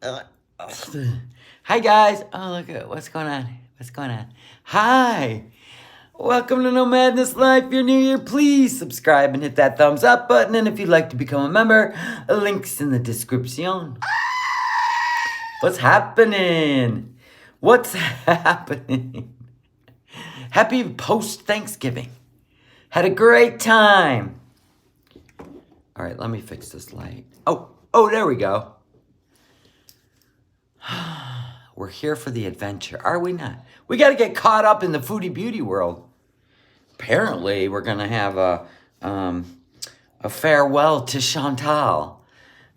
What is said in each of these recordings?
Uh, Hi guys. Oh, look at what's going on. What's going on? Hi. Welcome to No Madness Life. If you're new here, please subscribe and hit that thumbs up button. And if you'd like to become a member, links in the description. What's happening? What's happening? Happy post-Thanksgiving. Had a great time. All right, let me fix this light. Oh, there we go. We're here for the adventure, are we not? We got to get caught up in the foodie beauty world. Apparently, we're going to have a farewell to Chantal.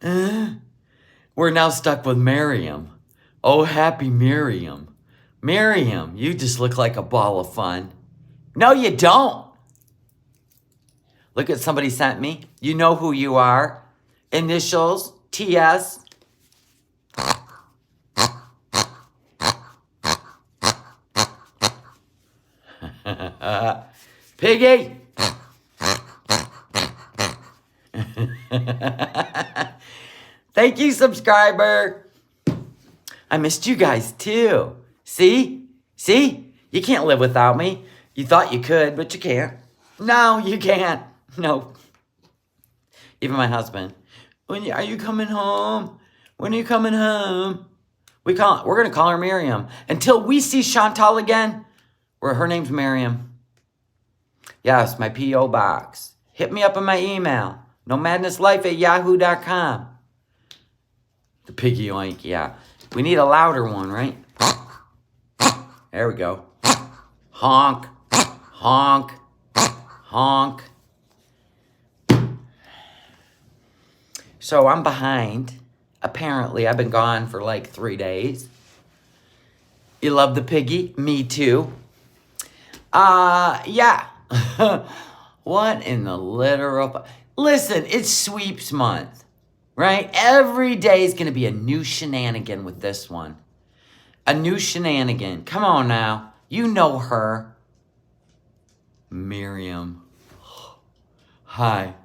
We're now stuck with Miriam. Oh, happy Miriam. Miriam, you just look like a ball of fun. No, you don't. Look at somebody sent me. You know who you are. Initials, TS. Piggy. Thank you, subscriber. I missed you guys too. See? You can't live without me. You thought you could, but you can't. No, you can't. No. Even my husband. Are you coming home? When are you coming home? We're gonna call her Miriam until we see Chantal again. Her name's Miriam. Yes, my P.O. box. Hit me up on my email. nomadnesslife@yahoo.com. The piggy oink, yeah. We need a louder one, right? There we go. Honk, honk, honk. So I'm behind. Apparently, I've been gone for like 3 days. You love the piggy? Me too. Yeah. What in the literal... Listen, it's sweeps month, right? Every day is going to be a new shenanigan with this one. A new shenanigan. Come on now. You know her. Miriam. Hi,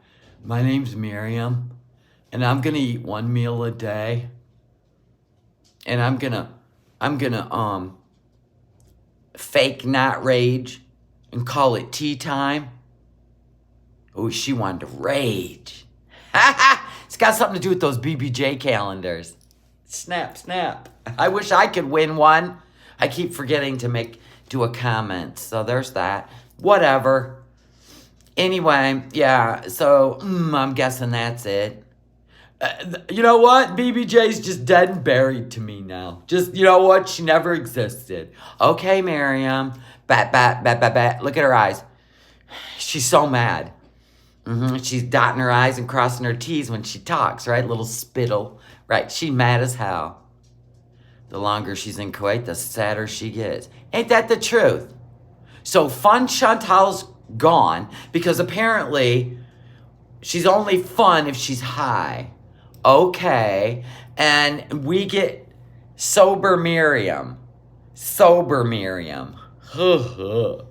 my name's Miriam, and I'm going to eat 1 meal a day. And I'm gonna fake not rage and call it tea time. Oh, she wanted to rage. It's got something to do with those BBJ calendars. Snap, snap. I wish I could win one. I keep forgetting to do a comment. So there's that. Whatever. Anyway, yeah, so I'm guessing that's it. You know what? BBJ's just dead and buried to me now. Just, you know what? She never existed. Okay, Miriam. Bat, bat, bat, bat, bat. Look at her eyes. She's so mad. She's dotting her I's and crossing her T's when she talks, right? Little spittle. Right, she's mad as hell. The longer she's in Kuwait, the sadder she gets. Ain't that the truth? So fun Chantal's gone because apparently she's only fun if she's high. Okay, and we get sober Miriam. Sober Miriam. Well,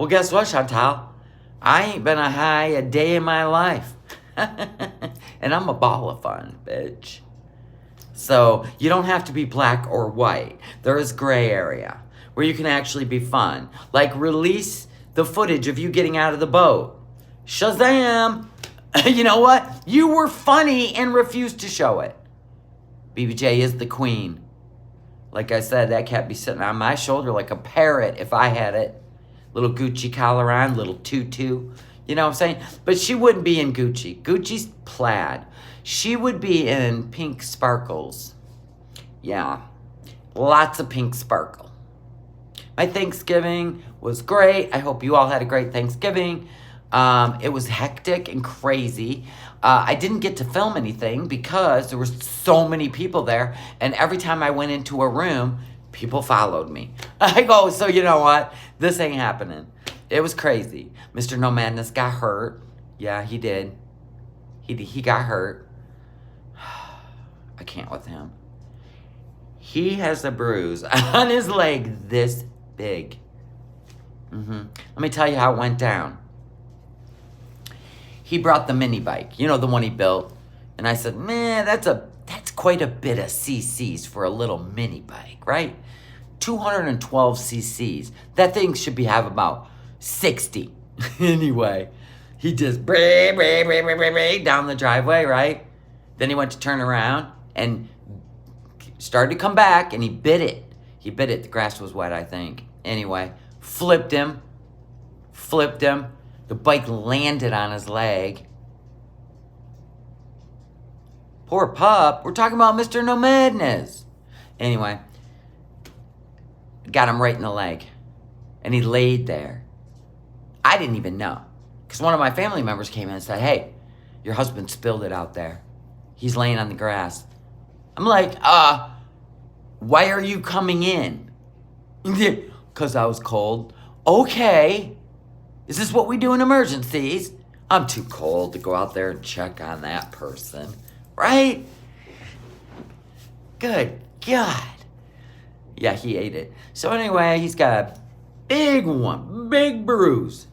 guess what, Chantal? I ain't been a high a day in my life. And I'm a ball of fun, bitch. So you don't have to be black or white. There is gray area where you can actually be fun. Like release the footage of you getting out of the boat. Shazam! You know what? You were funny and refused to show it. BBJ is the queen. Like I said, that cat be sitting on my shoulder like a parrot if I had it. Little Gucci collar on, little tutu. You know what I'm saying? But she wouldn't be in Gucci. Gucci's plaid. She would be in pink sparkles. Yeah. Lots of pink sparkle. My Thanksgiving was great. I hope you all had a great Thanksgiving. It was hectic and crazy. I didn't get to film anything because there were so many people there. And every time I went into a room, people followed me. I go, so you know what? This ain't happening. It was crazy. Mr. No Madness got hurt. Yeah, he did. He got hurt. I can't with him. He has a bruise on his leg this big. Let me tell you how it went down. He brought the mini bike, you know, the one he built. And I said, man, that's quite a bit of cc's for a little mini bike, right? 212 cc's. That thing should have about 60. Anyway, he just down the driveway, right? Then he went to turn around and started to come back, and he bit it. He bit it. The grass was wet, I think. Anyway, flipped him. The bike landed on his leg. Poor pup. We're talking about Mr. No Madness. Anyway, got him right in the leg. And he laid there. I didn't even know. Because one of my family members came in and said, hey, your husband spilled it out there. He's laying on the grass. I'm like, why are you coming in? Because I was cold. Okay. Is this what we do in emergencies? I'm too cold to go out there and check on that person. Right? Good God. Yeah, he ate it. So anyway, he's got a big bruise.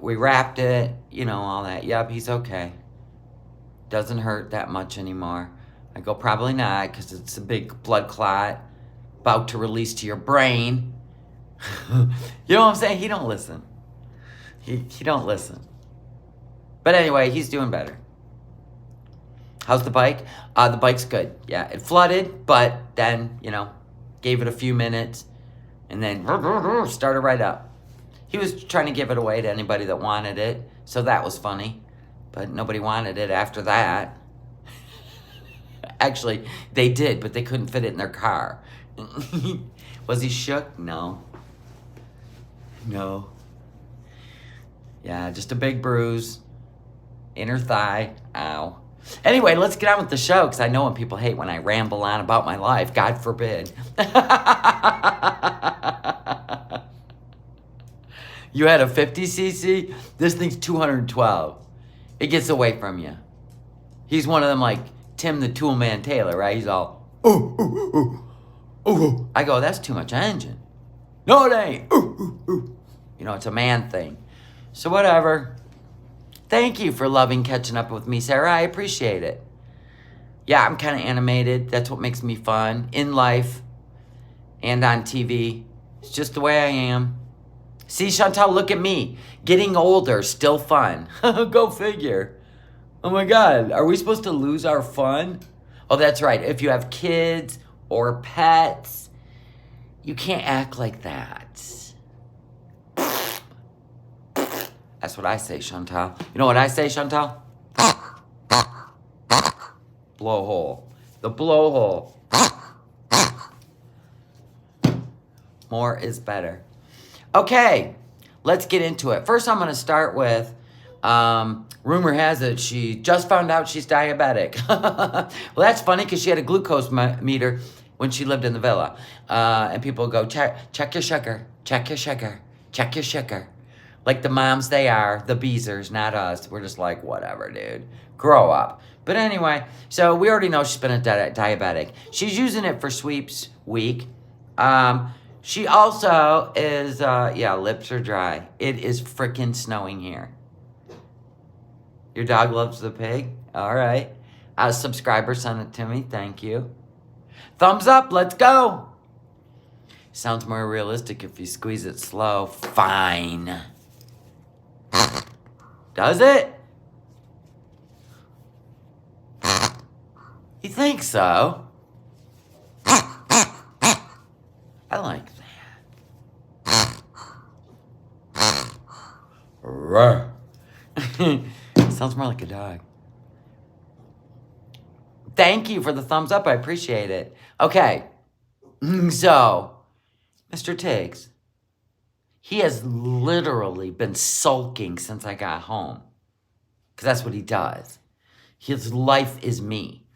We wrapped it, all that. Yep, he's okay. Doesn't hurt that much anymore. I go, probably not, because it's a big blood clot about to release to your brain. You know what I'm saying? He don't listen. He don't listen. But anyway, he's doing better. How's the bike? The bike's good. Yeah, it flooded, but then, gave it a few minutes and then started right up. He was trying to give it away to anybody that wanted it, so that was funny. But nobody wanted it after that. Actually, they did, but they couldn't fit it in their car. Was he shook? No. Yeah, just a big bruise. Inner thigh. Ow. Anyway, let's get on with the show, because I know when people hate when I ramble on about my life. God forbid. You had a 50cc? This thing's 212. It gets away from you. He's one of them like Tim the Toolman Taylor, right? He's all, ooh. I go, that's too much engine. No, it ain't. Ooh. It's a man thing. So whatever. Thank you for loving catching up with me, Sarah. I appreciate it. Yeah, I'm kind of animated. That's what makes me fun in life and on TV. It's just the way I am. See, Chantal, look at me. Getting older, still fun. Go figure. Oh my God, are we supposed to lose our fun? Oh, that's right. If you have kids or pets, you can't act like that. That's what I say, Chantal. You know what I say, Chantal? Blowhole. The blowhole. More is better. Okay, let's get into it. First, I'm going to start with, rumor has it she just found out she's diabetic. Well, that's funny because she had a glucose meter when she lived in the villa. And people go, check your sugar, check your sugar, check your sugar. Like the moms they are, the Beezers, not us. We're just like, whatever, dude. Grow up. But anyway, so we already know she's been a diabetic. She's using it for sweeps week. She also is, lips are dry. It is freaking snowing here. Your dog loves the pig? All right. A subscriber sent it to me. Thank you. Thumbs up. Let's go. Sounds more realistic if you squeeze it slow. Fine. Does it? You think so? I like that. Sounds more like a dog. Thank you for the thumbs up. I appreciate it. Okay. So, Mr. Tiggs, he has literally been sulking since I got home. Because that's what he does. His life is me.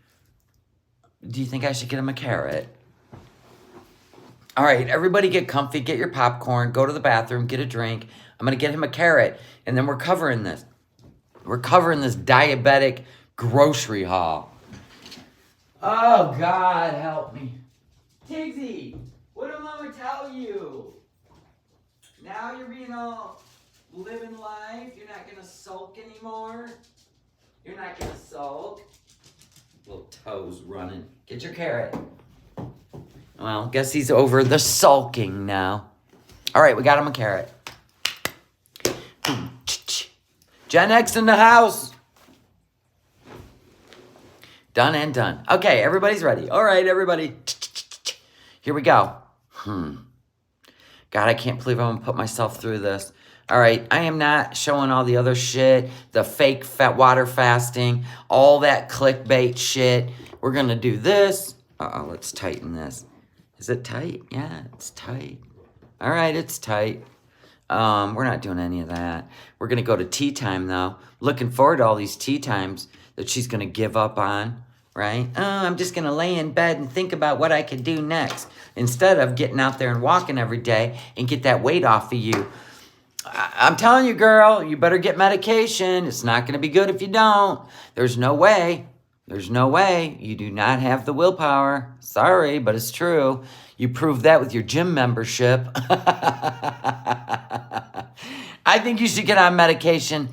Do you think I should get him a carrot? All right, everybody get comfy, get your popcorn, go to the bathroom, get a drink. I'm going to get him a carrot, and then we're covering this. We're covering this diabetic grocery haul. Oh, God, help me. Tigsy, what did Mama tell you? Now you're being all living life. You're not going to sulk anymore. You're not going to sulk. Little toes running. Get your carrot. Well, guess he's over the sulking now. All right, we got him a carrot. Gen X in the house. Done and done. Okay, everybody's ready. All right, everybody. Here we go. God, I can't believe I'm going to put myself through this. All right, I am not showing all the other shit, the fake fat water fasting, all that clickbait shit. We're going to do this. Uh-oh, let's tighten this. Is it tight? Yeah, it's tight. All right, it's tight. We're not doing any of that. We're going to go to tea time, though. Looking forward to all these tea times that she's going to give up on, right? Oh, I'm just going to lay in bed and think about what I could do next instead of getting out there and walking every day and get that weight off of you. I'm telling you, girl, you better get medication. It's not going to be good if you don't. There's no way. There's no way. You do not have the willpower. Sorry, but it's true. You proved that with your gym membership. I think you should get on medication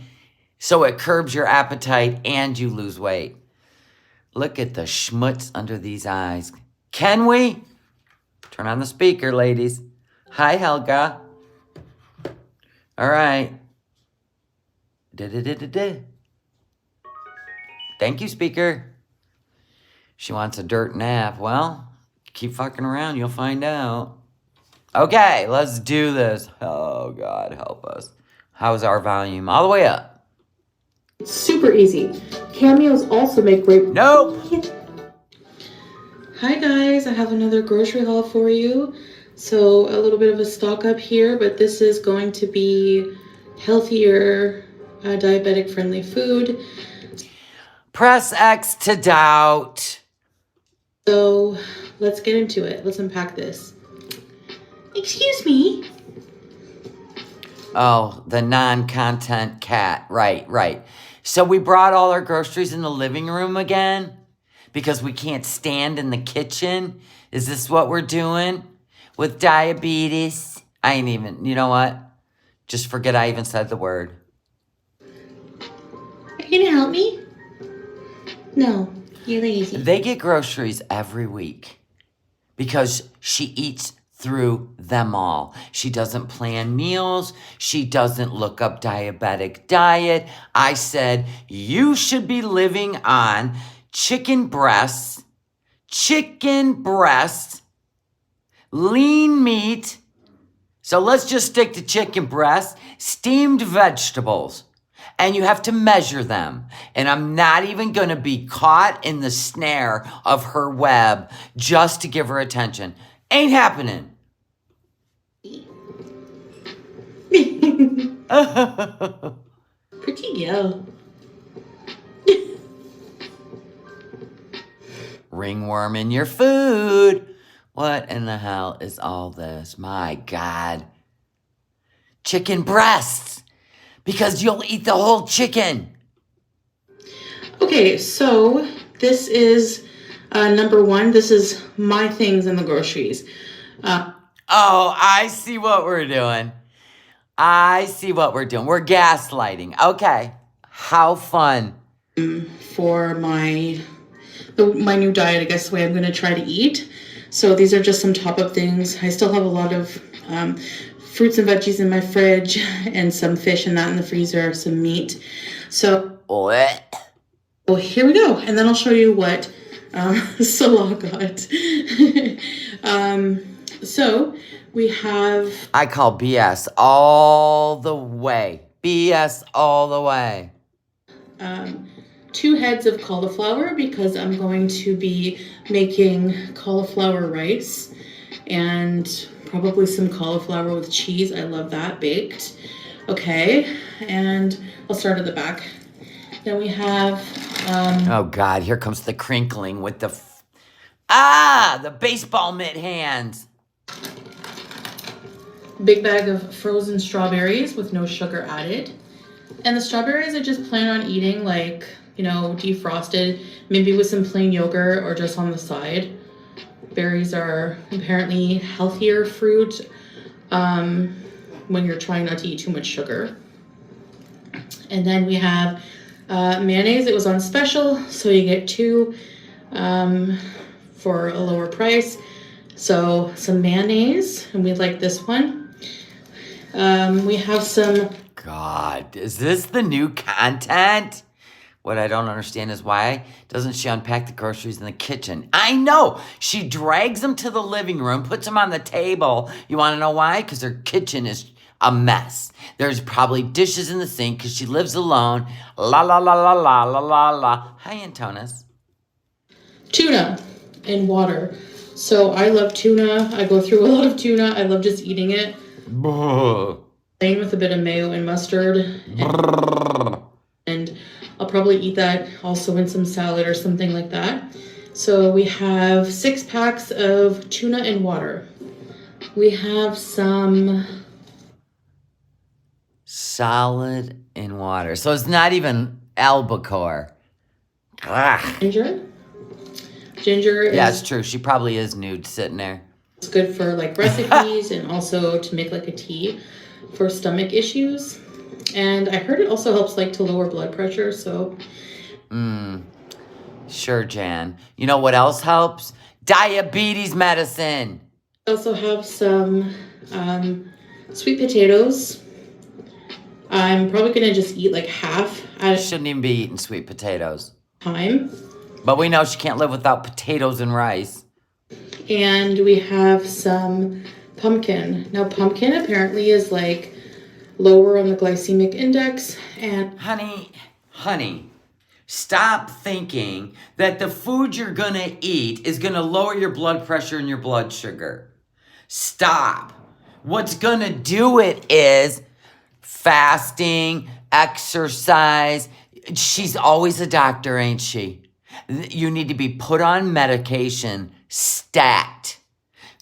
so it curbs your appetite and you lose weight. Look at the schmutz under these eyes. Can we? Turn on the speaker, ladies. Hi, Helga. All right. Thank you, speaker. She wants a dirt nap. Well, keep fucking around. You'll find out. Okay, let's do this. Oh, God, help us. How's our volume? All the way up. It's super easy. Cameos also make great... Nope. Hi, guys. I have another grocery haul for you. So a little bit of a stock up here, but this is going to be healthier, diabetic-friendly food. Press X to doubt. So let's get into it. Let's unpack this. Excuse me. Oh, the non-content cat. Right. So we brought all our groceries in the living room again because we can't stand in the kitchen. Is this what we're doing with diabetes? I ain't even, you know what? Just forget I even said the word. Are you gonna help me? No, you're lazy. They get groceries every week because she eats through them all. She doesn't plan meals. She doesn't look up diabetic diet. I said, you should be living on chicken breasts, lean meat. So let's just stick to chicken breasts, steamed vegetables. And you have to measure them. And I'm not even going to be caught in the snare of her web just to give her attention. Ain't happening. Pretty girl. Ringworm in your food. What in the hell is all this? My God. Chicken breasts. Because you'll eat the whole chicken. Okay, so this is number one. This is my things in the groceries. Oh, I see what we're doing. We're gaslighting. Okay. How fun. For my new diet, I guess the way I'm going to try to eat. So these are just some top-up things. I still have a lot of fruits and veggies in my fridge and some fish and that in the freezer, some meat. So here we go. And then I'll show you what Salah got. So we have... I call BS all the way. BS all the way. 2 heads of cauliflower because I'm going to be making cauliflower rice and probably some cauliflower with cheese. I love that baked. Okay, and I'll start at the back. Then we have... oh, God, here comes the crinkling with the... the baseball mitt hands. Big bag of frozen strawberries with no sugar added. And the strawberries I just plan on eating like, you know, defrosted, maybe with some plain yogurt or just on the side. Berries are apparently healthier fruit when you're trying not to eat too much sugar. And then we have mayonnaise. It was on special, so you get 2. for a lower price. So some mayonnaise, and we like this one. We have some. God, is this the new content? What I don't understand is why doesn't she unpack the groceries in the kitchen? I know! She drags them to the living room, puts them on the table. You want to know why? Because her kitchen is a mess. There's probably dishes in the sink because she lives alone. La la la la la la la la. Hi, Antonis. Tuna and water. So I love tuna. I go through a lot of tuna. I love just eating it. Plain with a bit of mayo and mustard. And I'll probably eat that also in some salad or something like that. So we have 6 packs of tuna and water. We have some solid in water. So it's not even albacore. ginger. Ginger is... Yeah, it's true. She probably is nude sitting there. It's good for like recipes and also to make like a tea for stomach issues. And I heard it also helps like to lower blood pressure, so... Sure, Jan. You know what else helps? Diabetes medicine. I also have some sweet potatoes. I'm probably going to just eat like half at a Shouldn't even be eating sweet potatoes. time. But we know she can't live without potatoes and rice. And we have some pumpkin. Now, pumpkin apparently is like lower on the glycemic index. And Honey, stop thinking that the food you're going to eat is going to lower your blood pressure and your blood sugar. Stop. What's going to do it is fasting, exercise. She's always a doctor, ain't she? You need to be put on medication, stat.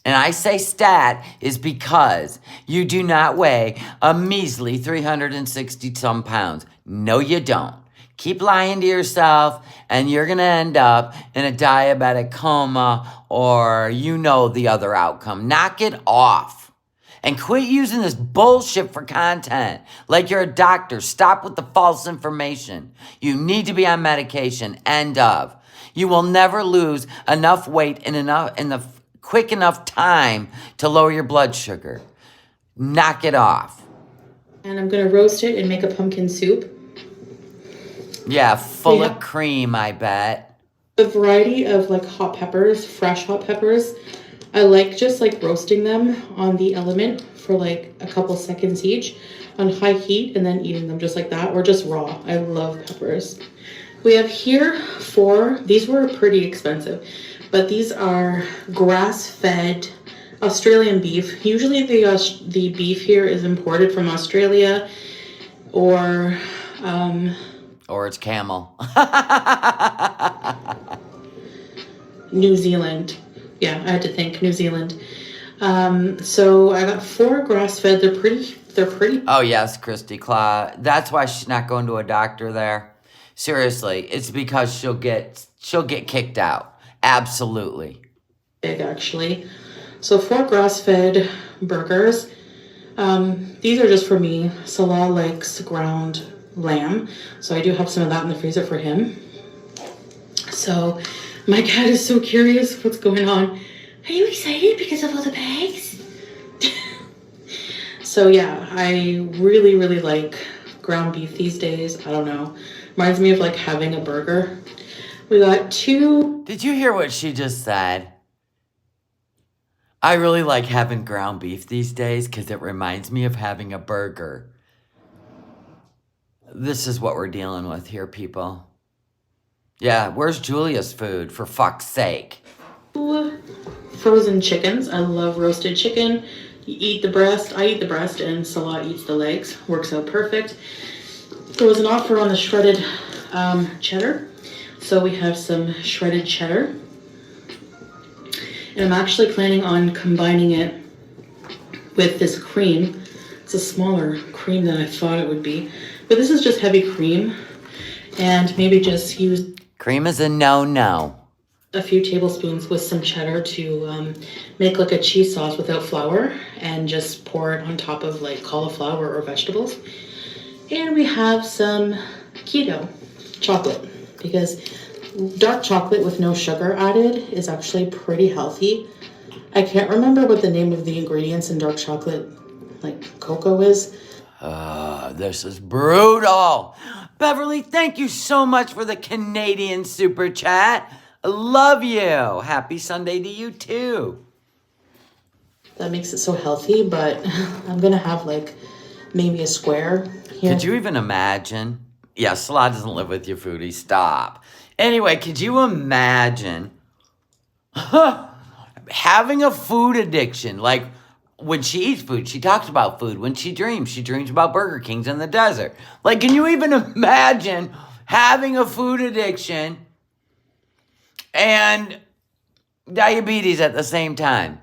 And I say stat is because you do not weigh a measly 360 some pounds. No, you don't. Keep lying to yourself and you're going to end up in a diabetic coma or you know the other outcome. Knock it off. And quit using this bullshit for content. Like you're a doctor. Stop with the false information. You need to be on medication. End of. You will never lose enough weight in the quick enough time to lower your blood sugar. Knock it off. And I'm going to roast it and make a pumpkin soup. Yeah, full of cream, I bet. A variety of like hot peppers, fresh hot peppers. I like just like roasting them on the element for like a couple seconds each on high heat and then eating them just like that or just raw. I love peppers. We have here 4, these were pretty expensive, but these are grass-fed Australian beef. Usually the beef here is imported from Australia or it's camel. New Zealand. Yeah, I had to think New Zealand. So I got 4 grass-fed. They're pretty. Oh yes, Christy Claw. That's why she's not going to a doctor there. Seriously, it's because she'll get kicked out. Absolutely. Big actually. So 4 grass-fed burgers. These are just for me. Salah likes ground lamb, so I do have some of that in the freezer for him. So my cat is so curious what's going on. Are you excited because of all the bags? So yeah, I really, really like ground beef these days. I don't know. Reminds me of like having a burger. We got 2. Did you hear what she just said? I really like having ground beef these days because it reminds me of having a burger. This is what we're dealing with here, people. Yeah, where's Julia's food, for fuck's sake? Frozen chickens. I love roasted chicken. You eat the breast. I eat the breast and Salah eats the legs. Works out perfect. There was an offer on the shredded cheddar. So we have some shredded cheddar. And I'm actually planning on combining it with this cream. It's a smaller cream than I thought it would be. But this is just heavy cream. And maybe just use... Cream is a no-no. A few tablespoons with some cheddar to make like a cheese sauce without flour. And just pour it on top of like cauliflower or vegetables. And we have some keto chocolate. Because dark chocolate with no sugar added is actually pretty healthy. I can't remember what the name of the ingredients in dark chocolate, like cocoa, is. This is brutal. Beverly, thank you so much for the Canadian super chat. I love you. Happy Sunday to you too. That makes it so healthy, but I'm gonna have like maybe a square here. Could you even imagine? Yeah, Salah doesn't live with you, Foodie. Stop. Anyway, could you imagine having a food addiction? Like, when she eats food, she talks about food. When she dreams about Burger Kings in the desert. Like, can you even imagine having a food addiction and diabetes at the same time?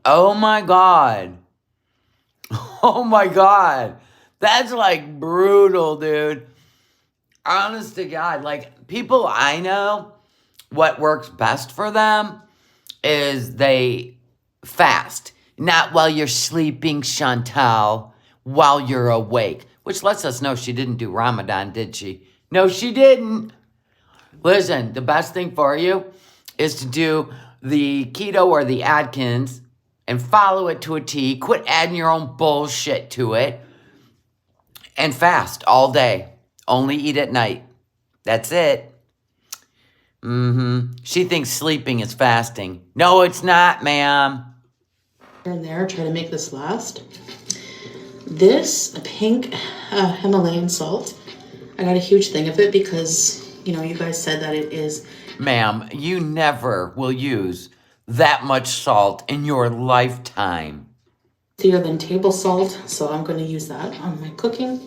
Oh my God. Oh my God. That's like brutal, dude. Honest to God, like people I know, what works best for them is they fast. Not while you're sleeping, Chantal, while you're awake. Which lets us know she didn't do Ramadan, did she? No, she didn't. Listen, the best thing for you is to do the keto or the Atkins and follow it to a T. Quit adding your own bullshit to it. And fast all day. Only eat at night. That's it. She thinks sleeping is fasting. No, it's not, ma'am. Here and there, try to make this last. This pink Himalayan salt, I got a huge thing of it because, you know, you guys said that it is. Ma'am, you never will use that much salt in your lifetime. Healthier than table salt, so I'm going to use that on my cooking.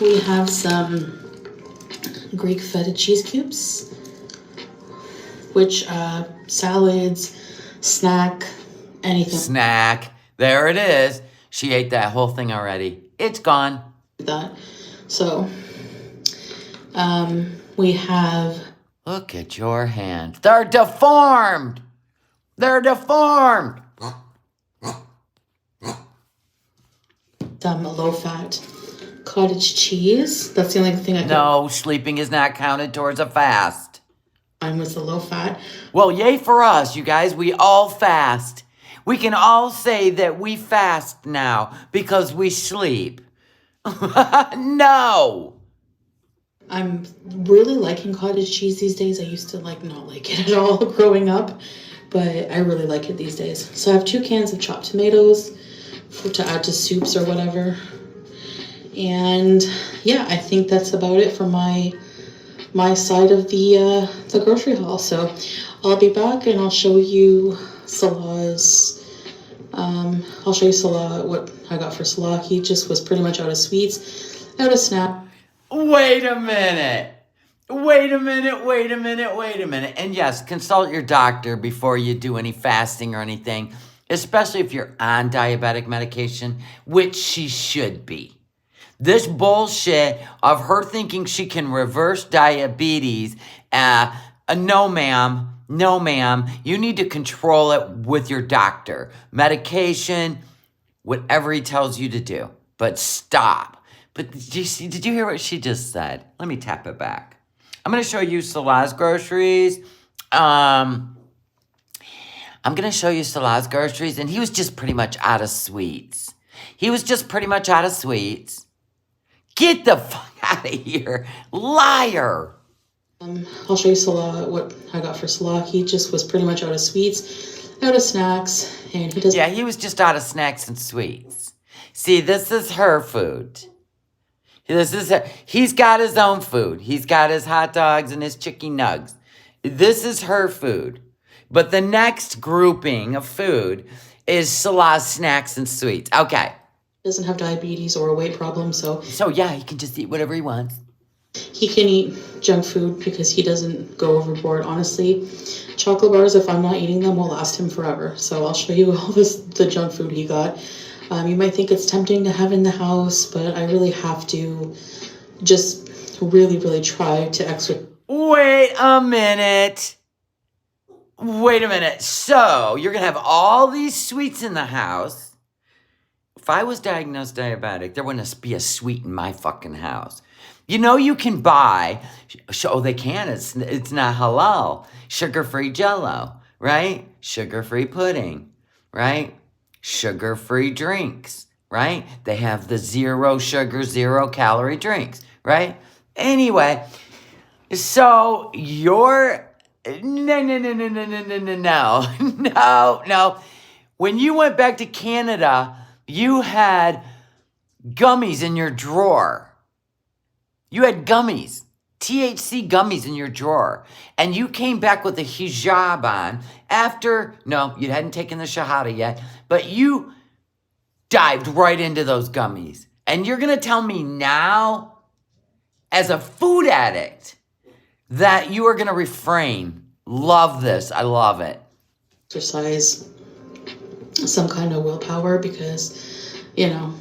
We have some Greek feta cheese cubes, which salads, snack, anything. Snack. There it is. She ate that whole thing already. It's gone. That. So, we have. Look at your hands. They're deformed. They're deformed. Some low-fat cottage cheese. That's the only thing I could. No, sleeping is not counted towards a fast. Mine was the low-fat. Well, yay for us, you guys. We all fast. We can all say that we fast now because we sleep. No. I'm really liking cottage cheese these days. I used to not like it at all growing up, but I really like it these days. So I have 2 cans of chopped tomatoes to add to soups or whatever. And yeah, I think that's about it for my side of the grocery haul. So I'll be back and I'll show you Salah's. I'll show you Salah what I got for Salah. He just was pretty much out of sweets, out of snack. Wait a minute. Wait a minute. And yes, consult your doctor before you do any fasting or anything, especially if you're on diabetic medication, which she should be. This bullshit of her thinking she can reverse diabetes, no ma'am. No ma'am. You need to control it with your doctor. Medication, whatever he tells you to do. But stop. But did you hear what she just said? Let me tap it back. I'm going to show you Salah's groceries. I'm going to show you Salah's groceries, and he was just pretty much out of sweets. Get the fuck out of here. Liar. I'll show you Salah what I got for Salah. He just was pretty much out of sweets, out of snacks, and he doesn't. Yeah, he was just out of snacks and sweets. See, this is her food. He's got his own food. He's got his hot dogs and his chicken nugs. This is her food. But the next grouping of food is Salah's snacks and sweets. Okay. Doesn't have diabetes or a weight problem, so yeah, he can just eat whatever he wants. He can eat junk food because he doesn't go overboard. Honestly, chocolate bars, if I'm not eating them, will last him forever. So I'll show you all the junk food he got. You might think it's tempting to have in the house, but I really have to just really, really try to exercise. Wait a minute. So you're going to have all these sweets in the house. If I was diagnosed diabetic, there wouldn't be a sweet in my fucking house. You know you can buy, oh, they can, it's not halal, sugar-free Jell-O, right? Sugar-free pudding, right? Sugar-free drinks, right? They have the 0 sugar, 0 calorie drinks, right? Anyway, so you're, no. When you went back to Canada, you had gummies in your drawer. You had gummies, THC gummies in your drawer. And you came back with a hijab on after, no, you hadn't taken the Shahada yet, but you dived right into those gummies. And you're going to tell me now, as a food addict, that you are going to refrain. Love this. I love it. Exercise some kind of willpower because, you know,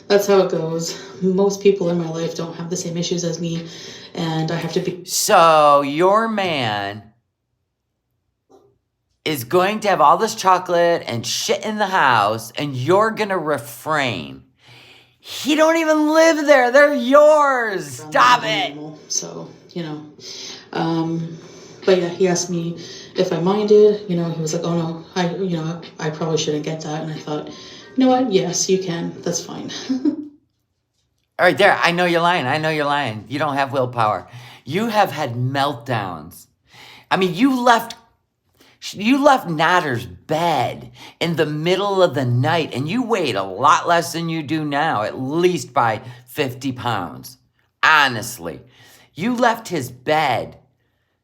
that's how it goes. Most people in my life don't have the same issues as me, and I have to be. So your man is going to have all this chocolate and shit in the house, and you're going to refrain. He don't even live there. They're yours. Stop it. So, you know, but yeah, he asked me if I minded, you know, he was like, oh no, I probably shouldn't get that. And I thought, you know what? Yes, you can. That's fine. All right, there. I know you're lying. You don't have willpower. You have had meltdowns. I mean, you left Natter's bed in the middle of the night, and you weighed a lot less than you do now, at least by 50 pounds. Honestly. You left his bed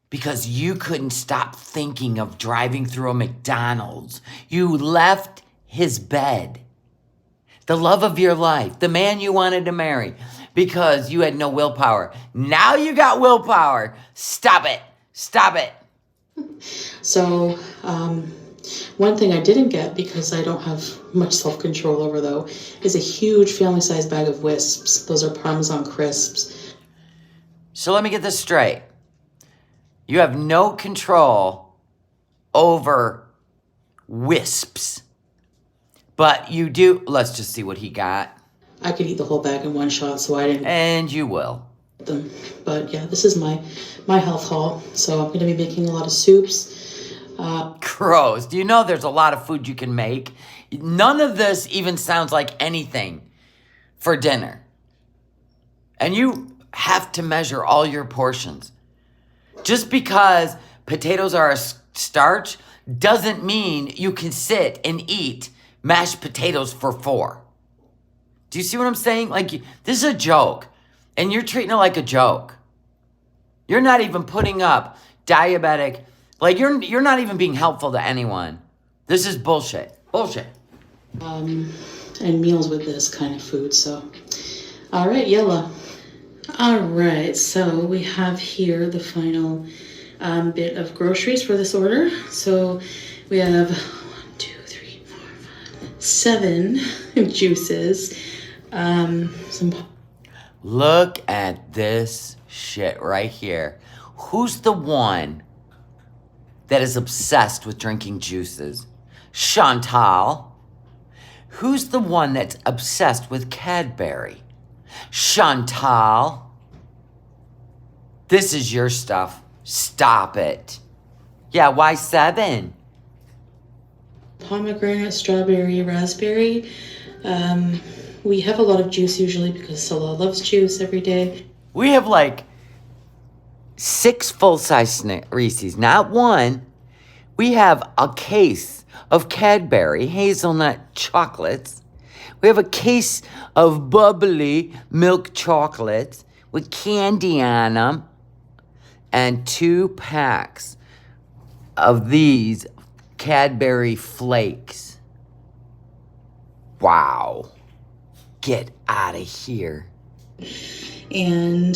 because you couldn't stop thinking of driving through a McDonald's. You left his bed. The love of your life, the man you wanted to marry, because you had no willpower. Now you got willpower. Stop it. So, one thing I didn't get, because I don't have much self-control over, though, is a huge family-sized bag of Wisps. Those are Parmesan crisps. So let me get this straight. You have no control over Wisps. But you do, let's just see what he got. I could eat the whole bag in one shot, so I didn't. And you will. Them. But yeah, this is my health haul. So I'm going to be making a lot of soups. Gross. Do you know there's a lot of food you can make? None of this even sounds like anything for dinner. And you have to measure all your portions. Just because potatoes are a starch doesn't mean you can sit and eat mashed potatoes for 4. Do you see what I'm saying? Like, this is a joke, and you're treating it like a joke. You're not even putting up diabetic, like, you're not even being helpful to anyone. This is bullshit. And meals with this kind of food, so. All right, yella. All right, so we have here the final bit of groceries for this order. So we have 7 juices. Look at this shit right here. Who's the one that is obsessed with drinking juices? Chantal. Who's the one that's obsessed with Cadbury? Chantal. This is your stuff. Stop it. Yeah, why 7? Pomegranate, strawberry, raspberry. We have a lot of juice usually because Sola loves juice every day. We have like 6 full-size Reese's, not 1. We have a case of Cadbury hazelnut chocolates. We have a case of bubbly milk chocolates with candy on them. And 2 packs of these Cadbury flakes. Wow. Get out of here. And,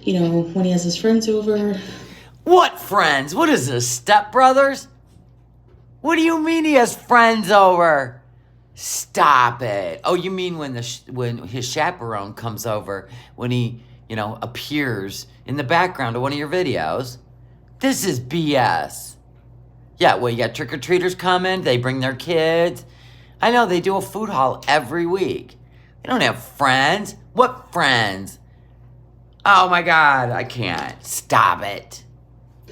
you know, when he has his friends over. What friends? What is this, stepbrothers? What do you mean he has friends over? Stop it. Oh, you mean when his chaperone comes over, when he, you know, appears in the background of one of your videos? This is BS. Yeah, well, you got trick-or-treaters coming. They bring their kids. I know they do a food haul every week. You don't have friends. What friends? Oh my God, I can't. Stop it.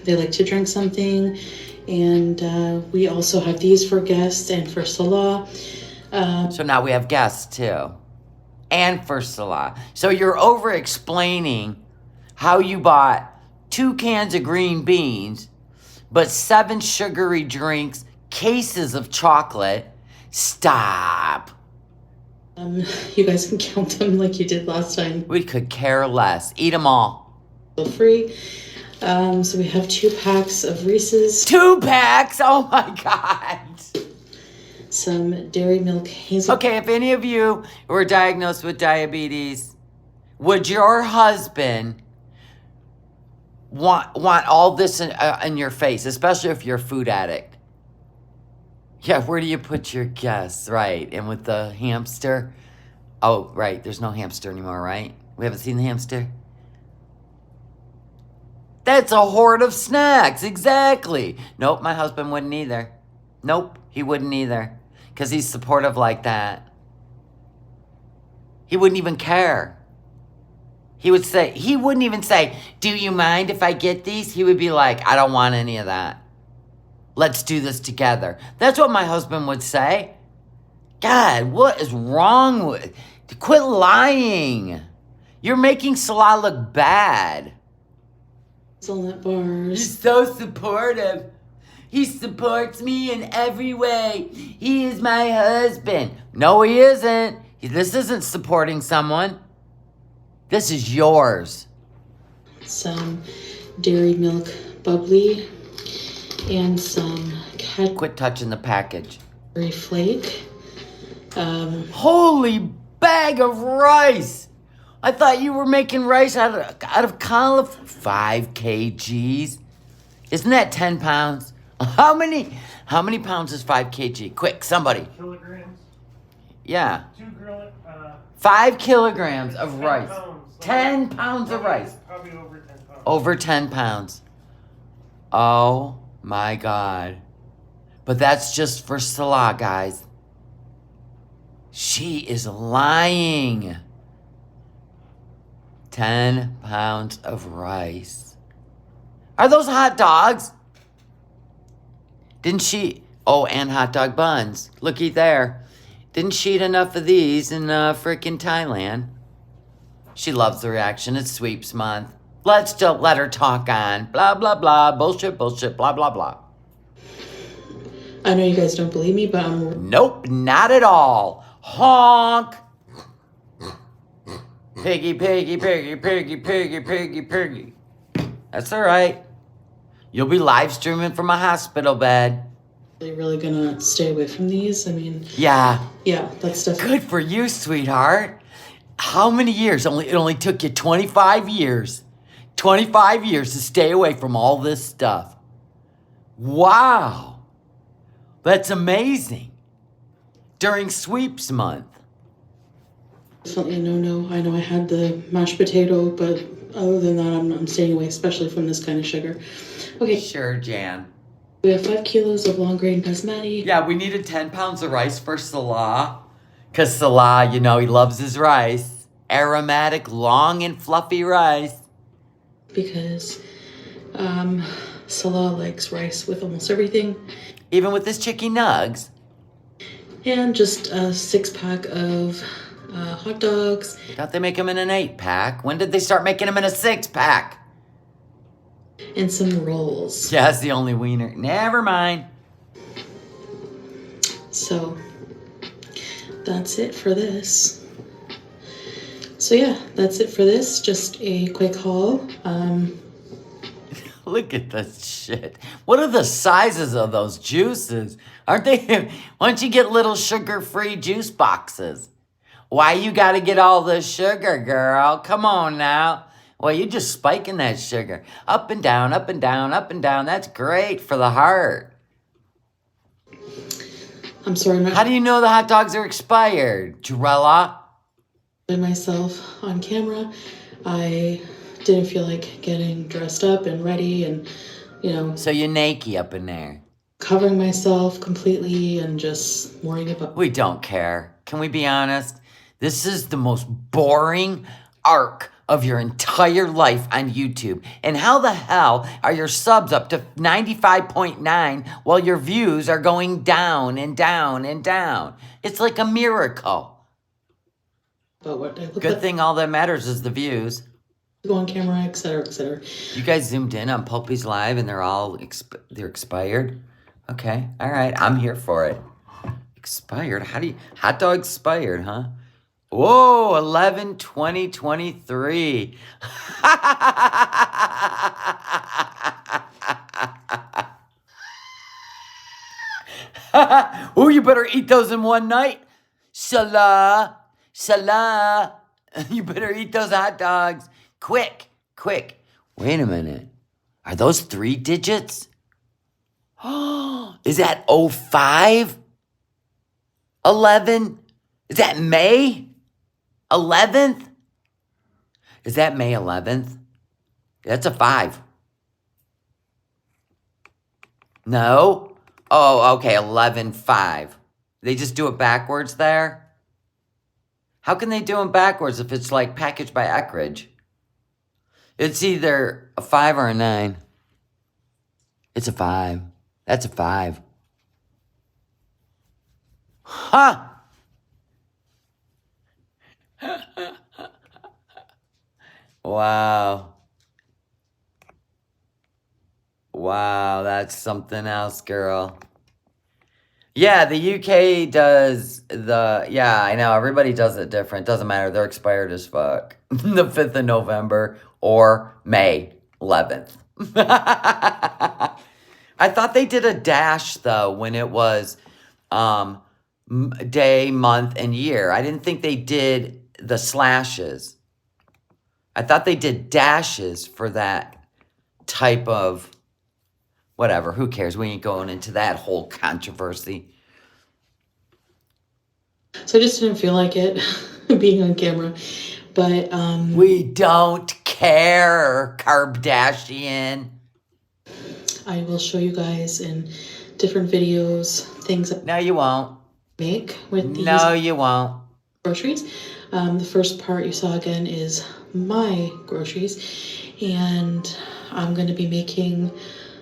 They like to drink something. And we also have these for guests and for Salah. So now we have guests too. And for Salah. So you're over explaining how you bought 2 cans of green beans, but 7 sugary drinks, cases of chocolate. Stop. You guys can count them like you did last time. We could care less. Eat them all. Feel free. So we have 2 packs of Reese's. 2 packs? Oh my God. Some dairy milk hazelnut. Okay, if any of you were diagnosed with diabetes, would your husband want all this in your face, especially if you're a food addict? Yeah, where do you put your guests? Right, and with the hamster? Oh, right, there's no hamster anymore, right? We haven't seen the hamster? That's a horde of snacks, exactly. Nope, my husband wouldn't either. Nope, he wouldn't either. Because he's supportive like that. He wouldn't even care. He wouldn't even say, do you mind if I get these? He would be like, I don't want any of that. Let's do this together. That's what my husband would say. God, what is wrong with... Quit lying. You're making Salah look bad. Hazelnut bars. He's so supportive. He supports me in every way. He is my husband. No, he isn't. This isn't supporting someone. This is yours. Some dairy milk bubbly. And some Quit touching the package. Cadbury flake. Holy bag of rice. I thought you were making rice out of cauliflower. 5 kgs. Isn't that 10 pounds? How many pounds is 5 kg? Quick, somebody. Kilograms. Yeah. 5 kilograms of rice. Pounds. 10 pounds of rice. Probably over 10 pounds. Over 10 pounds. Oh my God. But that's just for Salah, guys. She is lying. 10 pounds of rice. Are those hot dogs? Didn't she... Oh, and hot dog buns. Looky there. Didn't she eat enough of these in frickin' Thailand? She loves the reaction. It's sweeps month. Let's just let her talk on. Blah, blah, blah. Bullshit, bullshit, blah, blah, blah. I know you guys don't believe me, but I'm... Nope, not at all. Honk. Piggy, piggy, piggy, piggy, piggy, piggy, piggy. That's all right. You'll be live streaming from a hospital bed. Are you really gonna stay away from these? I mean... Yeah. Yeah, that's definitely... Good for you, sweetheart. How many years? It only took you 25 years. 25 years to stay away from all this stuff. Wow. That's amazing. During sweeps month. Definitely no. I know I had the mashed potato, but other than that, I'm staying away, especially from this kind of sugar. Okay. Sure, Jan. We have 5 kilos of long grain basmati. Yeah, we needed 10 pounds of rice for Salah. Because Salah, you know, he loves his rice. Aromatic, long and fluffy rice. Because Salah likes rice with almost everything. Even with his chicken nugs. And just a 6-pack of hot dogs. Thought they make them in an 8-pack. When did they start making them in a 6-pack? And some rolls. Yeah, that's the only wiener. Never mind. So, that's it for this. So yeah, that's it for this. Just a quick haul. Look at this shit. What are the sizes of those juices? Aren't they? Why don't you get little sugar-free juice boxes? Why you gotta get all this sugar, girl? Come on now. Well, you're just spiking that sugar. Up and down, up and down, up and down. That's great for the heart. I'm sorry, How do you know the hot dogs are expired, Jarella? Myself on camera. I didn't feel like getting dressed up and ready and, you know. So you're naked up in there. Covering myself completely and just worrying about... We don't care. Can we be honest? This is the most boring arc of your entire life on YouTube. And how the hell are your subs up to 95.9 while your views are going down and down and down? It's like a miracle. But what I look Good like, thing all that matters is the views. go on camera, etc., etc. You guys zoomed in on Pulpy's live and they're all they're expired? Okay, all right, I'm here for it. Expired? How do you... Hot dog expired, huh? Whoa, 11/20/23. Oh, you better eat those in one night. Salah. You better eat those hot dogs. Quick. Wait a minute. Are those 3 digits? Is that 05? 11? Is that May 11th? Is that May 11th? That's a 5. No? Oh, okay, 11/5. They just do it backwards there? How can they do them backwards if it's like packaged by Eckridge? It's either a 5 or a 9. It's a 5. That's a 5. Huh! Wow. Wow, that's something else, girl. Yeah, the UK does yeah, I know, everybody does it different. Doesn't matter, they're expired as fuck. The 5th of November or May 11th. I thought they did a dash, though, when it was day, month, and year. I didn't think they did the slashes. I thought they did dashes for that type of... Whatever, who cares? We ain't going into that whole controversy. So I just didn't feel like it being on camera. But we don't care, Kardashian. I will show you guys in different videos things that No, you won't. make with these No, you won't. groceries. The first part you saw again is my groceries, and I'm going to be making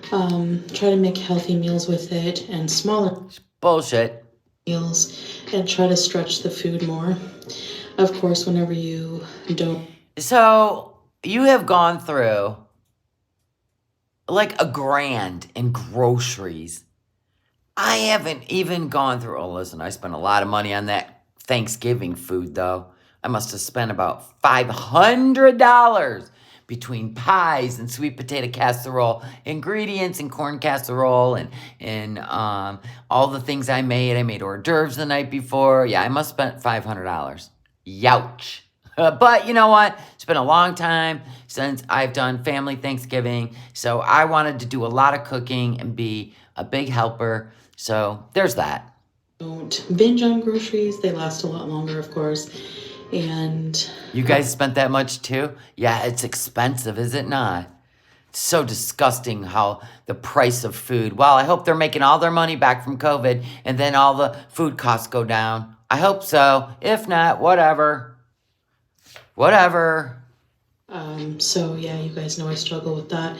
try to make healthy meals with it and smaller Bullshit. meals and try to stretch the food more. Of course, whenever you don't. So you have gone through like $1,000 in groceries. I haven't even gone through... Oh, listen, I spent a lot of money on that Thanksgiving food, though. I must have spent about $500 between pies and sweet potato casserole, ingredients and corn casserole, and all the things I made. I made hors d'oeuvres the night before. Yeah, I must have spent $500. Youch. But you know what? It's been a long time since I've done family Thanksgiving, so I wanted to do a lot of cooking and be a big helper. So there's that. Don't binge on groceries. They last a lot longer, of course. And you guys spent that much too? Yeah, it's expensive, is it not? It's so disgusting how the price of food... Well, I hope they're making all their money back from COVID and then all the food costs go down. I hope so. If not, whatever. Whatever. So yeah, you guys know I struggle with that.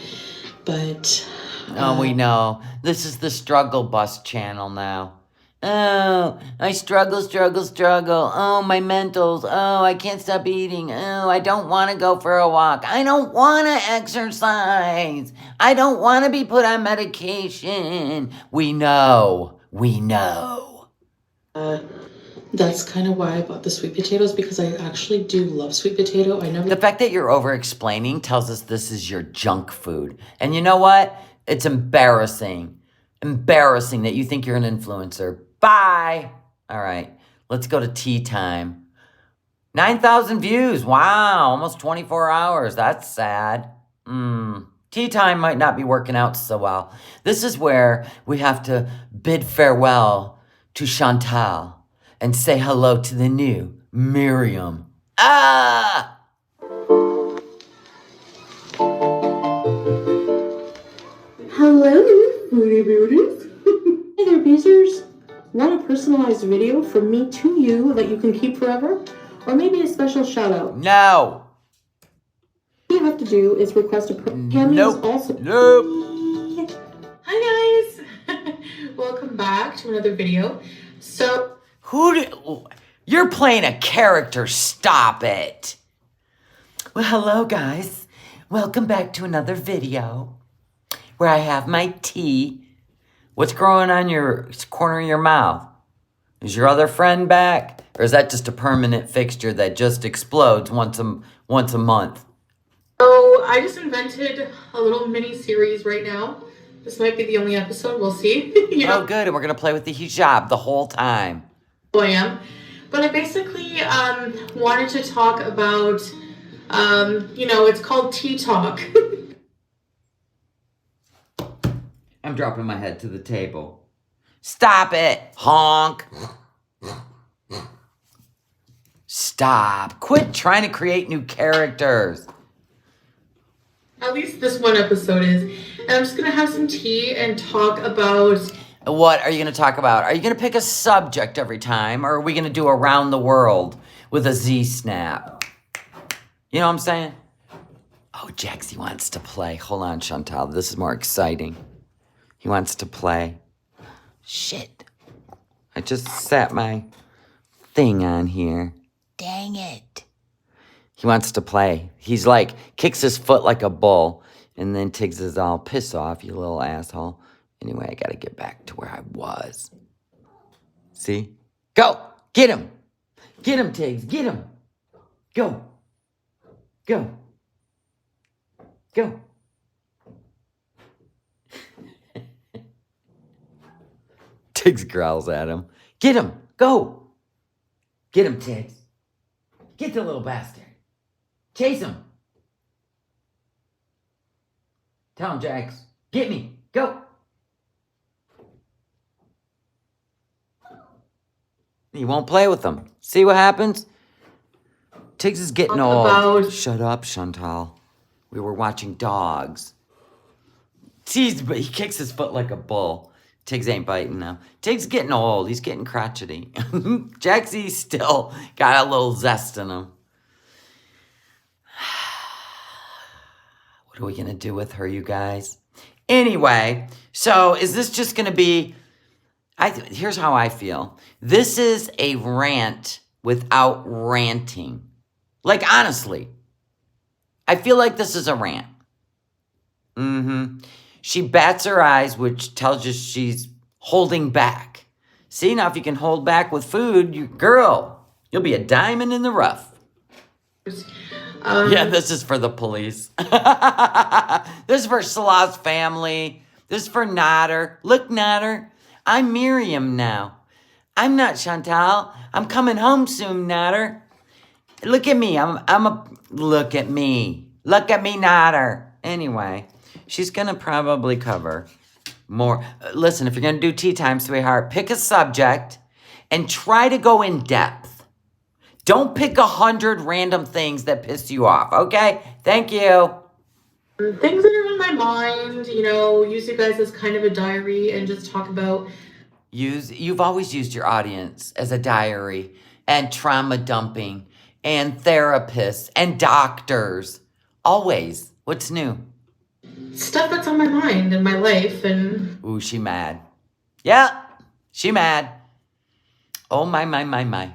But... Oh, we know. This is the Struggle Bus channel now. Oh, I struggle. Oh, my mentals. Oh, I can't stop eating. Oh, I don't want to go for a walk. I don't want to exercise. I don't want to be put on medication. We know. That's kind of why I bought the sweet potatoes, because I actually do love sweet potato. The fact that you're over-explaining tells us this is your junk food. And you know what? It's embarrassing. Embarrassing that you think you're an influencer. Bye. All right, let's go to tea time. 9,000 views. Wow, almost 24 hours. That's sad. Tea time might not be working out so well. This is where we have to bid farewell to Chantal and say hello to the new Miriam. Ah! Hello, Foodie Beauties. Hey there, Beezers. Want a personalized video from me to you that you can keep forever? or maybe a special shout out. No. All you have to do is request a Cammy Nope. is also. Nope. Hi guys, welcome back to another video. So You're playing a character. Stop it. Well, hello guys. Welcome back to another video where I have my tea. What's growing on your corner of your mouth? Is your other friend back? Or is that just a permanent fixture that just explodes once a month? So I just invented a little mini series right now. This might be the only episode, we'll see. Oh, good, and we're gonna play with the hijab the whole time. Who I am. But I basically wanted to talk about, it's called Tea Talk. I'm dropping my head to the table. Stop it, honk. Stop. Quit trying to create new characters. At least this one episode is. And I'm just going to have some tea and talk about... What are you going to talk about? Are you going to pick a subject every time? Or are we going to do around the world with a Z-snap? You know what I'm saying? Oh, Jaxie wants to play. Hold on, Chantal. This is more exciting. He wants to play. Shit. I just set my thing on here. Dang it. He wants to play. He's like, kicks his foot like a bull. And then Tiggs is all, piss off, you little asshole. Anyway, I gotta get back to where I was. See? Go! Get him! Get him, Tiggs! Get him! Go! Go! Go! Tiggs growls at him. Get him! Go! Get him, Tiggs! Get the little bastard! Chase him! Tell him, Jax. Get me! Go! He won't play with them. See what happens? Tiggs is getting old. Shut up, Chantal. We were watching dogs. See, but he kicks his foot like a bull. Tiggs ain't biting now. Tiggs getting old. He's getting crotchety. Jaxie's still got a little zest in him. What are we going to do with her, you guys? Anyway, so is this just going to be... here's how I feel. This is a rant without ranting. Like, honestly. I feel like this is a rant. She bats her eyes, which tells you she's holding back. See, now if you can hold back with food, you'll be a diamond in the rough. Yeah, this is for the police. This is for Salah's family. This is for Nader. Look, Nader, I'm Miriam now. I'm not Chantal. I'm coming home soon, Nader. Look at me. Look at me. Look at me, Nader. Anyway, she's going to probably cover more. Listen, if you're going to do tea time, sweetheart, pick a subject and try to go in depth. Don't pick 100 random things that piss you off, okay? Thank you. Things that are on my mind, use you guys as kind of a diary and just talk about... You've always used your audience as a diary and trauma dumping and therapists and doctors. Always. What's new? Stuff that's on my mind in my life and... Ooh, she mad. Yeah, she mad. Oh, my.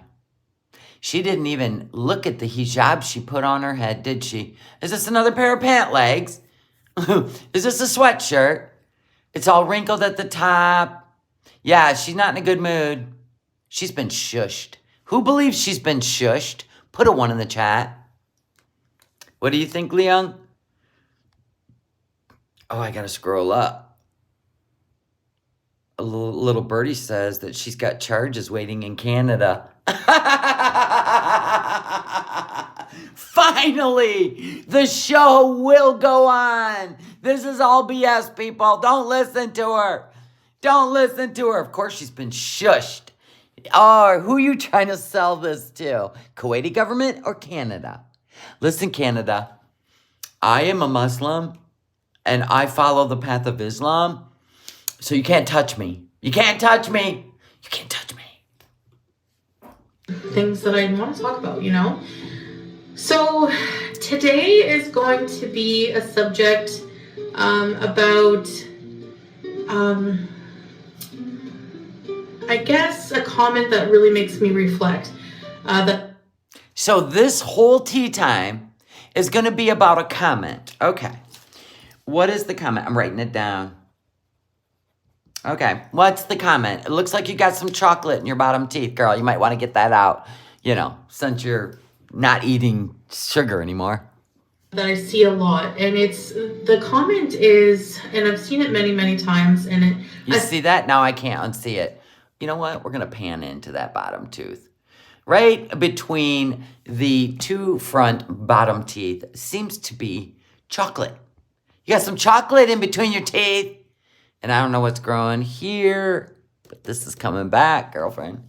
She didn't even look at the hijab she put on her head, did she? Is this another pair of pant legs? Is this a sweatshirt? It's all wrinkled at the top. Yeah, she's not in a good mood. She's been shushed. Who believes she's been shushed? Put a 1 in the chat. What do you think, Leon? Oh, I gotta scroll up. A little birdie says that she's got charges waiting in Canada. Finally, the show will go on. This is all BS, people. Don't listen to her. Don't listen to her. Of course, she's been shushed. Oh, who are you trying to sell this to? Kuwaiti government or Canada? Listen, Canada, I am a Muslim and I follow the path of Islam. So you can't touch me. You can't touch me. You can't touch me. things that I want to talk about, you know? So today is going to be a subject about, I guess, a comment that really makes me reflect. So this whole tea time is going to be about a comment. Okay. What is the comment? I'm writing it down. Okay. What's the comment? It looks like you got some chocolate in your bottom teeth, girl. You might want to get that out, you know, since you're not eating sugar anymore. That I see a lot, and the comment is, and I've seen it many, many times, and You see that? Now I can't unsee it. You know what? We're going to pan into that bottom tooth. Right between the two front bottom teeth seems to be chocolate. You got some chocolate in between your teeth. And I don't know what's growing here, but this is coming back, girlfriend.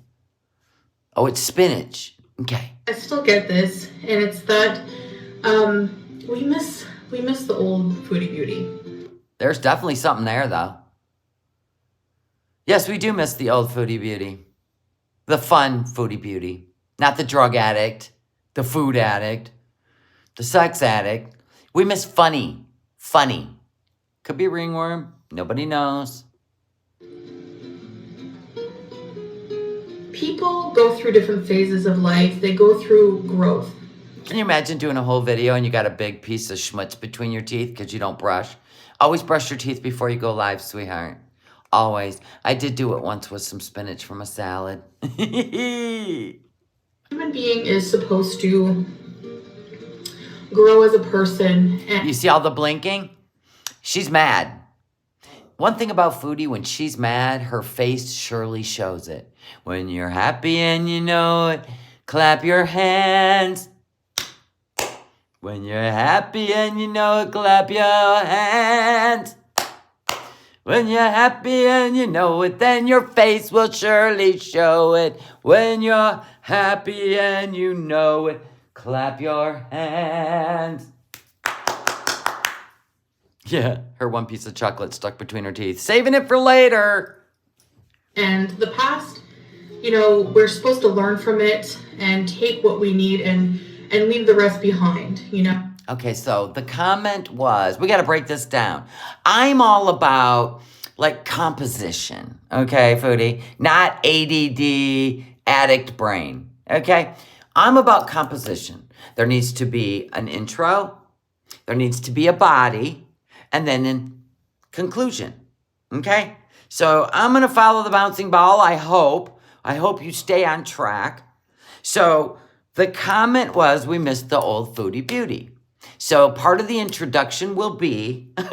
Oh, it's spinach. Okay. I still get this, and it's that we miss the old Foodie Beauty. There's definitely something there, though. Yes, we do miss the old Foodie Beauty. The fun Foodie Beauty. Not the drug addict, the food addict, the sex addict. We miss funny. Funny. Could be a ringworm. Nobody knows. People go through different phases of life. They go through growth. Can you imagine doing a whole video and you got a big piece of schmutz between your teeth because you don't brush? Always brush your teeth before you go live, sweetheart. Always. I did do it once with some spinach from a salad. Human being is supposed to grow as a person. And you see all the blinking? She's mad. One thing about Foodie, when she's mad, her face surely shows it. When you're happy and you know it, clap your hands. When you're happy and you know it, clap your hands. When you're happy and you know it, then your face will surely show it. When you're happy and you know it, clap your hands. Yeah, her one piece of chocolate stuck between her teeth. Saving it for later. And the past, you know, we're supposed to learn from it and take what we need and leave the rest behind, you know? Okay, so the comment was, we got to break this down. I'm all about, like, composition, okay, Foodie? Not ADD, addict brain, okay? I'm about composition. There needs to be an intro, there needs to be a body, and then in conclusion, okay? So I'm going to follow the bouncing ball, I hope. I hope you stay on track. So the comment was, we missed the old Foodie Beauty. So part of the introduction will be, you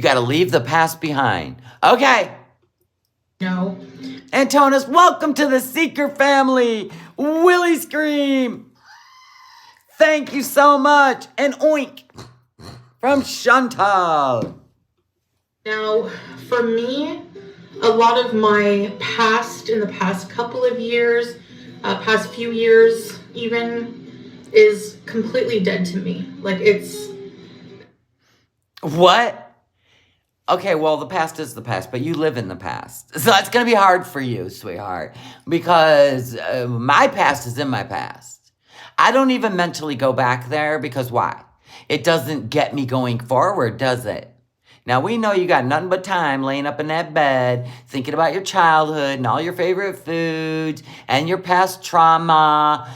got to leave the past behind. Okay. No. Antonis, welcome to the Seeker family. Willie Scream. Thank you so much. And oink from Chantal. Now, for me, a lot of my past in the past couple of years, past few years even, is completely dead to me. Like, it's... What? Okay, well, the past is the past, but you live in the past. So that's going to be hard for you, sweetheart, because my past is in my past. I don't even mentally go back there because why? It doesn't get me going forward, does it? Now, we know you got nothing but time laying up in that bed, thinking about your childhood and all your favorite foods and your past trauma.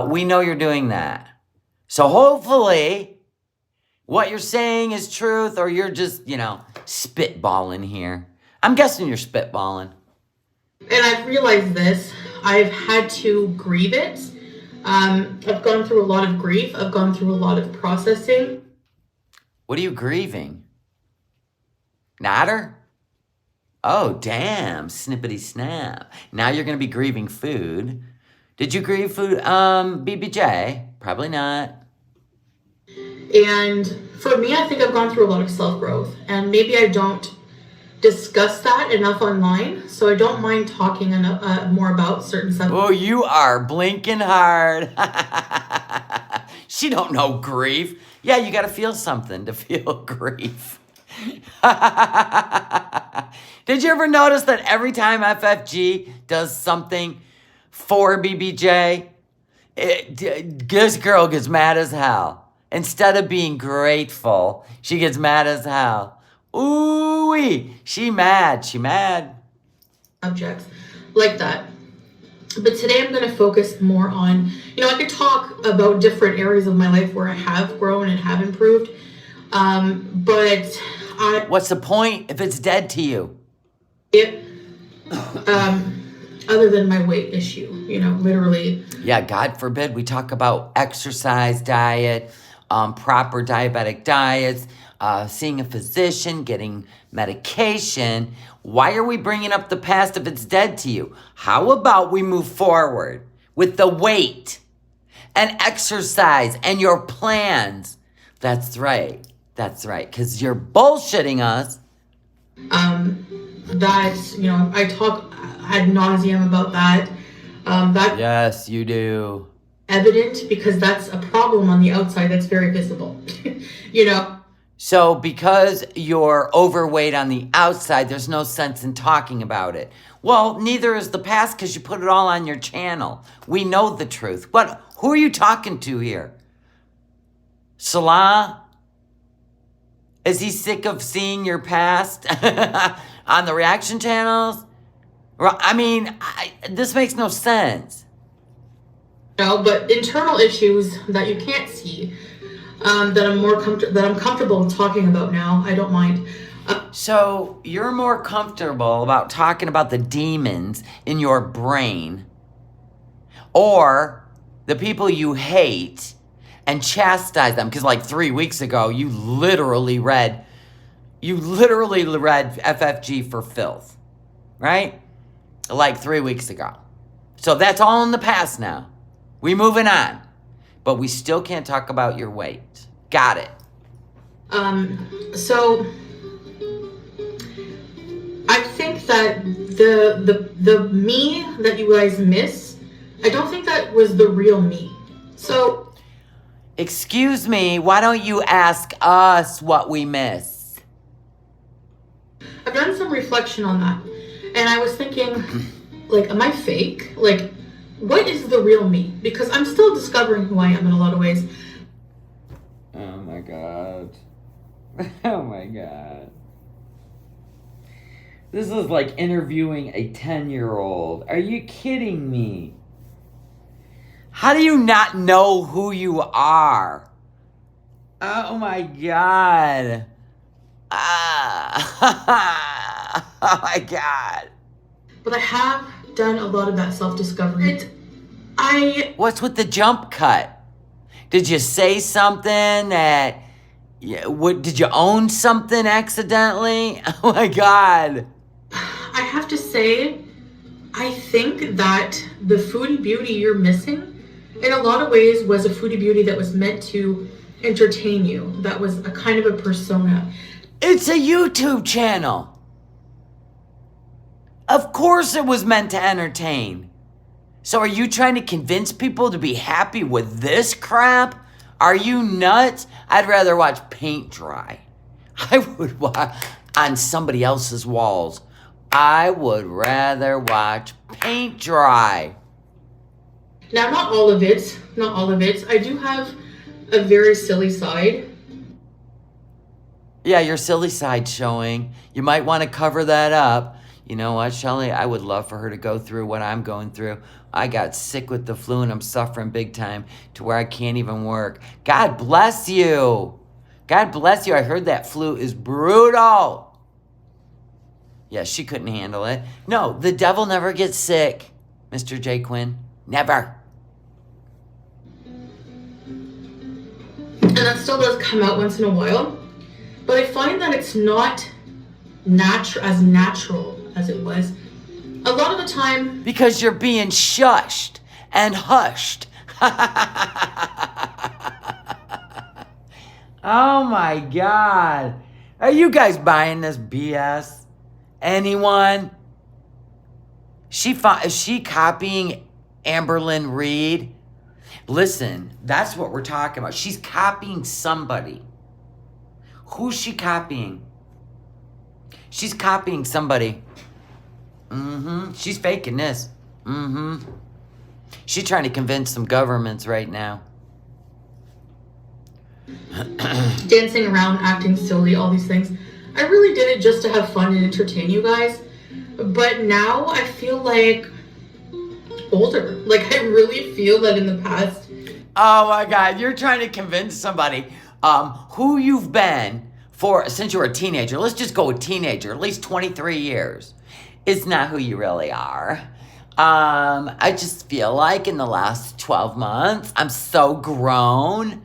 We know you're doing that. So hopefully what you're saying is truth, or you're just, you know, spitballing here. I'm guessing you're spitballing. And I've realized this. I've had to grieve it. I've gone through a lot of grief. I've gone through a lot of processing. What are you grieving? Natter? Oh, damn. Snippity snap. Now you're going to be grieving food. Did you grieve food, BBJ? Probably not. And for me, I think I've gone through a lot of self-growth. And maybe I don't discuss that enough online. So I don't mind talking more about certain stuff. Oh, you are blinking hard. She don't know grief. Yeah, you got to feel something to feel grief. Did you ever notice that every time FFG does something for BBJ, this girl gets mad as hell. Instead of being grateful, she gets mad as hell. Ooh-wee, she mad. Subjects like that. But today I'm going to focus more on, I could talk about different areas of my life where I have grown and have improved. But what's the point if it's dead to you? Other than my weight issue, literally. Yeah, God forbid we talk about exercise, diet, proper diabetic diets, seeing a physician, getting medication. Why are we bringing up the past if it's dead to you? How about we move forward with the weight and exercise and your plans? That's right, because you're bullshitting us. I talk ad nauseum about that. Yes, you do. Evident because that's a problem on the outside that's very visible, So because you're overweight on the outside, there's no sense in talking about it. Well, neither is the past because you put it all on your channel. We know the truth. Who are you talking to here? Salah? Is he sick of seeing your past on the reaction channels? I mean, this makes no sense. But internal issues that you can't see, that I'm comfortable talking about now. I don't mind. So you're more comfortable about talking about the demons in your brain, or the people you hate, and chastise them, because like 3 weeks ago you literally read FFG for filth, right? Like 3 weeks ago. So that's all in the past now. We moving on. But we still can't talk about your weight. Got it. So I think that the me that you guys miss, I don't think that was the real me. So excuse me, why don't you ask us what we miss? I've done some reflection on that. And I was thinking, like, am I fake? Like, what is the real me? Because I'm still discovering who I am in a lot of ways. Oh my God. Oh my God. This is like interviewing a 10-year-old. Are you kidding me? How do you not know who you are? Oh my God. Oh my God. But I have done a lot of that self-discovery. What's with the jump cut? Did you say something that... did you own something accidentally? Oh my God. I have to say, I think that the foodie beauty you're missing, in a lot of ways, was a foodie beauty that was meant to entertain you. That was a kind of a persona. It's a YouTube channel. Of course it was meant to entertain. So are you trying to convince people to be happy with this crap? Are you nuts? I'd rather watch paint dry. I would watch on somebody else's walls. I would rather watch paint dry. Now, not all of it. I do have a very silly side. Yeah, your silly side showing. You might want to cover that up. You know what, Shelly? I would love for her to go through what I'm going through. I got sick with the flu and I'm suffering big time to where I can't even work. God bless you. God bless you. I heard that flu is brutal. Yeah, she couldn't handle it. No, the devil never gets sick, Mr. J. Quinn. Never. And that still does come out once in a while. But I find that it's not as natural as it was. A lot of the time... Because you're being shushed and hushed. Oh my God. Are you guys buying this BS? Anyone? Is she copying Amberlynn Reed? Listen, that's what we're talking about. She's copying somebody. Who's she copying? She's copying somebody. She's faking this. She's trying to convince some governments right now. Dancing around, acting silly, all these things. I really did it just to have fun and entertain you guys. But now I feel like older. Like I really feel that in the past. Oh my God, you're trying to convince somebody who you've been for since you were a teenager. Let's just go with teenager, at least 23 years. It's not who you really are. I just feel like in the last 12 months, I'm so grown.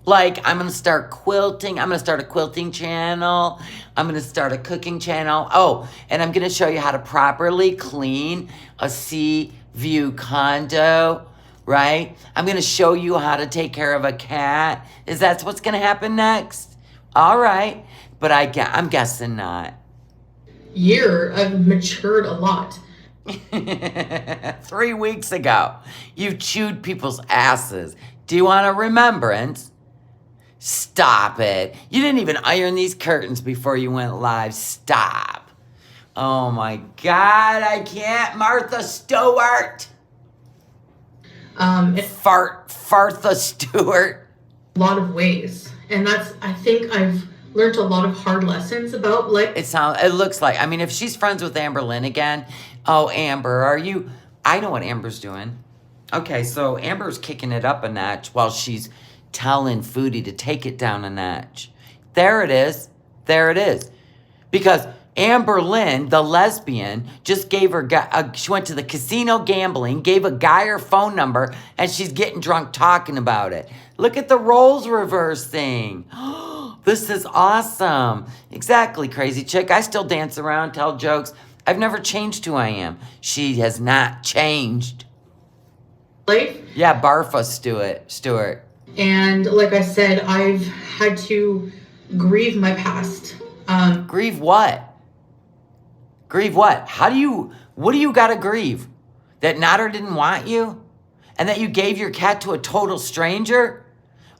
Like, I'm going to start quilting. I'm going to start a quilting channel. I'm going to start a cooking channel. Oh, and I'm going to show you how to properly clean a sea view condo, right? I'm going to show you how to take care of a cat. Is that what's going to happen next? All right. But I'm guessing not. Year, I've matured a lot. 3 weeks ago, you chewed people's asses. Do you want a remembrance? Stop it. You didn't even iron these curtains before you went live. Stop. Oh my God, I can't. Martha Stewart. Fartha Stewart. A lot of ways. And I think I've learned a lot of hard lessons about life. It looks like, I mean, if she's friends with Amber Lynn again, oh, Amber, I know what Amber's doing. Okay, so Amber's kicking it up a notch while she's telling Foodie to take it down a notch. There it is. There it is. Because Amber Lynn, the lesbian, just gave her, she went to the casino gambling, gave a guy her phone number, and she's getting drunk talking about it. Look at the roles reversing. This is awesome. Exactly, crazy chick. I still dance around, tell jokes. I've never changed who I am. She has not changed. Life? Yeah, Barfa Stewart. And like I said, I've had to grieve my past. Grieve what? Grieve what? What do you gotta grieve? That Nader didn't want you? And that you gave your cat to a total stranger?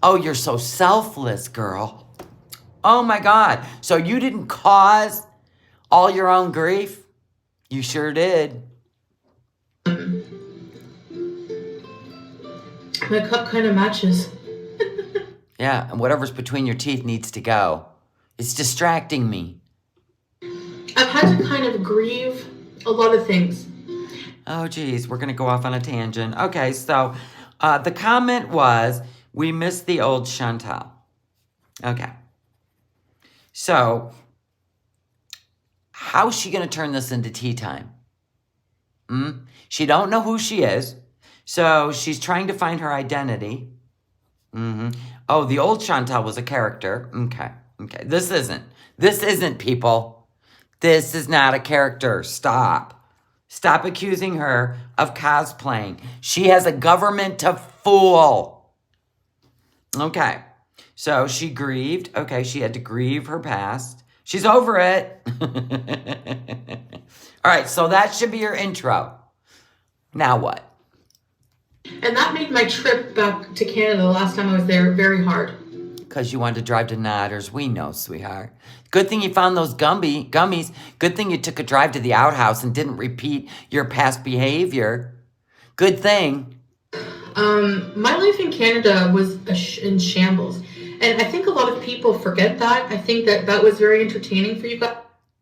Oh, you're so selfless, girl. Oh my God. So you didn't cause all your own grief? You sure did. My cup kind of matches. Yeah, and whatever's between your teeth needs to go. It's distracting me. I've had to kind of grieve a lot of things. Oh, geez, we're going to go off on a tangent. Okay, so the comment was, we miss the old Chantal. Okay. So, how's she going to turn this into tea time? She don't know who she is, so she's trying to find her identity. Oh, the old Chantal was a character. Okay. This isn't, people. This is not a character. Stop accusing her of cosplaying. She has a government to fool. Okay. So she grieved. Okay, she had to grieve her past. She's over it. All right, so that should be your intro. Now what? And that made my trip back to Canada the last time I was there very hard. Because you wanted to drive to Nader's. We know, sweetheart. Good thing you found those gummies. Good thing you took a drive to the outhouse and didn't repeat your past behavior. Good thing. My life in Canada was in shambles. And I think a lot of people forget that. I think that was very entertaining for you guys.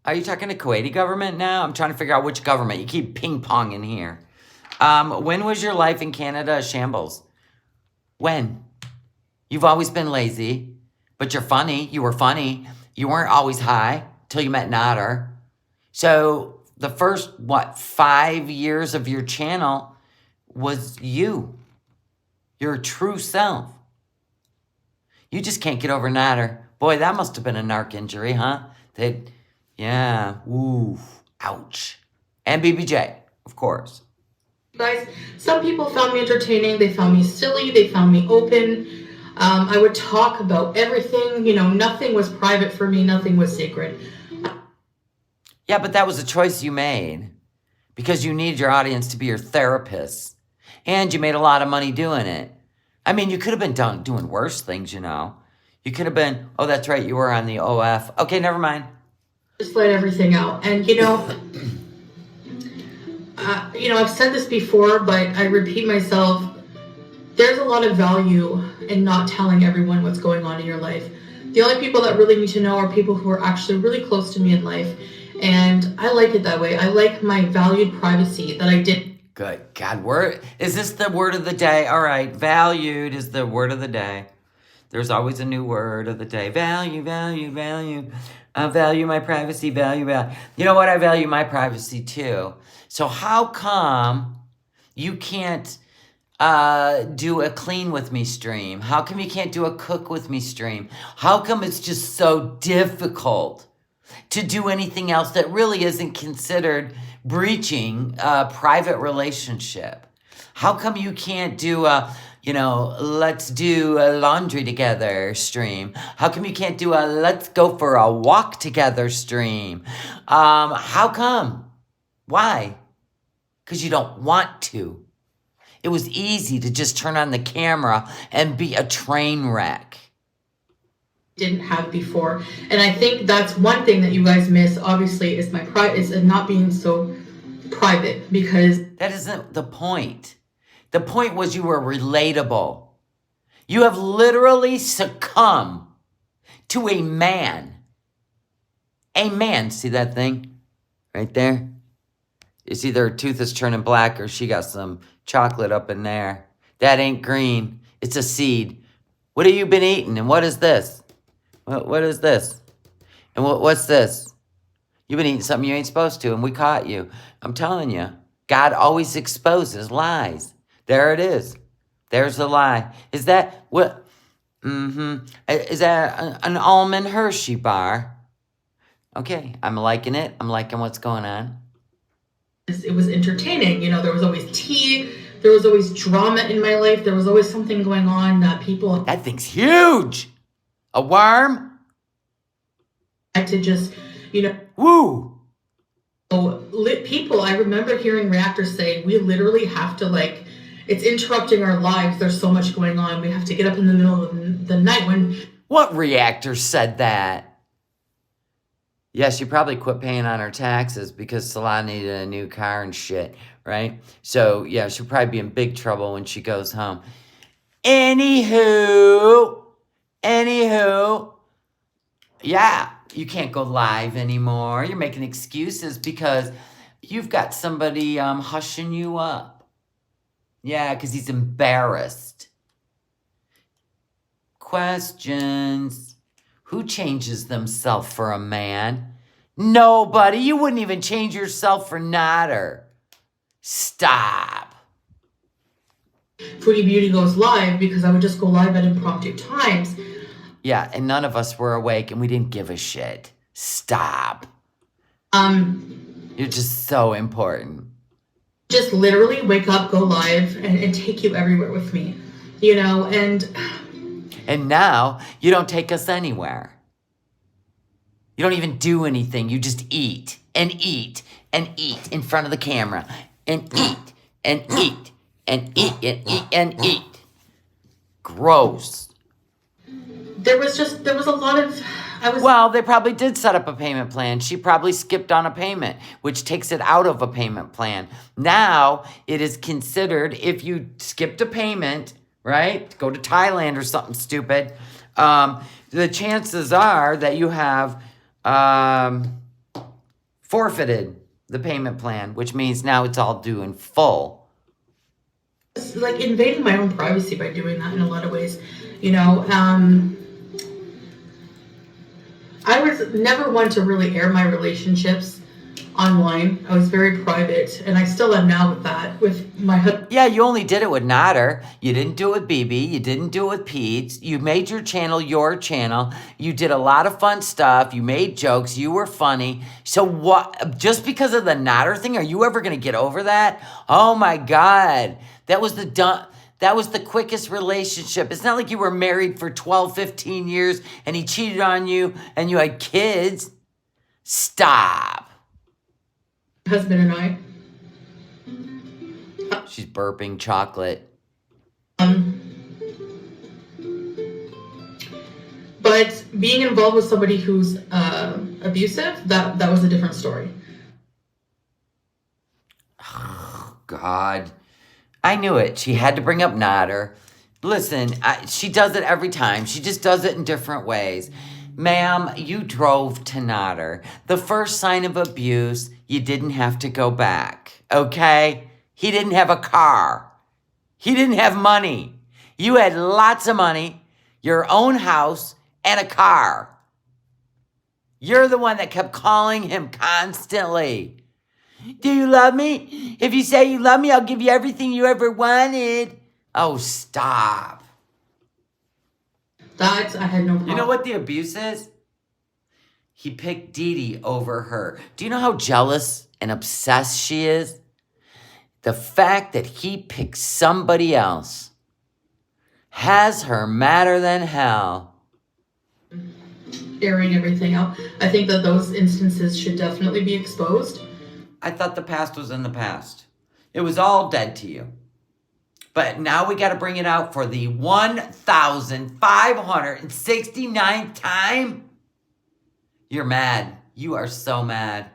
Are you talking to Kuwaiti government now? I'm trying to figure out which government. You keep ping-ponging here. When was your life in Canada a shambles? When? You've always been lazy, but you're funny. You were funny. You weren't always high till you met Nader. So the first, 5 years of your channel was you. Your true self. You just can't get over Nader. Boy, that must have been a narc injury, huh? Yeah, ooh, ouch. And BBJ, of course. Guys, some people found me entertaining. They found me silly. They found me open. I would talk about everything. Nothing was private for me. Nothing was sacred. Yeah, but that was a choice you made because you needed your audience to be your therapist. And you made a lot of money doing it. I mean, you could have been doing worse things, You could have been, oh, that's right, you were on the OF. Okay, never mind. just let everything out. And I've said this before, but I repeat myself. There's a lot of value in not telling everyone what's going on in your life. The only people that really need to know are people who are actually really close to me in life. And I like it that way. I like my valued privacy that I did. Good God, is this the word of the day? All right, valued is the word of the day. There's always a new word of the day. Value, value, value. I value my privacy, value. You know what? I value my privacy too. So how come you can't do a clean with me stream? How come you can't do a cook with me stream? How come it's just so difficult to do anything else that really isn't considered breaching a private relationship? How come you can't do let's do a laundry together stream? How come you can't do a let's go for a walk together stream? How come? Why? Because you don't want to. It was easy to just turn on the camera and be a train wreck. Didn't have before. And I think that's one thing that you guys miss, obviously, is is not being so private, because that isn't the point. The point was you were relatable. You have literally succumbed to a man. A man, see that thing right there? It's either her tooth is turning black or she got some chocolate up in there. That ain't green. It's a seed. What have you been eating? And what is this? What is this? And what's this? You've been eating something you ain't supposed to, and we caught you. I'm telling you, God always exposes lies. There it is. There's the lie. Is that what? Is that an almond Hershey bar? Okay, I'm liking it. I'm liking what's going on. It was entertaining. There was always tea. There was always drama in my life. There was always something going on that people... That thing's huge. A worm? Had to just, Woo! People, I remember hearing reactors say, we literally have to, it's interrupting our lives. There's so much going on. We have to get up in the middle of the night when... What reactor said that? Yeah, she probably quit paying on her taxes because Salah needed a new car and shit, right? So, yeah, she'll probably be in big trouble when she goes home. Anywho, yeah, you can't go live anymore. You're making excuses because you've got somebody hushing you up. Yeah, because he's embarrassed. Questions. Who changes themselves for a man? Nobody. You wouldn't even change yourself for Nader. Stop. Foodie Beauty goes live because I would just go live at impromptu times. Yeah, and none of us were awake and we didn't give a shit. Stop. You're just so important. Just literally wake up, go live, and take you everywhere with me. And now, you don't take us anywhere. You don't even do anything. You just eat and eat and eat in front of the camera. And eat and eat and eat and eat and eat. Gross. There was a lot of... Well, they probably did set up a payment plan. She probably skipped on a payment, which takes it out of a payment plan. Now, it is considered, if you skipped a payment, right? Go to Thailand or something stupid. The chances are that you have forfeited the payment plan, which means now it's all due in full. It's like invading my own privacy by doing that in a lot of ways. I was never one to really air my relationships online. I was very private, and I still am now with that, with my husband. Yeah, you only did it with Nader. You didn't do it with BB. You didn't do it with Pete. You made your channel your channel. You did a lot of fun stuff. You made jokes. You were funny. So what? Just because of the Nader thing, are you ever going to get over that? Oh my God. That was the quickest relationship. It's not like you were married for 12, 15 years and he cheated on you and you had kids. Stop. Husband and I. She's burping chocolate. But But being involved with somebody who's abusive, that was a different story. Oh, God. I knew it. She had to bring up Nader. Listen, she does it every time. She just does it in different ways. Ma'am, you drove to Nader. The first sign of abuse, you didn't have to go back, okay? He didn't have a car. He didn't have money. You had lots of money, your own house, and a car. You're the one that kept calling him constantly. Do you love me? If you say you love me, I'll give you everything you ever wanted. Oh, stop. That I had no problem. You know what the abuse is? He picked Dee Dee over her. Do you know how jealous and obsessed she is? The fact that he picked somebody else has her madder than hell. Airing everything out. I think that those instances should definitely be exposed. I thought the past was in the past. It was all dead to you. But now we got to bring it out for the 1,569th time. You're mad. You are so mad.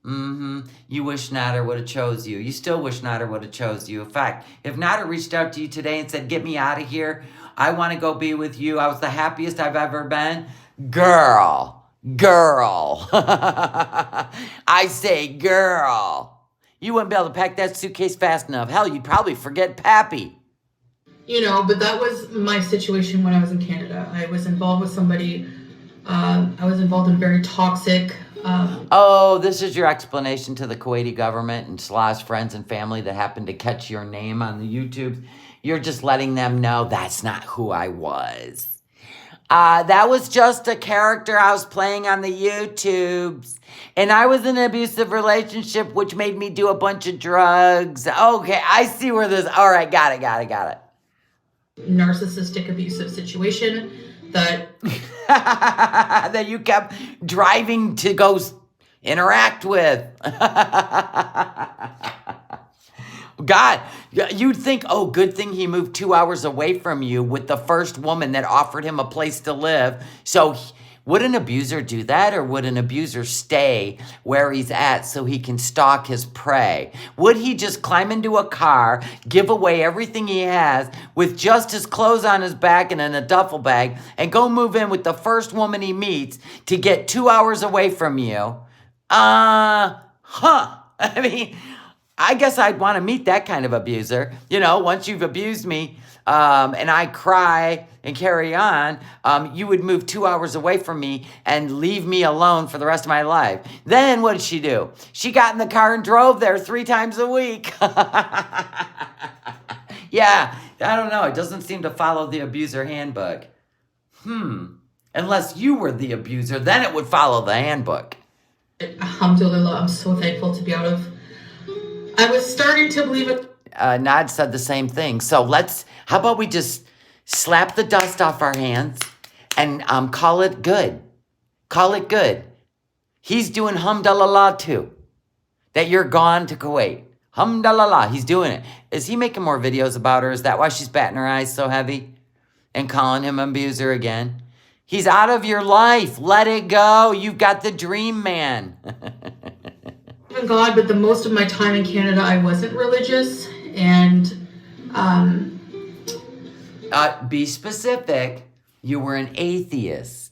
You wish Nader would have chose you. You still wish Nader would have chose you. In fact, if Nader reached out to you today and said, get me out of here, I want to go be with you, I was the happiest I've ever been. Girl. I say girl. You wouldn't be able to pack that suitcase fast enough. Hell, you'd probably forget Pappy. You know, but that was my situation when I was in Canada. I was involved with somebody. I was involved in very toxic. Oh, this is your explanation to the Kuwaiti government and Salah's friends and family that happened to catch your name on the YouTube. You're just letting them know that's not who I was. That was just a character I was playing on the YouTubes. And I was in an abusive relationship, which made me do a bunch of drugs. Okay, I see where this... All right, got it. Narcissistic abusive situation that... that you kept driving to go interact with. God, you'd think, oh, good thing he moved 2 hours away from you with the first woman that offered him a place to live. So would an abuser do that, or would an abuser stay where he's at so he can stalk his prey? Would he just climb into a car, give away everything he has with just his clothes on his back and in a duffel bag, and go move in with the first woman he meets to get 2 hours away from you? I mean... I guess I'd want to meet that kind of abuser. You know, once you've abused me and I cry and carry on, you would move 2 hours away from me and leave me alone for the rest of my life. Then what did she do? She got in the car and drove there 3 times a week. Yeah, I don't know. It doesn't seem to follow the abuser handbook. Unless you were the abuser, then it would follow the handbook. Alhamdulillah, I'm so thankful to be out of... I was starting to believe it. Nad said the same thing. So how about we just slap the dust off our hands and call it good. Call it good. He's doing hamdallah too. That you're gone to Kuwait. Hamdallah, he's doing it. Is he making more videos about her? Is that why she's batting her eyes so heavy? And calling him abuser again? He's out of your life. Let it go. You've got the dream man. In God, but the most of my time in Canada, I wasn't religious, and be specific. You were an atheist.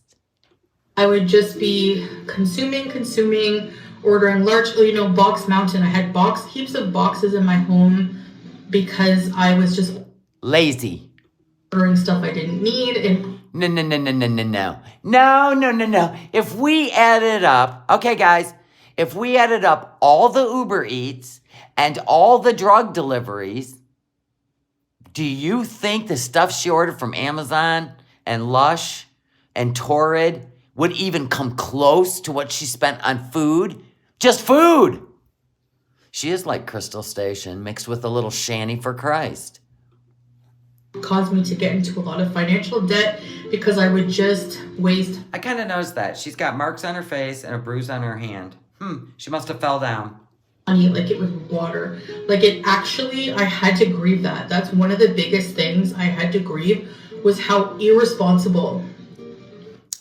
I would just be consuming, ordering large, box mountain. I had heaps of boxes in my home because I was just lazy, ordering stuff I didn't need. And no. If we added up, okay, guys. If we added up all the Uber Eats and all the drug deliveries, do you think the stuff she ordered from Amazon and Lush and Torrid would even come close to what she spent on food? Just food! She is like Crystal Station mixed with a little shanty for Christ. Caused me to get into a lot of financial debt because I would just waste. I kind of noticed that. She's got marks on her face and a bruise on her hand. She must have fell down. Money, like it was water. Like it actually, I had to grieve that. That's one of the biggest things I had to grieve was how irresponsible.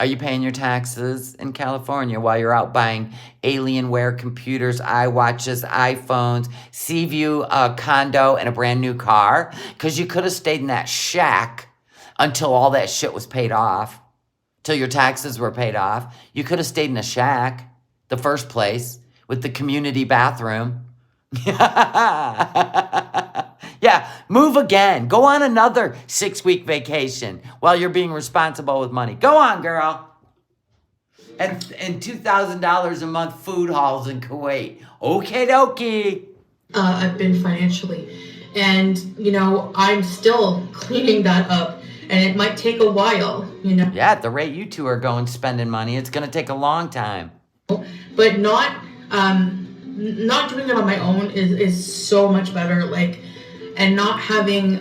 Are you paying your taxes in California while you're out buying Alienware computers, iWatches, iPhones, Seaview condo, and a brand new car? Because you could have stayed in that shack until all that shit was paid off, till your taxes were paid off. You could have stayed in a shack, the first place, with the community bathroom. Yeah, move again. Go on another 6-week vacation while you're being responsible with money. Go on, girl. And $2,000 a month food halls in Kuwait. Okie dokie. I've been financially. And, you know, I'm still cleaning that up. And it might take a while, you know. Yeah, at the rate you two are going spending money, it's going to take a long time. But not doing it on my own is so much better. Like, and not having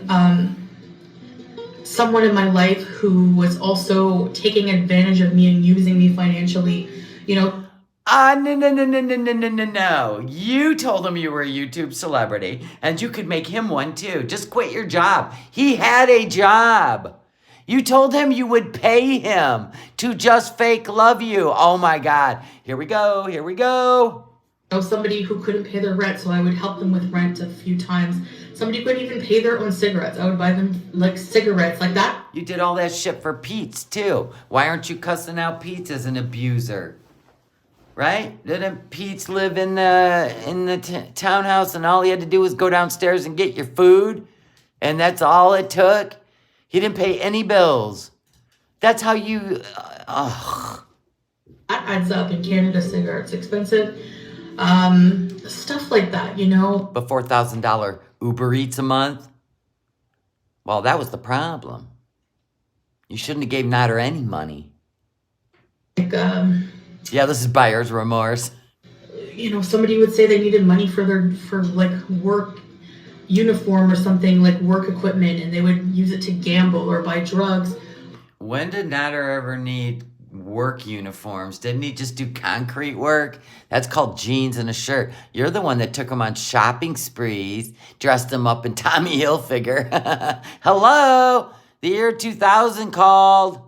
someone in my life who was also taking advantage of me and using me financially, you know. No. You told him you were a YouTube celebrity, and you could make him one too. Just quit your job. He had a job. You told him you would pay him to just fake love you. Oh my God. Here we go. Know somebody who couldn't pay their rent, so I would help them with rent a few times. Somebody couldn't even pay their own cigarettes. I would buy them like cigarettes like that. You did all that shit for Pete's too. Why aren't you cussing out Pete as an abuser? Right? Didn't Pete live in the townhouse and all he had to do was go downstairs and get your food? And that's all it took? He didn't pay any bills. That's how you... That adds up. In Canada, cigarettes expensive. Stuff like that, you know. But $4,000 Uber Eats a month? Well, that was the problem. You shouldn't have gave Nader any money. Like, yeah, this is buyer's remorse. You know, somebody would say they needed money for like work uniform or something, like work equipment, and they would use it to gamble or buy drugs. When did Nader ever need work uniforms? Didn't he just do concrete work? That's called jeans and a shirt. You're the one that took him on shopping sprees, dressed him up in Tommy Hilfiger. Hello, the year 2000 called.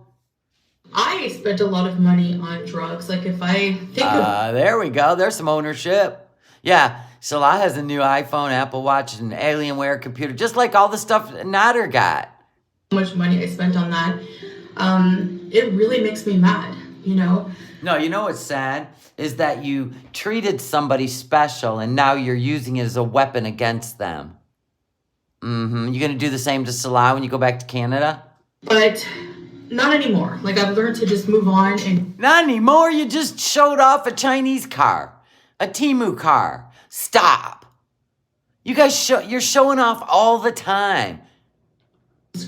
I spent a lot of money on drugs. Like if I think of... There we go. There's some ownership. Yeah, Salah has a new iPhone, Apple Watch, and Alienware computer, just like all the stuff Nader got. How much money I spent on that. It really makes me mad, you know? No, you know what's sad? Is that you treated somebody special and now you're using it as a weapon against them. You gonna do the same to Salah when you go back to Canada? But not anymore. Like I've learned to just move on and... Not anymore, you just showed off a Chinese car. A Temu car. Stop. You guys, you're showing off all the time.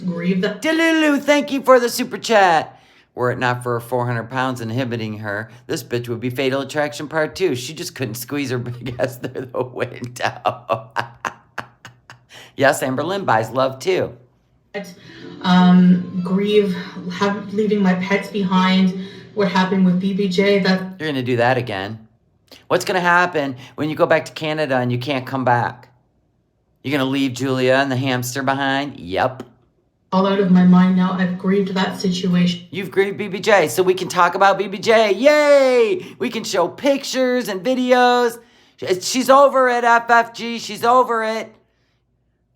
Grieve that... Delulu, thank you for the super chat. Were it not for her 400 pounds inhibiting her, this bitch would be Fatal Attraction Part 2. She just couldn't squeeze her big ass through the window. Yes, Amberlynn buys love too. Grieve leaving my pets behind. What happened with BBJ? That you're gonna do that again. What's gonna happen when you go back to Canada and you can't come back? You're gonna leave Julia and the hamster behind? Yep. All out of my mind now. I've grieved that situation. You've grieved BBJ, so we can talk about BBJ. Yay! We can show pictures and videos. She's over it, FFG. She's over it.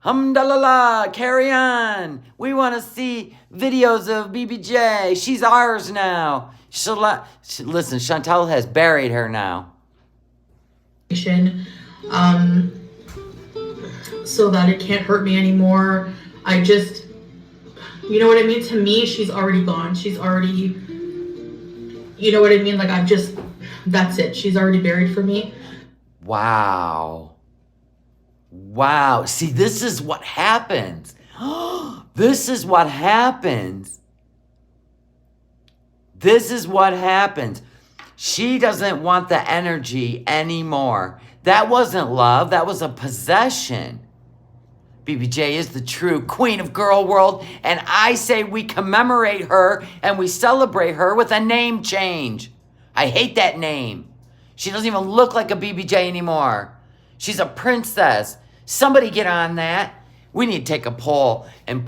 Hamdallah, carry on. We want to see videos of BBJ. She's ours now. Listen, Chantal has buried her now. So that it can't hurt me anymore. I just... You know what I mean? To me, she's already gone. She's already... You know what I mean? Like, that's it. She's already buried for me. Wow. Wow. See, this is what happens. This is what happens. This is what happens. She doesn't want the energy anymore. That wasn't love. That was a possession. BBJ is the true queen of girl world, and I say we commemorate her and we celebrate her with a name change. I hate that name. She doesn't even look like a BBJ anymore. She's a princess. Somebody get on that. We need to take a poll and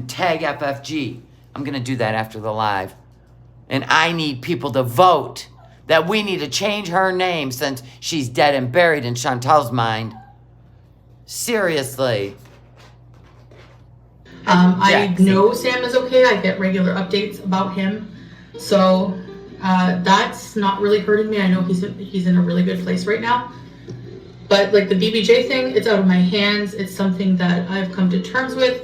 tag FFG. I'm going to do that after the live. And I need people to vote that we need to change her name since she's dead and buried in Chantal's mind. Seriously. I Jaxie. know Sam is okay. I get regular updates about him. So that's not really hurting me. I know he's in a really good place right now. But like the BBJ thing, it's out of my hands. It's something that I've come to terms with.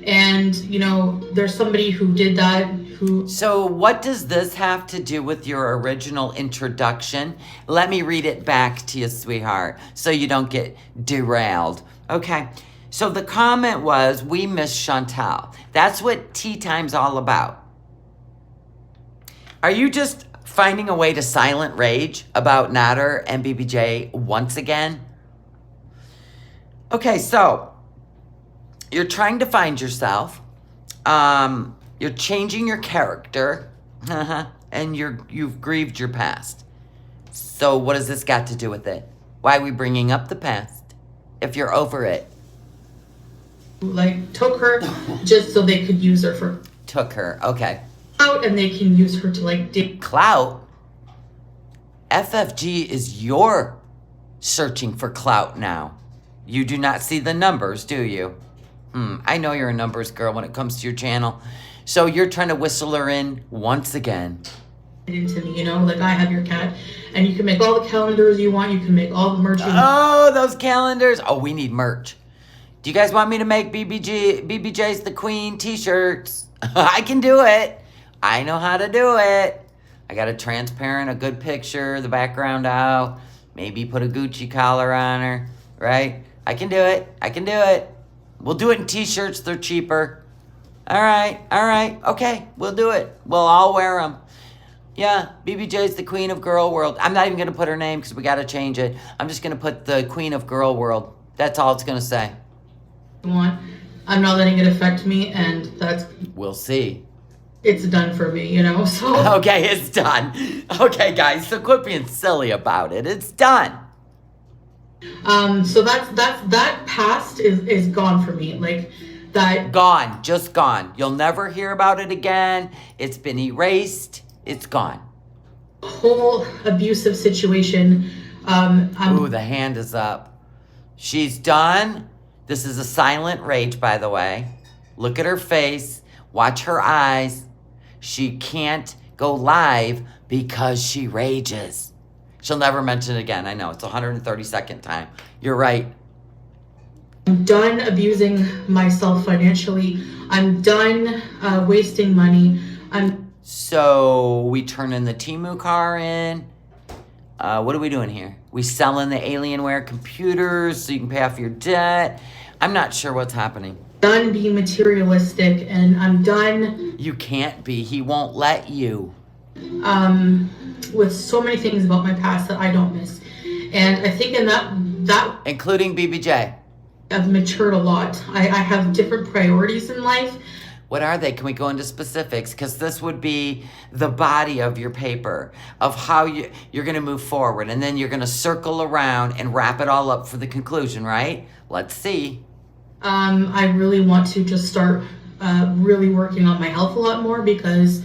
And, you know, there's somebody who did that who... So what does this have to do with your original introduction? Let me read it back to you, sweetheart, so you don't get derailed. Okay. So the comment was, we miss Chantal. That's what Tea Time's all about. Are you just finding a way to silent rage about Nader and BBJ once again? Okay, so you're trying to find yourself. You're changing your character, and you've grieved your past. So what has this got to do with it? Why are we bringing up the past if you're over it? like took her just so they could use her for Took her, okay. clout, and they can use her to like dig. Clout? FFG is your searching for clout now. You do not see the numbers, do you? I know you're a numbers girl when it comes to your channel. So you're trying to whistle her in once again. Into me, you know, like I have your cat, and you can make all the calendars you want. You can make all the merch. Oh, those calendars. Oh, we need merch. Do you guys want me to make BBJ's the Queen t-shirts? I can do it. I know how to do it. I got a transparent, a good picture, the background out. Maybe put a Gucci collar on her, right? I can do it. I can do it. We'll do it in t-shirts. They're cheaper. All right. Okay, we'll do it. We'll all wear them. Yeah, BBJ's the Queen of Girl World. I'm not even going to put her name because we got to change it. I'm just going to put the Queen of Girl World. That's all it's going to say. Want. I'm not letting it affect me, and that's We'll see. it's done for me, you know. So Okay, it's done. Okay, guys, so quit being silly about it. It's done. so that past is gone for me. Like that Gone. Just gone. You'll never hear about it again. It's been erased. It's gone. whole abusive situation. Ooh, the hand is up. She's done. This is a silent rage, by the way. Look at her face. Watch her eyes. She can't go live because she rages. She'll never mention it again. I know, it's 132nd time. You're right. I'm done abusing myself financially. I'm done wasting money. So we turning the Temu car in. What are we doing here? We selling the Alienware computers so you can pay off your debt. I'm not sure what's happening. Done being materialistic, and I'm done You can't be. He won't let you. with so many things about my past that I don't miss. And I think in that Including BBJ. I've matured a lot. I have different priorities in life. What are they? Can we go into specifics? Because this would be the body of your paper, of how you're going to move forward. And then you're going to circle around and wrap it all up for the conclusion, right? Let's see. I really want to just start really working on my health a lot more, because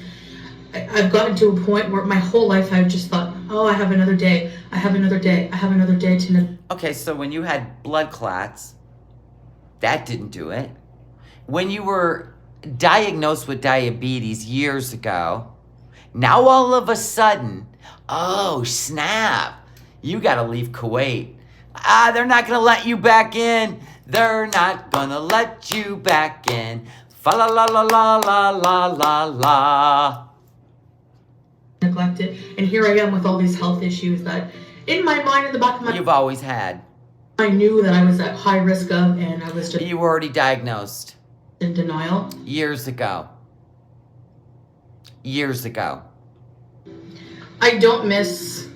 I've gotten to a point where my whole life I've just thought, oh, I have another day. I have another day. I have another day to... Okay, so when you had blood clots, that didn't do it. When you were diagnosed with diabetes years ago, now all of a sudden, oh, snap, you got to leave Kuwait. They're not going to let you back in. They're not going to let you back in. Fa la la la la la la la la. neglected, and here I am with all these health issues that in my mind, in the back of my You've always had. I knew that I was at high risk of, and I was just You were already diagnosed in denial. years ago. Years ago. I don't miss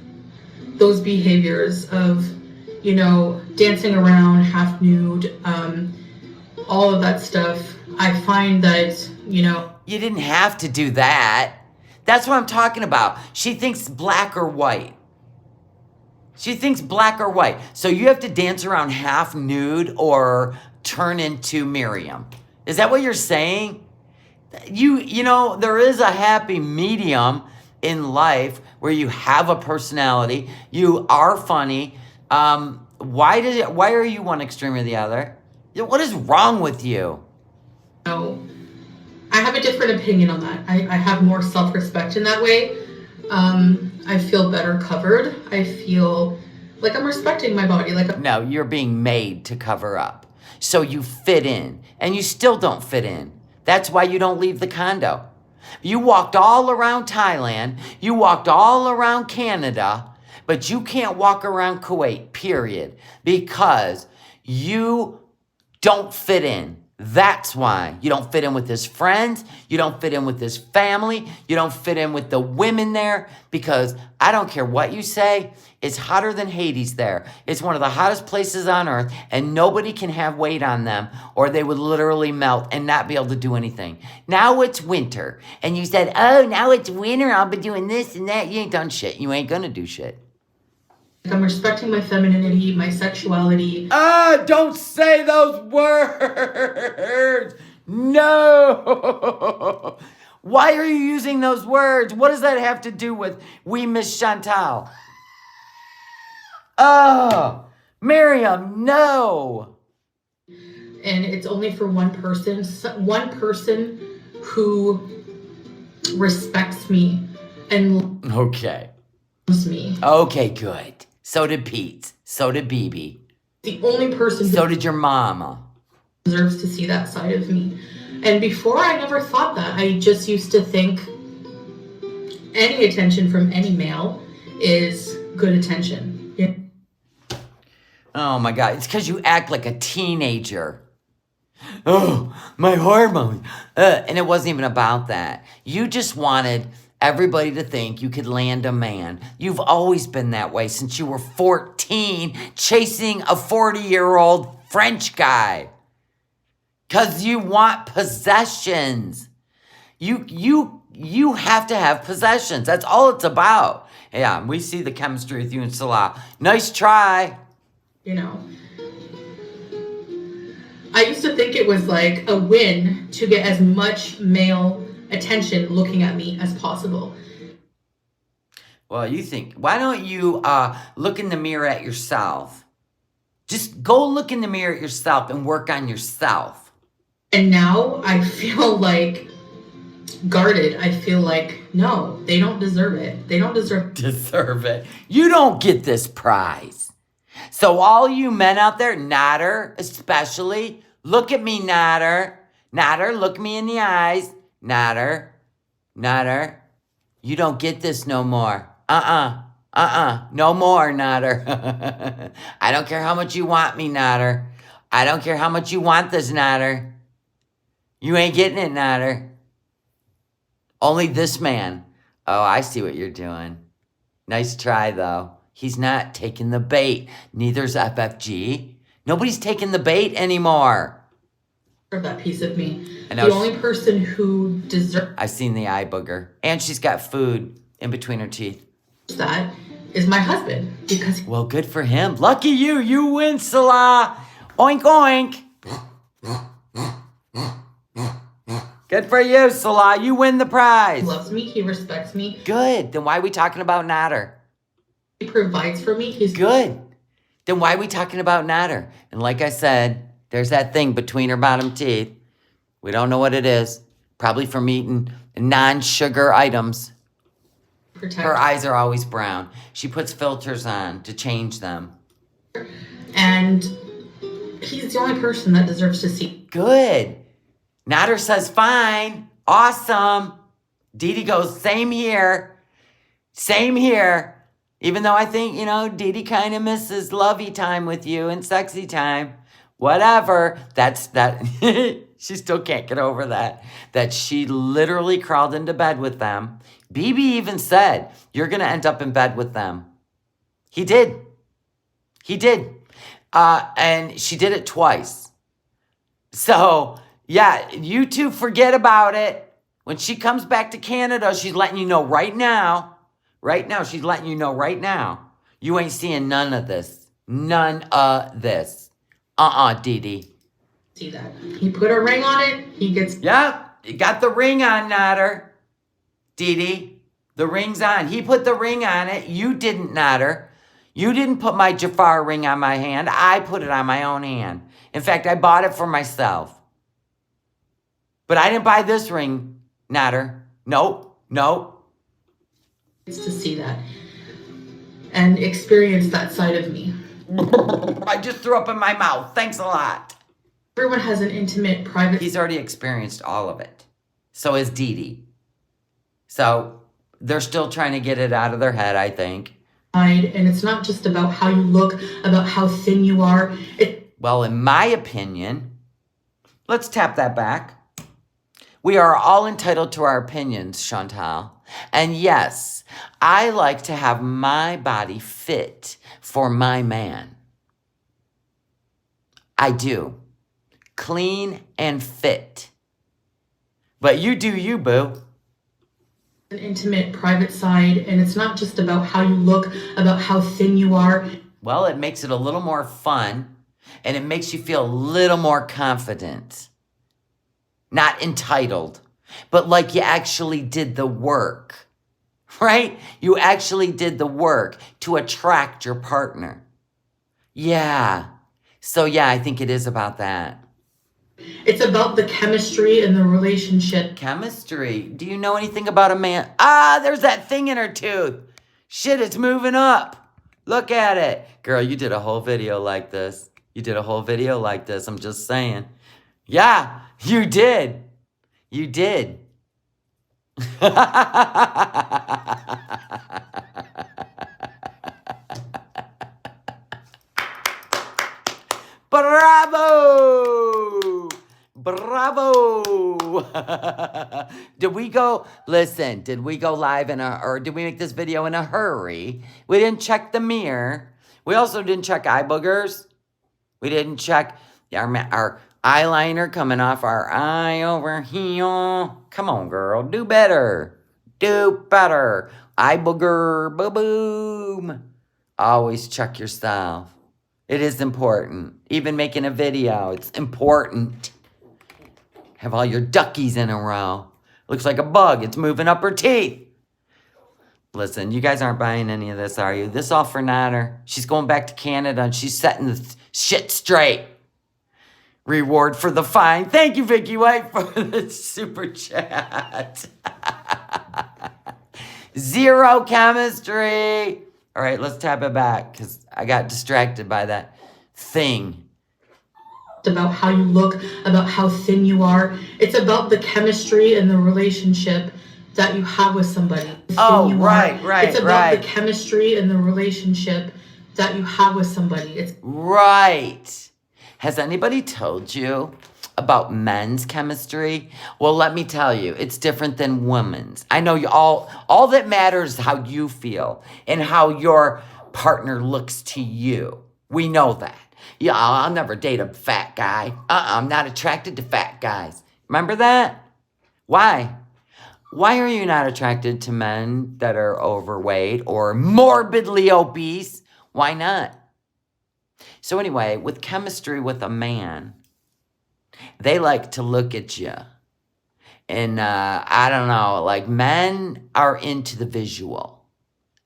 those behaviors of, you know, dancing around half nude, all of that stuff. I find that, you know, You didn't have to do that. That's what I'm talking about. She thinks black or white. She thinks black or white. So you have to dance around half nude or turn into Miriam. Is that what you're saying? You know, there is a happy medium in life where you have a personality, you are funny. Why are you one extreme or the other? What is wrong with you? No, I have a different opinion on that. I have more self-respect in that way. I feel better covered. I feel like I'm respecting my body. No, you're being made to cover up. So you fit in, and you still don't fit in. That's why you don't leave the condo. You walked all around Thailand, you walked all around Canada, but you can't walk around Kuwait, period, because you don't fit in. That's why. You don't fit in with his friends. You don't fit in with his family. You don't fit in with the women there, because I don't care what you say. It's hotter than Hades there. It's one of the hottest places on earth, and nobody can have weight on them or they would literally melt and not be able to do anything. Now it's winter, and you said, oh, now it's winter, I'll be doing this and that. You ain't done shit. You ain't gonna do shit. I'm respecting my femininity, my sexuality. Don't say those words. No. Why are you using those words? What does that have to do with we miss Chantal? Oh, Miriam, no. And it's only for one person who respects me and Okay. loves me. Okay, good. So did Pete. So did BB. The only person So who did your mama. deserves to see that side of me. And before, I never thought that. I just used to think any attention from any male is good attention. Yeah. Oh my God. It's because you act like a teenager. Oh, my hormones. And it wasn't even about that. You just wanted everybody to think you could land a man. You've always been that way since you were 14, chasing a 40-year-old French guy. Because you want possessions. You have to have possessions. That's all it's about. Yeah, we see the chemistry with you and Salah. Nice try. You know, I used to think it was like a win to get as much male attention looking at me as possible. Well, you think, why don't you look in the mirror at yourself? Just go look in the mirror at yourself and work on yourself. And now I feel like guarded. I feel like, no, they don't deserve it. They don't deserve it. You don't get this prize. So all you men out there, Nader especially, look at me, Nader. Nader, look me in the eyes. Nader, you don't get this no more. No more, Nader. I don't care how much you want me, Nader. I don't care how much you want this, Nader. You ain't getting it, Nader. Only this man. Oh, I see what you're doing. Nice try, though. He's not taking the bait. Neither's FFG. Nobody's taking the bait anymore. that piece of me. I know The only person who deserves I've seen the eye booger. And she's got food in between her teeth. that is my husband, because Well, good for him. Lucky you. You win, Salah. Oink, oink. Good for you, Salah. You win the prize. he loves me, he respects me, Good. Then why are we talking about Nader? he provides for me. He's Good. Then why are we talking about Nader? And like I said, there's that thing between her bottom teeth. We don't know what it is. Probably from eating non-sugar items. protect Her eyes are always brown. She puts filters on to change them. and he's the only person that deserves to see. Good. Nader says, fine. Awesome. Didi goes, same here. Same here. Even though I think, Didi kind of misses lovey time with you and sexy time. Whatever. That's that. She still can't get over that. That she literally crawled into bed with them. BB even said, you're going to end up in bed with them. He did. He did. And she did it twice. So, yeah, you two forget about it. When she comes back to Canada, she's letting you know right now. Right now, she's letting you know right now. You ain't seeing none of this. None of this. Didi. See that. He put a ring on it, he gets Yep. You got the ring on, Natter. Dee Dee. The ring's on. He put the ring on it. You didn't, Natter. You didn't put my Jafar ring on my hand. I put it on my own hand. In fact, I bought it for myself. But I didn't buy this ring, Natter. Nope. It's to see that and experience that side of me. I just threw up in my mouth. Thanks a lot. Everyone has an intimate, private... He's already experienced all of it. So is Dee Dee. So they're still trying to get it out of their head, I think. And it's not just about how you look, about how thin you are. Well, in my opinion, let's tap that back. We are all entitled to our opinions, Chantal. And yes, I like to have my body fit for my man. I do. Clean and fit. But you do you, boo. An intimate, private side, and it's not just about how you look, about how thin you are. Well, it makes it a little more fun, and it makes you feel a little more confident. Not entitled, but like you actually did the work, right? You actually did the work to attract your partner. Yeah. So yeah, I think it is about that. It's about the chemistry and the relationship. Chemistry. Do you know anything about a man? Ah, there's that thing in her tooth. Shit, it's moving up. Look at it. Girl, you did a whole video like this. I'm just saying. Yeah, you did. You did. Bravo! Bravo! Did we go live or did we make this video in a hurry? We didn't check the mirror. We also didn't check eye boogers. We didn't check our eyeliner coming off our eye over here. Come on, girl. Do better. Do better. Eye booger. Boom. Always check yourself. It is important. Even making a video, it's important. Have all your duckies in a row. Looks like a bug. It's moving up her teeth. Listen, you guys aren't buying any of this, are you? This all for Natter. She's going back to Canada and she's setting the shit straight. Reward for the fine. Thank you, Vicky White, for the super chat. Zero chemistry. All right, let's tap it back because I got distracted by that thing. It's about how you look, about how thin you are. It's about the chemistry and the relationship that you have with somebody. Oh, right. It's about the chemistry and the relationship that you have with somebody. Right. Has anybody told you about men's chemistry? Well, let me tell you, it's different than women's. I know you all that matters is how you feel and how your partner looks to you. We know that. Yeah, I'll never date a fat guy. I'm not attracted to fat guys. Remember that? Why? Why are you not attracted to men that are overweight or morbidly obese? Why not? So anyway, with chemistry with a man, they like to look at you. And I don't know, like men are into the visual.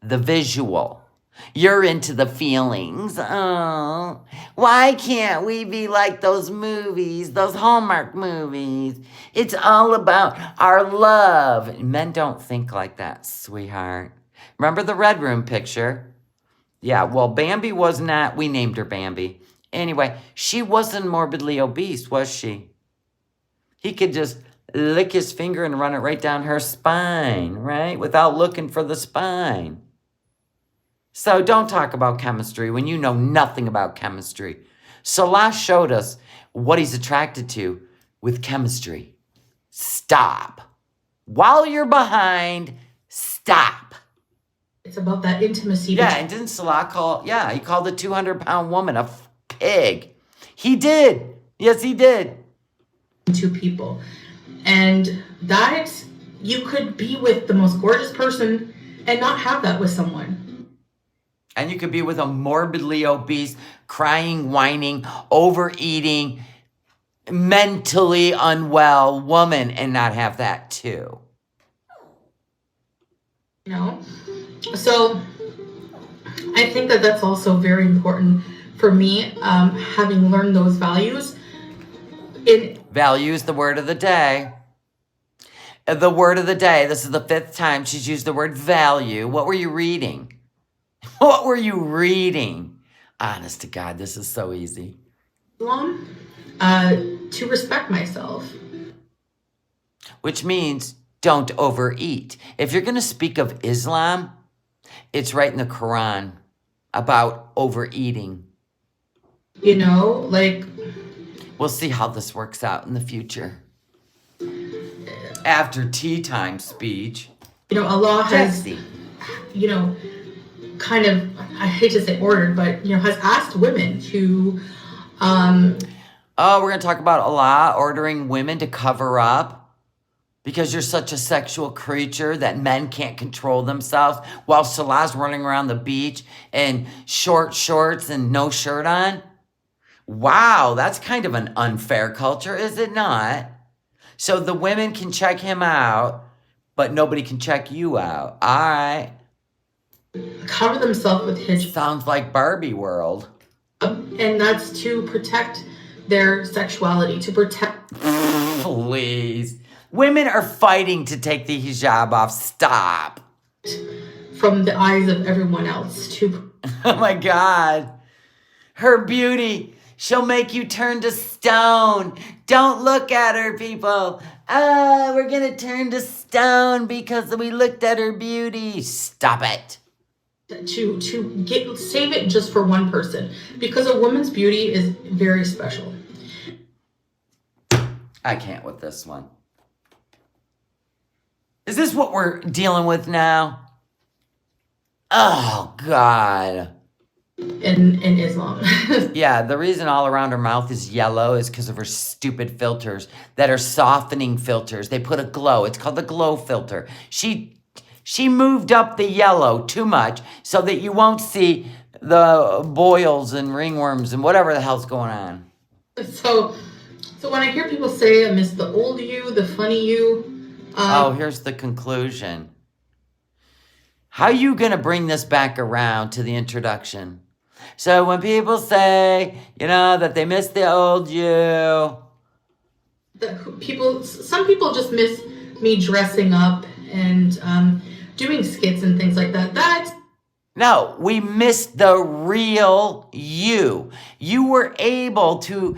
The visual. You're into the feelings. Oh, why can't we be like those movies, those Hallmark movies? It's all about our love. Men don't think like that, sweetheart. Remember the Red Room picture? Yeah, well, Bambi was not, we named her Bambi. Anyway, she wasn't morbidly obese, was she? He could just lick his finger and run it right down her spine, right? Without looking for the spine. So don't talk about chemistry when you know nothing about chemistry. Salah showed us what he's attracted to with chemistry. Stop. While you're behind, stop. It's about that intimacy. Yeah, and didn't Salah he called the 200-pound woman a pig. He did. Yes, he did. Two people. And that, you could be with the most gorgeous person and not have that with someone. And you could be with a morbidly obese, crying, whining, overeating, mentally unwell woman and not have that too. You know? So I think that that's also very important for me, having learned those values. Values, the word of the day. The word of the day. This is the 5th time she's used the word value. What were you reading? What were you reading? Honest to God, this is so easy. To respect myself. Which means don't overeat. If you're going to speak of Islam, it's right in the Quran about overeating. You know, like... We'll see how this works out in the future. After tea time speech. You know, Allah has, you know, kind of, I hate to say ordered, but, you know, has asked women to... Oh, we're going to talk about Allah ordering women to cover up because you're such a sexual creature that men can't control themselves while Salah's running around the beach in short shorts and no shirt on. Wow, that's kind of an unfair culture, is it not? So the women can check him out, but nobody can check you out. All right. Cover themselves with hijab. Sounds like Barbie world. And that's to protect their sexuality, to protect... Please. Women are fighting to take the hijab off. Stop. From the eyes of everyone else. Oh my God. Her beauty. She'll make you turn to stone. Don't look at her, people. We're going to turn to stone because we looked at her beauty. Stop it. To save it just for one person. Because a woman's beauty is very special. I can't with this one. Is this what we're dealing with now? Oh, God. In Islam. Yeah, the reason all around her mouth is yellow is because of her stupid filters that are softening filters. They put a glow. It's called the glow filter. She moved up the yellow too much so that you won't see the boils and ringworms and whatever the hell's going on. So when I hear people say I miss the old you, the funny you. Here's the conclusion. How are you going to bring this back around to the introduction? So when people say, you know, that they miss the old you. Some people just miss me dressing up and doing skits and things like that. No, we missed the real you. You were able to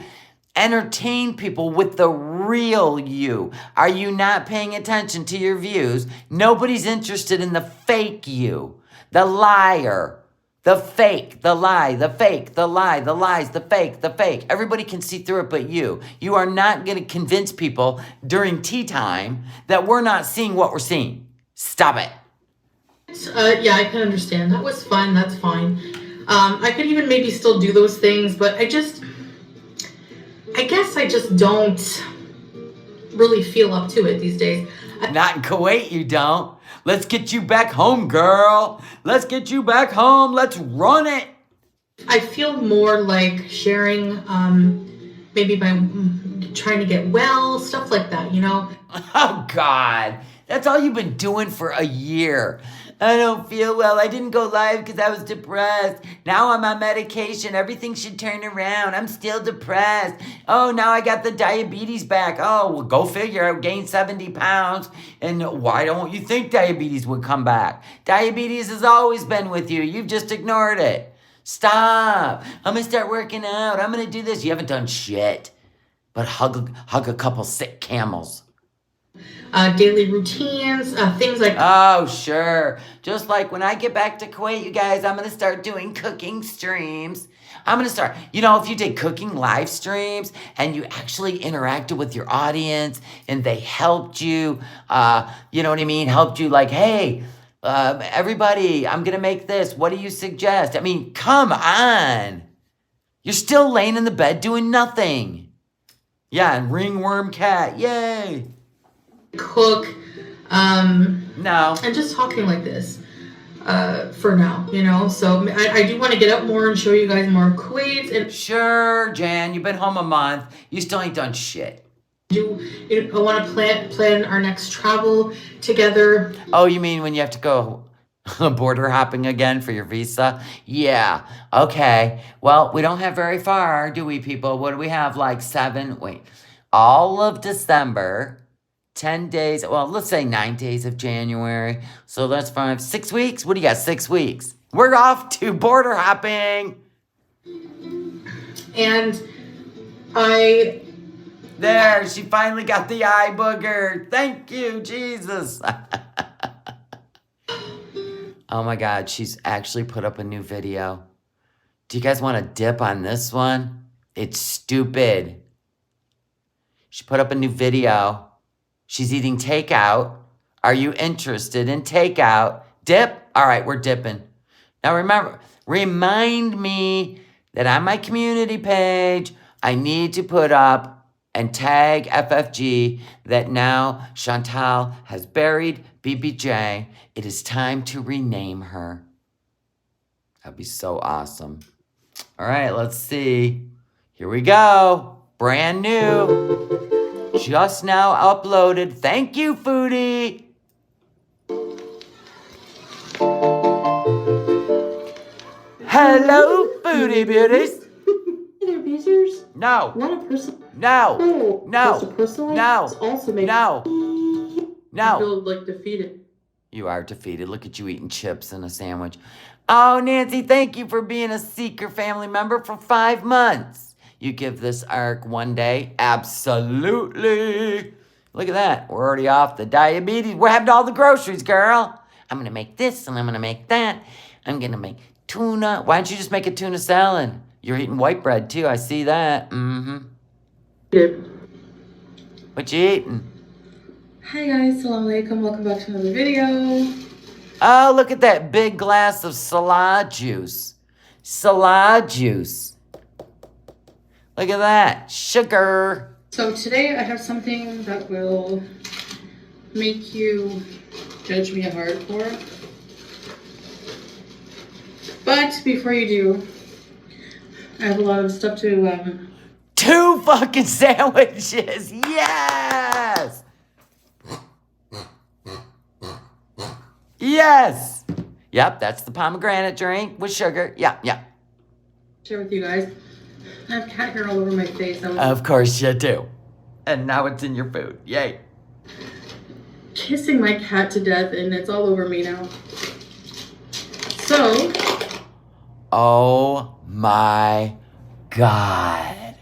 entertain people with the real you. Are you not paying attention to your views? Nobody's interested in the fake you, the liar, the fake, the lie, the fake, the lie, the lies, the fake, the fake. Everybody can see through it but you. You are not going to convince people during tea time that we're not seeing what we're seeing. Stop it. Yeah, I can understand. That was fun. That's fine. I could even maybe still do those things, but I guess I just don't really feel up to it these days. Not in Kuwait, you don't. Let's get you back home, girl. Let's get you back home. Let's run it. I feel more like sharing, maybe by trying to get well, stuff like that, you know? Oh, God. That's all you've been doing for a year. I don't feel well. I didn't go live because I was depressed. Now I'm on medication. Everything should turn around. I'm still depressed. Oh, now I got the diabetes back. Oh, well, go figure. I gained 70 pounds. And why don't you think diabetes would come back? Diabetes has always been with you. You've just ignored it. Stop. I'm going to start working out. I'm going to do this. You haven't done shit but hug a couple sick camels. Daily routines, things like... Oh, sure. Just like when I get back to Kuwait, you guys, I'm going to start doing cooking streams. I'm going to start, you know, if you did cooking live streams and you actually interacted with your audience and they helped you, you know what I mean? Helped you like, hey, everybody, I'm going to make this. What do you suggest? I mean, come on. You're still laying in the bed doing nothing. Yeah, and ringworm cat. Yay. Cook, no, and just talking like this. for now, you know. So I do want to get out more and show you guys more of Kuwait. And Sure, Jan, you've been home a month. You still ain't done shit. I want to plan our next travel together. Oh, you mean when you have to go border hopping again for your visa? Yeah, okay. Well, we don't have very far, do we, people? What do we have, like all of December, 10 days, well, let's say 9 days of January. So that's 6 weeks? What do you got, 6 weeks? We're off to border hopping. And There, she finally got the eye booger. Thank you, Jesus. Oh my God, she's actually put up a new video. Do you guys want to dip on this one? It's stupid. She put up a new video. She's eating takeout. Are you interested in takeout? Dip? All right, we're dipping. Now remember, remind me that on my community page, I need to put up and tag FFG that now Chantal has buried BBJ. It is time to rename her. That'd be so awesome. All right, let's see. Here we go. Brand new. Just now uploaded. Thank you, Foodie. Hello, Foodie Beauties. they're abusers. No. Not a person. No. Oh, No. it's a personal. No. It's also makes No. I No. feel like defeated. You are defeated. Look at you eating chips and a sandwich. Oh, Nancy, thank you for being a Seeker family member for 5 months. You give this arc one day? Absolutely. Look at that. We're already off the diabetes. We're having all the groceries, girl. I'm going to make this and I'm going to make that. I'm going to make tuna. Why don't you just make a tuna salad? You're eating white bread, too. I see that. Mm-hmm. What you eating? Hi guys, Assalamu alaikum. Welcome back to another video. Oh, look at that big glass of salad juice. Salad juice. Look at that. Sugar. So today I have something that will make you judge me hardcore. But before you do, I have a lot of stuff to 2 fucking sandwiches. Yes. Yes. Yep, that's the pomegranate drink with sugar. Yep. share with you guys. I have cat hair all over my face. I was Of course you do. And now it's in your food. Yay. kissing my cat to death and it's all over me now. So, Oh my God.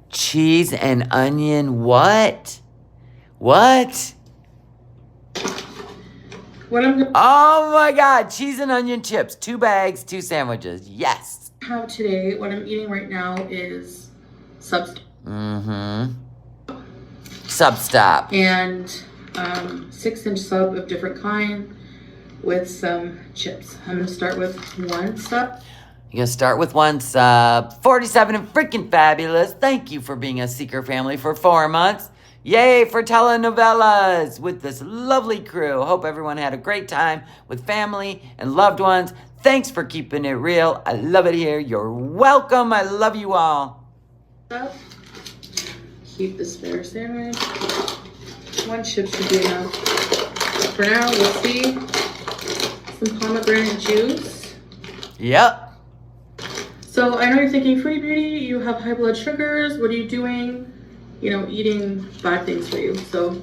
Cheese and onion what? What? what I'm going Oh my God. Cheese and onion chips. 2 bags, 2 sandwiches. Yes. to have today, what I'm eating right now is Substance. Mm-hmm. Substop. And 6-inch sub of different kind with some chips. I'm going to start with 1 sub. You're going to start with 1 sub. 47 and freaking fabulous. Thank you for being a Seeker family for 4 months. Yay for telenovelas with this lovely crew. Hope everyone had a great time with family and loved ones. Thanks for keeping it real. I love it here. You're welcome. I love you all. Keep the spare sandwich. 1 chip should be enough. For now, we'll see. Some pomegranate juice. Yep. So I know you're thinking, Foodie Beauty, you have high blood sugars. What are you doing? You know, eating bad things for you. So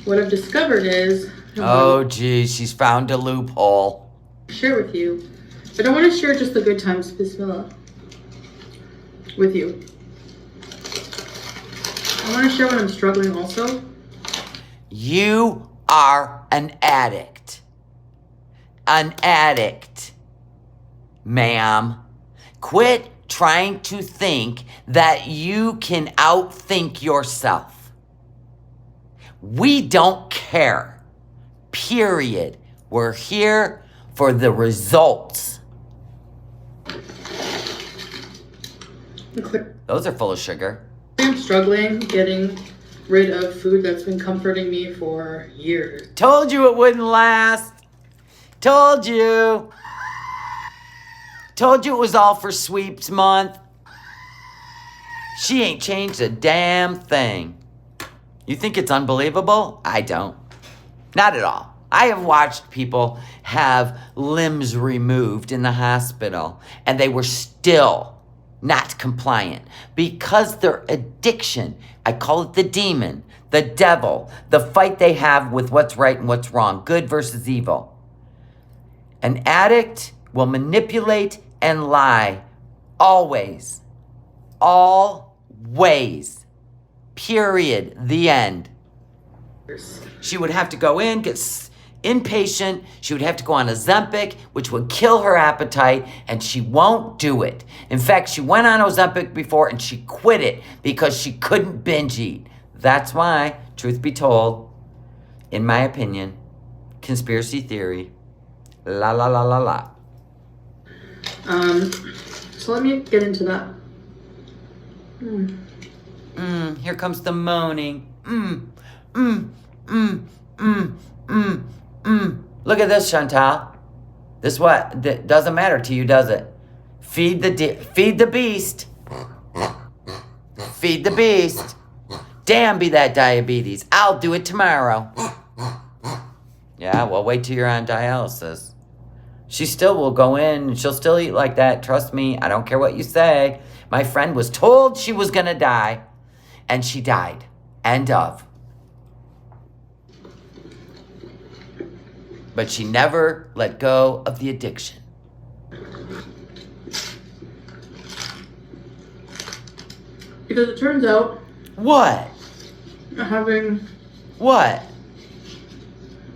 what I've discovered is, Oh, geez. She's found a loophole. share with you. I don't want to share just the good times, Bismillah, with you. I want to share when I'm struggling also. You are an addict. An addict, ma'am. Quit trying to think that you can outthink yourself. We don't care. Period. We're here for the results. Okay. Those are full of sugar. I'm struggling getting rid of food that's been comforting me for years. Told you it wouldn't last. Told you. Told you it was all for sweeps month. She ain't changed a damn thing. You think it's unbelievable? I don't. Not at all. I have watched people have limbs removed in the hospital and they were still not compliant because their addiction, I call it the demon, the devil, the fight they have with what's right and what's wrong, good versus evil. An addict will manipulate and lie always. Always. Period. The end. She would have to go in, get inpatient. She would have to go on Ozempic, which would kill her appetite, and she won't do it. In fact, she went on Ozempic before and she quit it because she couldn't binge eat. That's why, truth be told, in my opinion, conspiracy theory, la la la la la. So let me get into that. Here comes the moaning. Look at this, Chantal. This what? That doesn't matter to you, does it? Feed the beast. Feed the beast. Damn be that diabetes. I'll do it tomorrow. Yeah, well, wait till you're on dialysis. She still will go in and she'll still eat like that. Trust me, I don't care what you say. My friend was told she was gonna die, and she died. End of. But she never let go of the addiction. Because it turns out What? having What?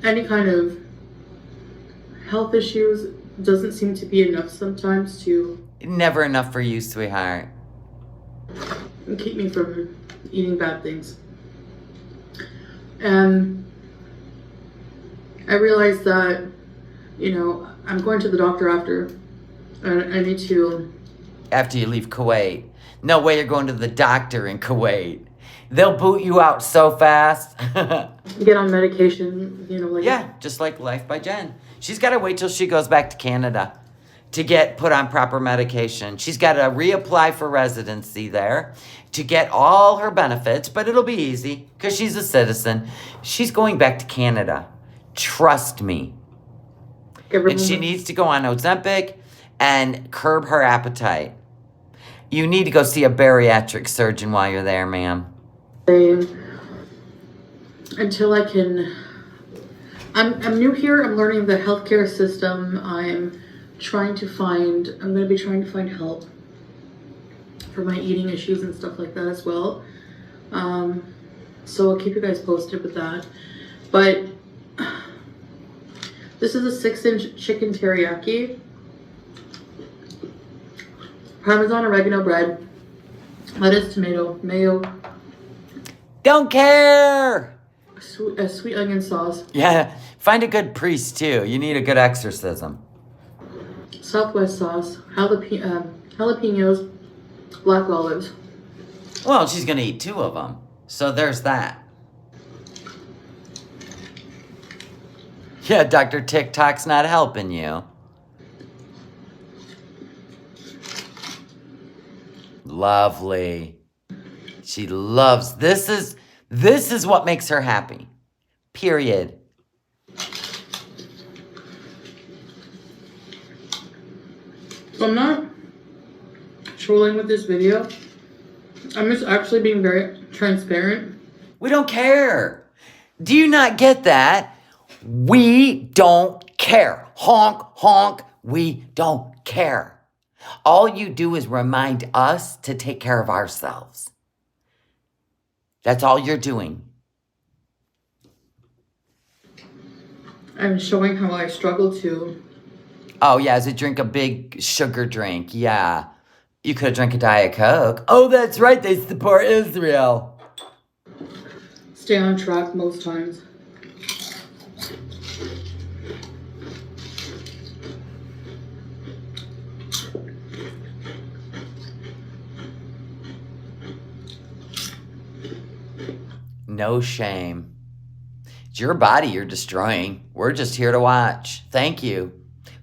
any kind of health issues doesn't seem to be enough sometimes to Never enough for you, sweetheart. keep me from eating bad things. And I realized that, I'm going to the doctor after. I need to. After you leave Kuwait. No way you're going to the doctor in Kuwait. They'll boot you out so fast. Get on medication, Yeah, just like Life by Jen. She's got to wait till she goes back to Canada to get put on proper medication. She's got to reapply for residency there to get all her benefits, but it'll be easy because she's a citizen. She's going back to Canada. Trust me. And she needs to go on Ozempic and curb her appetite. You need to go see a bariatric surgeon while you're there, ma'am. Until I can. I'm new here. I'm learning the healthcare system. I'm going to be trying to find help for my eating issues and stuff like that as well. So I'll keep you guys posted with that. But this is a 6-inch chicken teriyaki. Parmesan oregano bread, lettuce, tomato, mayo. Don't care! Sweet onion sauce. Yeah, find a good priest too. You need a good exorcism. Southwest sauce, jalapenos, black olives. Well, she's gonna eat 2 of them. So there's that. Yeah, Dr. TikTok's not helping you. Lovely. She loves, this is what makes her happy. Period. So I'm not trolling with this video. I'm just actually being very transparent. We don't care. Do you not get that? We don't care. Honk, honk. We don't care. All you do is remind us to take care of ourselves. That's all you're doing. I'm showing how I struggle to. Oh, yeah, as drink a big sugar drink. Yeah. You could have drank a Diet Coke. Oh, that's right. They support Israel. Stay on track most times. No shame. It's your body you're destroying. We're just here to watch. Thank you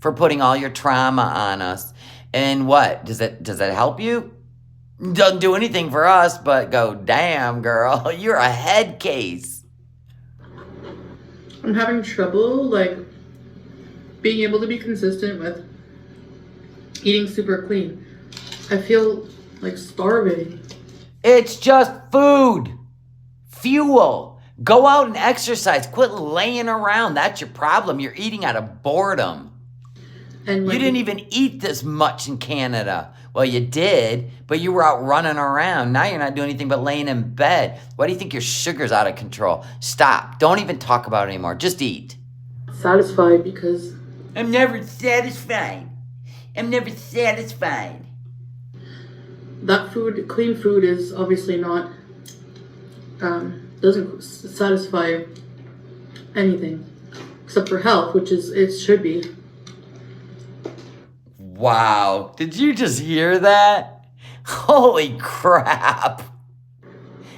for putting all your trauma on us. And what? Does that help you? Doesn't do anything for us, but go, damn, girl, you're a head case. I'm having trouble, like, being able to be consistent with eating super clean. I feel like starving. It's just food. Fuel. Go out and exercise. Quit laying around. That's your problem. You're eating out of boredom. And You didn't even eat this much in Canada. Well, you did, but you were out running around. Now you're not doing anything but laying in bed. Why do you think your sugar's out of control? Stop. Don't even talk about it anymore. Just eat. satisfied because I'm never satisfied. I'm never satisfied. that food, clean food, is obviously not, doesn't satisfy anything except for health, which is, it should be. Wow. Did you just hear that? Holy crap.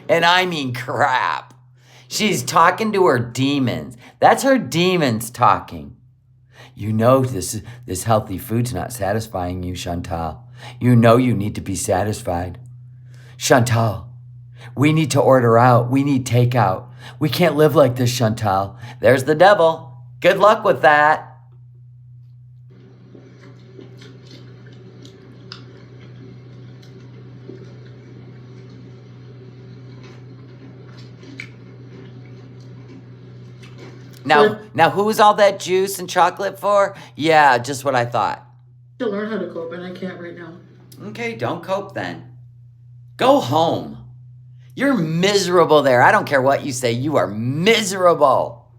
And I mean crap. She's talking to her demons. That's her demons talking. You know this healthy food's not satisfying you, Chantal. You know you need to be satisfied. Chantal, we need to order out. We need takeout. We can't live like this, Chantal. There's the devil. Good luck with that. Now, who's all that juice and chocolate for? Yeah, just what I thought. To learn how to cope, and I can't right now. Okay, don't cope then. Go home. You're miserable there. I don't care what you say. You are miserable.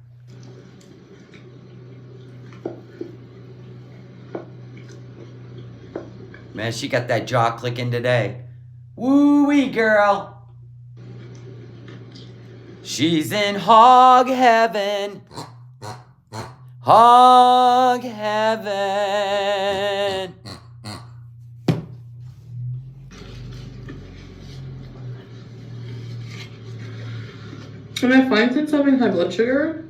Man, she got that jaw clicking today. Woo-wee, girl. She's in hog heaven. Hog heaven. And I find since having high blood sugar,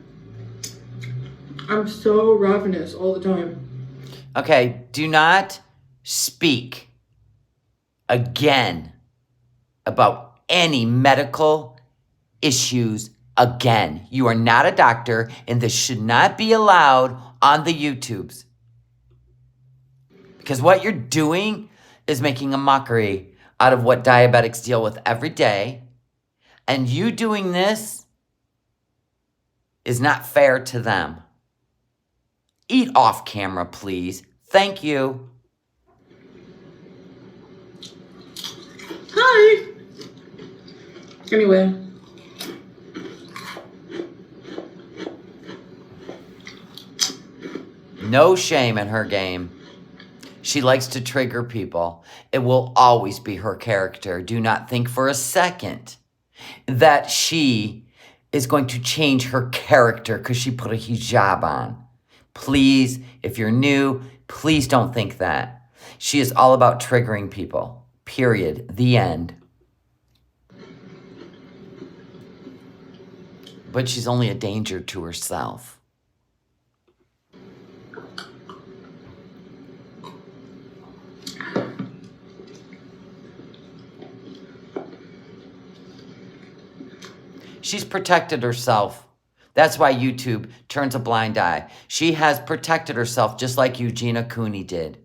I'm so ravenous all the time. Okay, do not speak again about any medical issues again. You are not a doctor, and this should not be allowed on the YouTubes. Because what you're doing is making a mockery out of what diabetics deal with every day. And you doing this is not fair to them. Eat off camera, please. Thank you. Hi! Anyway. No shame in her game. She likes to trigger people. It will always be her character. Do not think for a second that she is going to change her character because she put a hijab on. Please, if you're new, please don't think that. She is all about triggering people. Period. The end. But she's only a danger to herself. She's protected herself. That's why YouTube turns a blind eye. She has protected herself just like Eugenia Cooney did.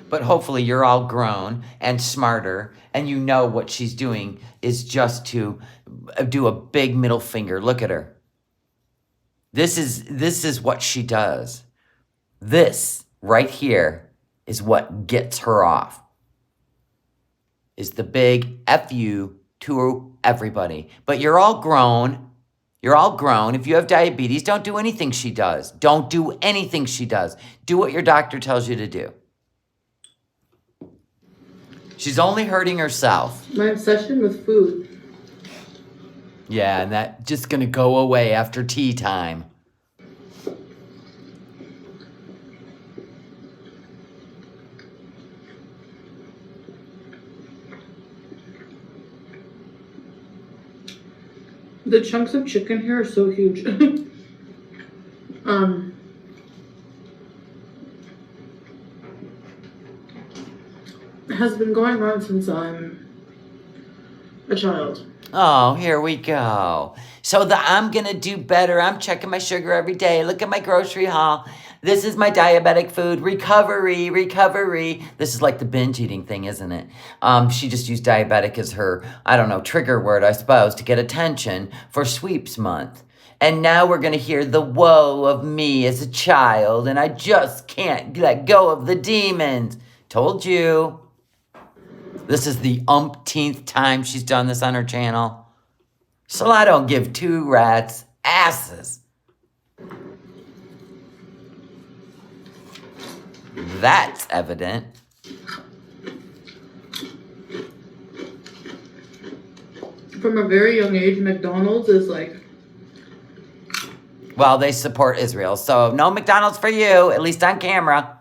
But hopefully you're all grown and smarter, and you know what she's doing is just to do a big middle finger. Look at her. This is what she does. This right here is what gets her off. Is the big F you to everybody. But you're all grown. You're all grown. If you have diabetes, don't do anything she does. Don't do anything she does. Do what your doctor tells you to do. She's only hurting herself. My obsession with food. Yeah, and that's just going to go away after tea time. The chunks of chicken here are so huge. Has been going on since I'm a child. Oh, here we go. So I'm gonna do better. I'm checking my sugar every day. Look at my grocery haul. This is my diabetic food. Recovery, recovery. This is like the binge eating thing, isn't it? She just used diabetic as her, I don't know, trigger word, I suppose, to get attention for sweeps month. And now we're gonna hear the woe of me as a child, and I just can't let go of the demons. Told you. This is the umpteenth time she's done this on her channel. So I don't give two rats asses. That's evident. From a very young age, McDonald's is like... Well, they support Israel, so no McDonald's for you, at least on camera.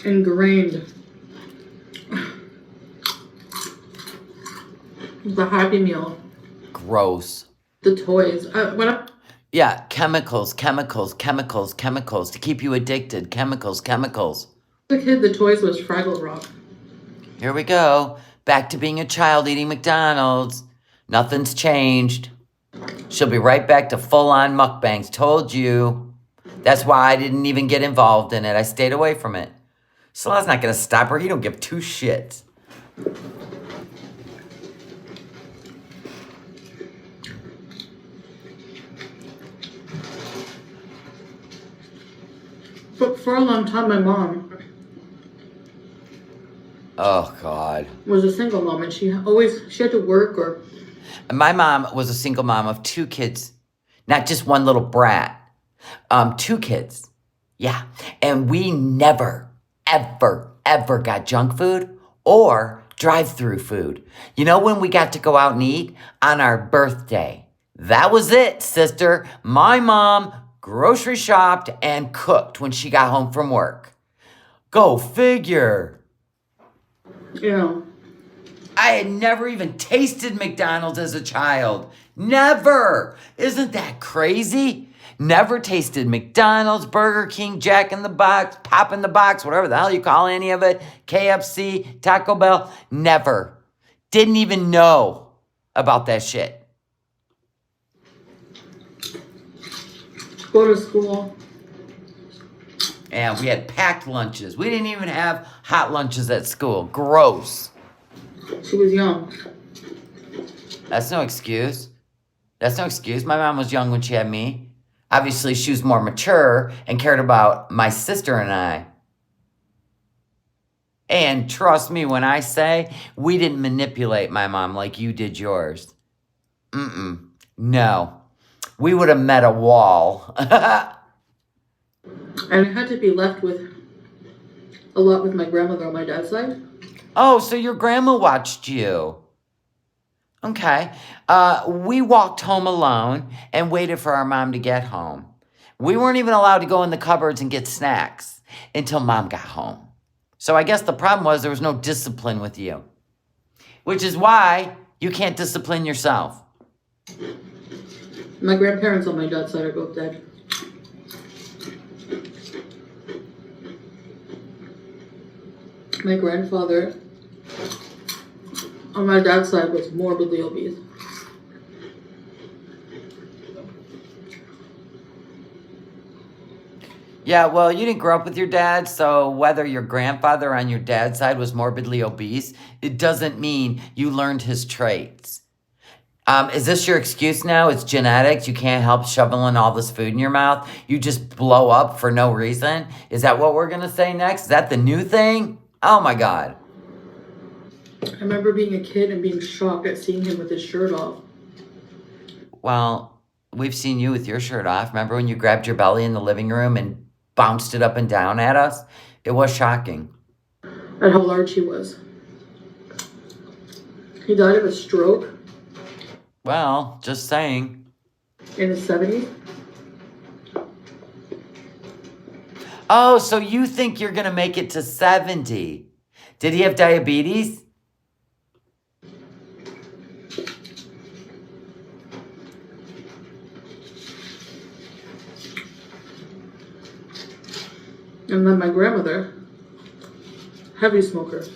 ingrained. The Happy Meal. Gross. The toys. Yeah, chemicals to keep you addicted. Chemicals. As a kid, the toys was Fraggle Rock. Here we go. Back to being a child eating McDonald's. Nothing's changed. She'll be right back to full-on mukbangs. Told you. That's why I didn't even get involved in it. I stayed away from it. Salah's not going to stop her. He don't give two shits. But for a long time, my mom... Oh, God. ...was a single mom, and she had to work or... My mom was a single mom of 2 kids. Not just one little brat. 2 kids. Yeah. And we never, ever got junk food or drive-through food. You know when we got to go out and eat? On our birthday. That was it, sister. My mom grocery shopped and cooked when she got home from work. Go figure. Yeah. I had never even tasted McDonald's as a child. Never. Isn't that crazy? Never tasted McDonald's, Burger King, Jack in the Box, Pop in the Box, whatever the hell you call any of it, KFC, Taco Bell. Never. Didn't even know about that shit. Go to school. And we had packed lunches. We didn't even have hot lunches at school. Gross. She was young. That's no excuse. That's no excuse. My mom was young when she had me. Obviously, she was more mature and cared about my sister and I. And trust me when I say we didn't manipulate my mom like you did yours. No. We would have met a wall. And I had to be left with a lot with my grandmother on my dad's side. Oh, so your grandma watched you. Okay. We walked home alone and waited for our mom to get home. We weren't even allowed to go in the cupboards and get snacks until mom got home. So I guess the problem was there was no discipline with you. Which is why you can't discipline yourself. My grandparents on my dad's side are both dead. My grandfather on my dad's side was morbidly obese. Yeah, well, you didn't grow up with your dad, so whether your grandfather on your dad's side was morbidly obese, it doesn't mean you learned his traits. Is this your excuse now? It's genetics. You can't help shoveling all this food in your mouth. You just blow up for no reason. Is that what we're going to say next? Is that the new thing? Oh, my God. I remember being a kid and being shocked at seeing him with his shirt off. Well, we've seen you with your shirt off. Remember when you grabbed your belly in the living room and bounced it up and down at us? It was shocking. At how large he was. He died of a stroke. Well, just saying. In his 70s. Oh, so you think you're going to make it to 70. Did he have diabetes? And then my grandmother, heavy smoker.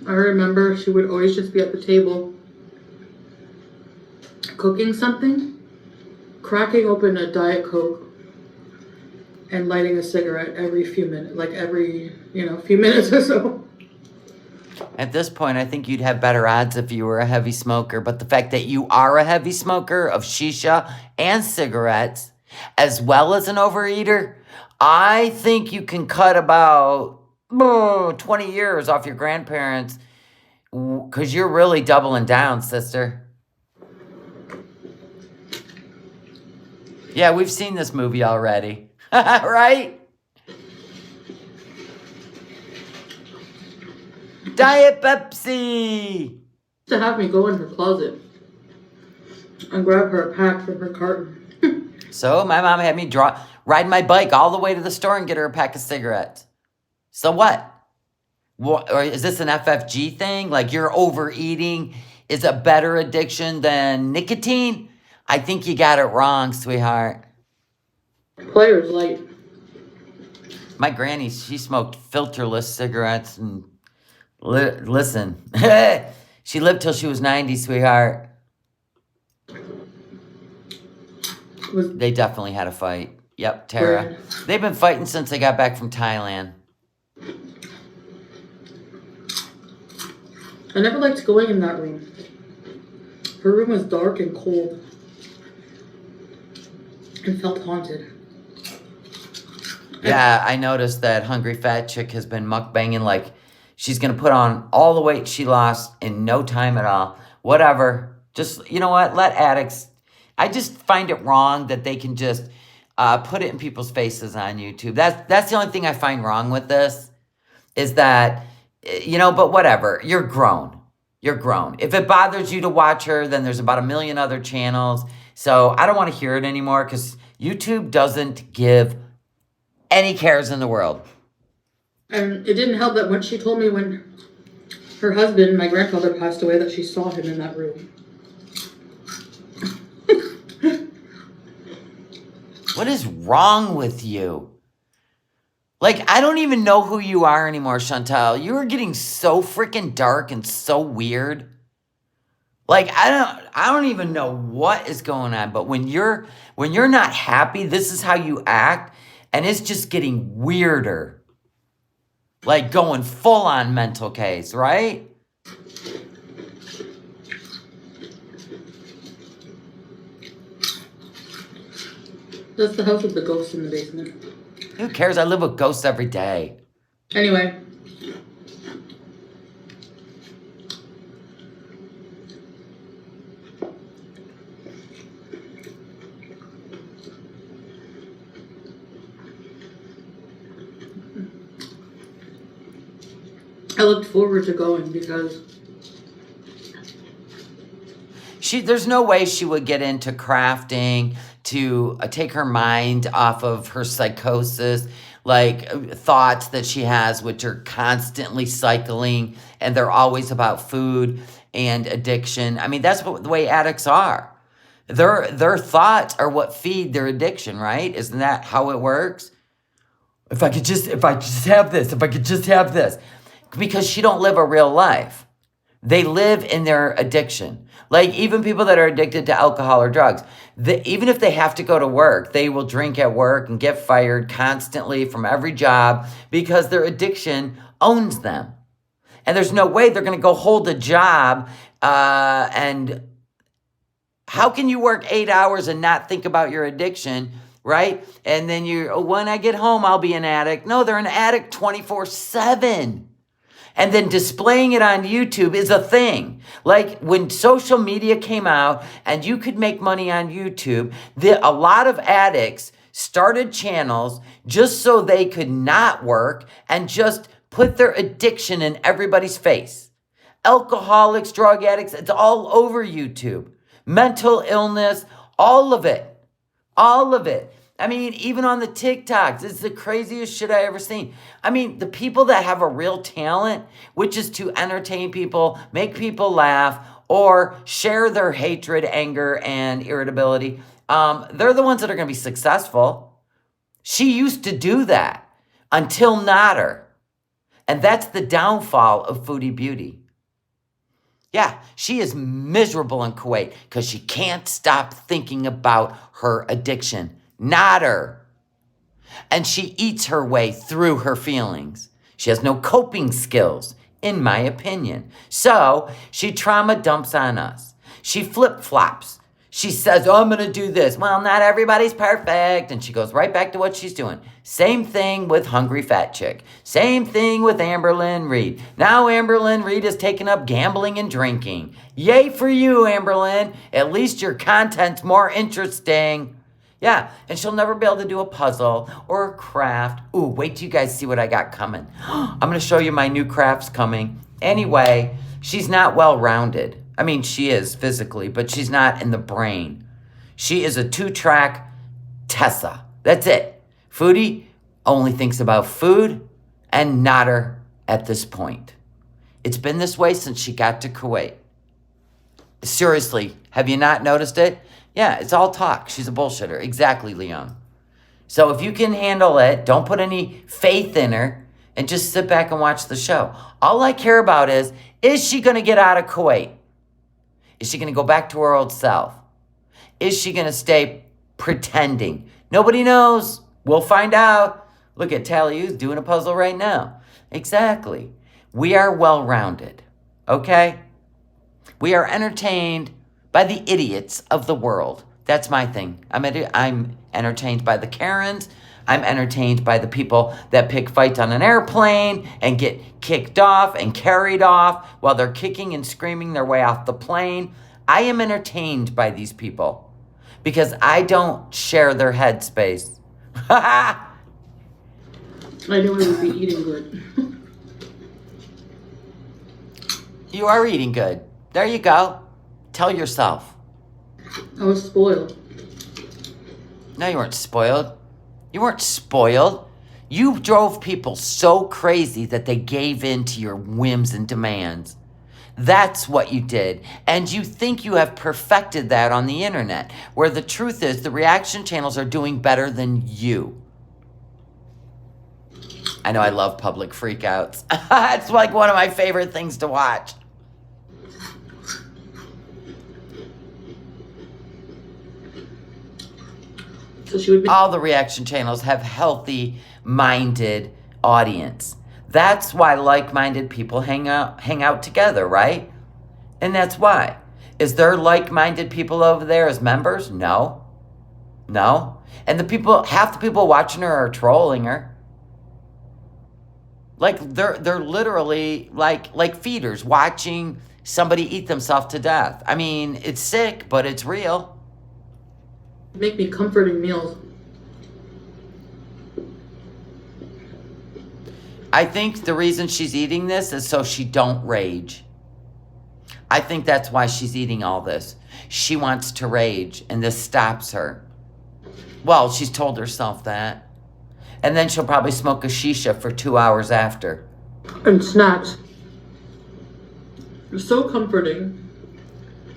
I remember she would always just be at the table cooking something, cracking open a Diet Coke, and lighting a cigarette every few minutes, like every, few minutes or so. At this point, I think you'd have better odds if you were a heavy smoker. But the fact that you are a heavy smoker of shisha and cigarettes, as well as an overeater, I think you can cut about 20 years off your grandparents, because you're really doubling down, sister. Yeah, we've seen this movie already. Right? Diet Pepsi! To have me go in her closet and grab her a pack from her carton. So my mom had me ride my bike all the way to the store and get her a pack of cigarettes. So what? Or is this an FFG thing? Like you're overeating is a better addiction than nicotine? I think you got it wrong, sweetheart. Players Light. My granny, she smoked filterless cigarettes and listen. She lived till she was 90, sweetheart. They definitely had a fight. Yep, Tara. Right. They've been fighting since they got back from Thailand. I never liked going in that room. Her room was dark and cold. And felt haunted. Yeah, I noticed that Hungry Fat Chick has been mukbanging like she's going to put on all the weight she lost in no time at all. Whatever. Just, you know what? Let addicts... I just find it wrong that they can just put it in people's faces on YouTube. That's the only thing I find wrong with this. Is that, but whatever. You're grown. You're grown. If it bothers you to watch her, then there's about 1 million other channels. So I don't want to hear it anymore because YouTube doesn't give any cares in the world. And it didn't help that when she told me when her husband, my grandfather, passed away, that she saw him in that room. What is wrong with you? Like, I don't even know who you are anymore, Chantal. You are getting so freaking dark and so weird. Like, I don't even know what is going on. But when you're not happy, this is how you act. And it's just getting weirder. Like going full on mental case, right? That's the house with the ghost in the basement. Who cares? I live with ghosts every day. Anyway. I looked forward to going because there's no way she would get into crafting to take her mind off of her psychosis, like thoughts that she has, which are constantly cycling, and they're always about food and addiction. I mean, that's the way addicts are. Their thoughts are what feed their addiction, right? Isn't that how it works? If I could just have this, if I could just have this. Because she don't live a real life. They live in their addiction. Like even people that are addicted to alcohol or drugs, even if they have to go to work, they will drink at work and get fired constantly from every job because their addiction owns them. And there's no way they're going to go hold a job and how can you work 8 hours and not think about your addiction, right? And then when I get home, I'll be an addict. No, they're an addict 24/7. And then displaying it on YouTube is a thing. Like when social media came out and you could make money on YouTube, a lot of addicts started channels just so they could not work and just put their addiction in everybody's face. Alcoholics, drug addicts, it's all over YouTube. Mental illness, all of it. All of it. I mean, even on the TikToks, it's the craziest shit I ever seen. I mean, the people that have a real talent, which is to entertain people, make people laugh, or share their hatred, anger, and irritability, they're the ones that are going to be successful. She used to do that until Nader. And that's the downfall of Foodie Beauty. Yeah, she is miserable in Kuwait because she can't stop thinking about her addiction. Nader. And she eats her way through her feelings. She has no coping skills, in my opinion. So she trauma dumps on us. She flip-flops. She says, oh, I'm going to do this. Well, not everybody's perfect. And she goes right back to what she's doing. Same thing with Hungry Fat Chick. Same thing with Amberlynn Reed. Now Amberlynn Reed is taking up gambling and drinking. Yay for you, Amberlynn. At least your content's more interesting. Yeah, and she'll never be able to do a puzzle or a craft. Ooh, wait till you guys see what I got coming. I'm going to show you my new crafts coming. Anyway, she's not well-rounded. I mean, she is physically, but she's not in the brain. She is a 2-track Tessa. That's it. Foodie only thinks about food and not her at this point. It's been this way since she got to Kuwait. Seriously, have you not noticed it? Yeah, it's all talk. She's a bullshitter. Exactly, Leon. So if you can handle it, don't put any faith in her and just sit back and watch the show. All I care about is she going to get out of Kuwait? Is she going to go back to her old self? Is she going to stay pretending? Nobody knows. We'll find out. Look at Taliu's doing a puzzle right now. Exactly. We are well-rounded, okay? We are entertained by the idiots of the world. That's my thing. I'm entertained by the Karens. I'm entertained by the people that pick fights on an airplane and get kicked off and carried off while they're kicking and screaming their way off the plane. I am entertained by these people because I don't share their headspace. I knew I would be eating good. You are eating good. There you go. Tell yourself. I was spoiled. No, you weren't spoiled. You weren't spoiled. You drove people so crazy that they gave in to your whims and demands. That's what you did. And you think you have perfected that on the internet, where the truth is the reaction channels are doing better than you. I know I love public freakouts. It's like one of my favorite things to watch. So she would be. All the reaction channels have healthy-minded audience. That's why like-minded people hang out together, right? And that's why. Is there like-minded people over there as members? No. No. And half the people watching her are trolling her. Like they're literally like feeders watching somebody eat themselves to death. I mean, it's sick, but it's real. Make me comforting meals. I think the reason she's eating this is so she don't rage. I think that's why she's eating all this. She wants to rage, and this stops her. Well, she's told herself that. And then she'll probably smoke a shisha for 2 hours after. And snacks. It's so comforting.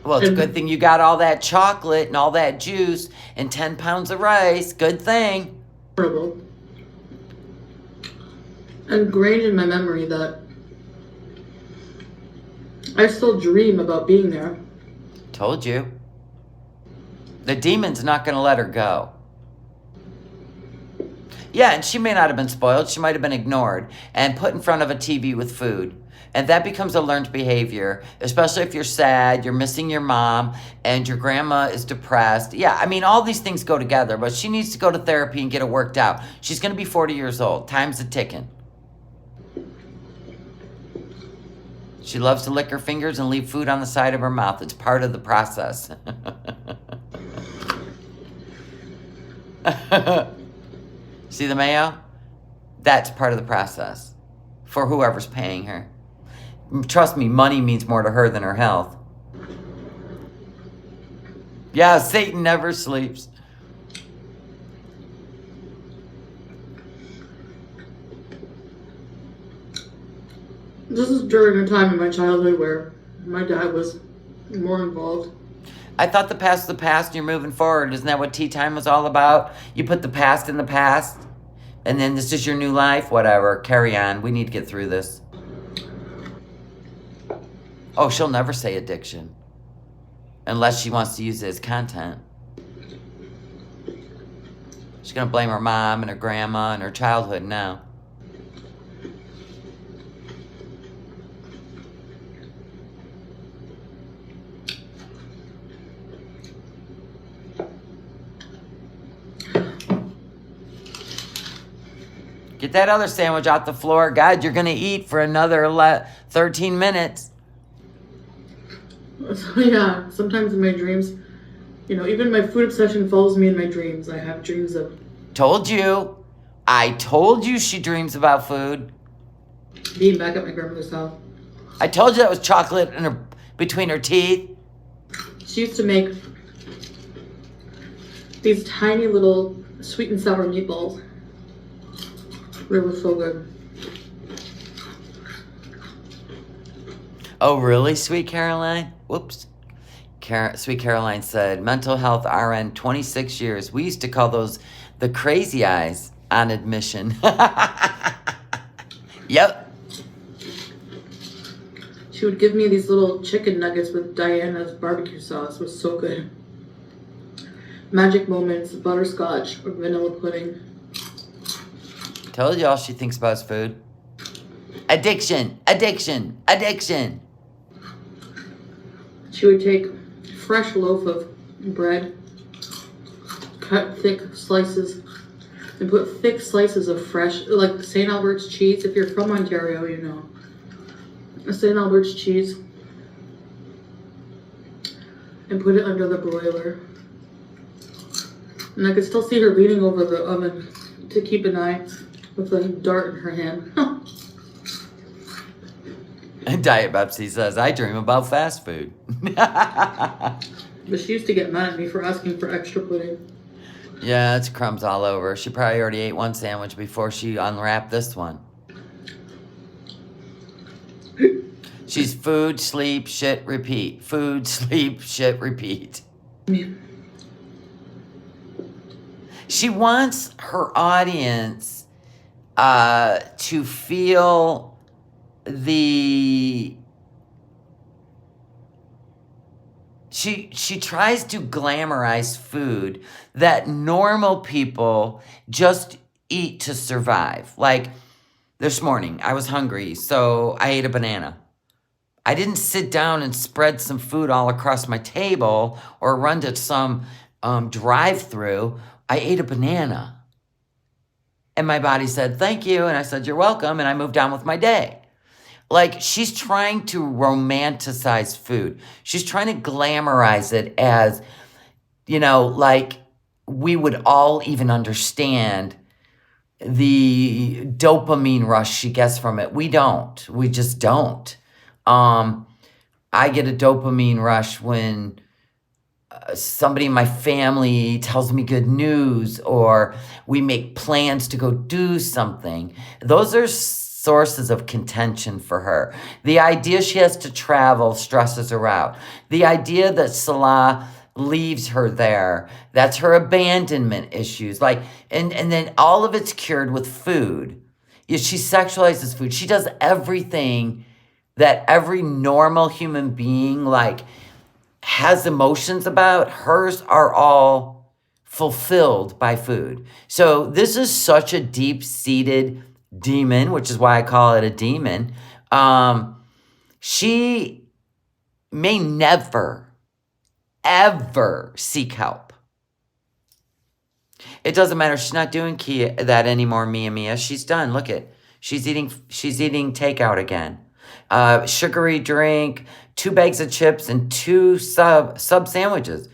Well, it's a good thing you got all that chocolate and all that juice and 10 pounds of rice. Good thing. Horrible. Ingrained in my memory that I still dream about being there. Told you. The demon's not going to let her go. Yeah, and she may not have been spoiled. She might have been ignored and put in front of a TV with food. And that becomes a learned behavior, especially if you're sad, you're missing your mom, and your grandma is depressed. Yeah, I mean, all these things go together, but she needs to go to therapy and get it worked out. She's going to be 40 years old. Time's a ticking. She loves to lick her fingers and leave food on the side of her mouth. It's part of the process. See the mayo? That's part of the process for whoever's paying her. Trust me, money means more to her than her health. Yeah, Satan never sleeps. This is during a time in my childhood where my dad was more involved. I thought the past was the past and you're moving forward. Isn't that what tea time was all about? You put the past in the past and then this is your new life? Whatever. Carry on. We need to get through this. Oh, she'll never say addiction. Unless she wants to use it as content. She's going to blame her mom and her grandma and her childhood now. Get that other sandwich off the floor. God, you're going to eat for another 13 minutes. So yeah, sometimes in my dreams, you know, even my food obsession follows me in my dreams. I have dreams of... Told you. I told you she dreams about food. being back at my grandmother's house. I told you that was chocolate in her, between her teeth. She used to make these tiny little sweet and sour meatballs. They were so good. Oh, really, Sweet Caroline? Whoops. Sweet Caroline said, mental health RN, 26 years. We used to call those the crazy eyes on admission. Yep. She would give me these little chicken nuggets with Diana's barbecue sauce. It was so good. Magic Moments, butterscotch, or vanilla pudding. Told you all she thinks about is food. Addiction, addiction, addiction. She would take a fresh loaf of bread, cut thick slices, and put thick slices of fresh, like St. Albert's cheese. If you're from Ontario, you know. St. Albert's cheese. And put it under the broiler. And I could still see her leaning over the oven to keep an eye with a dart in her hand. And Diet Pepsi says, I dream about fast food. But she used to get mad at me for asking for extra pudding. Yeah, it's crumbs all over. She probably already ate one sandwich before she unwrapped this one. She's food, sleep, shit, repeat. Food, sleep, shit, repeat. Yeah. She wants her audience to feel the... She tries to glamorize food that normal people just eat to survive. Like this morning, I was hungry, so I ate a banana. I didn't sit down and spread some food all across my table or run to some drive-through. I ate a banana. And my body said, thank you. And I said, you're welcome. And I moved on with my day. Like, she's trying to romanticize food. She's trying to glamorize it as, you know, like we would all even understand the dopamine rush she gets from it. We don't. We just don't. I get a dopamine rush when somebody in my family tells me good news or we make plans to go do something. Those are sources of contention for her. The idea she has to travel stresses her out. The idea that Salah leaves her there, that's her abandonment issues. Like, and then all of it's cured with food. Yeah, she sexualizes food. She does everything that every normal human being, like, has emotions about. Hers are all fulfilled by food. So this is such a deep-seated demon, which is why I call it a demon. She may never, ever seek help. It doesn't matter. She's not doing that anymore, Mia. She's done. Look at, she's eating takeout again. Sugary drink, 2 bags of chips, and 2 sub sandwiches.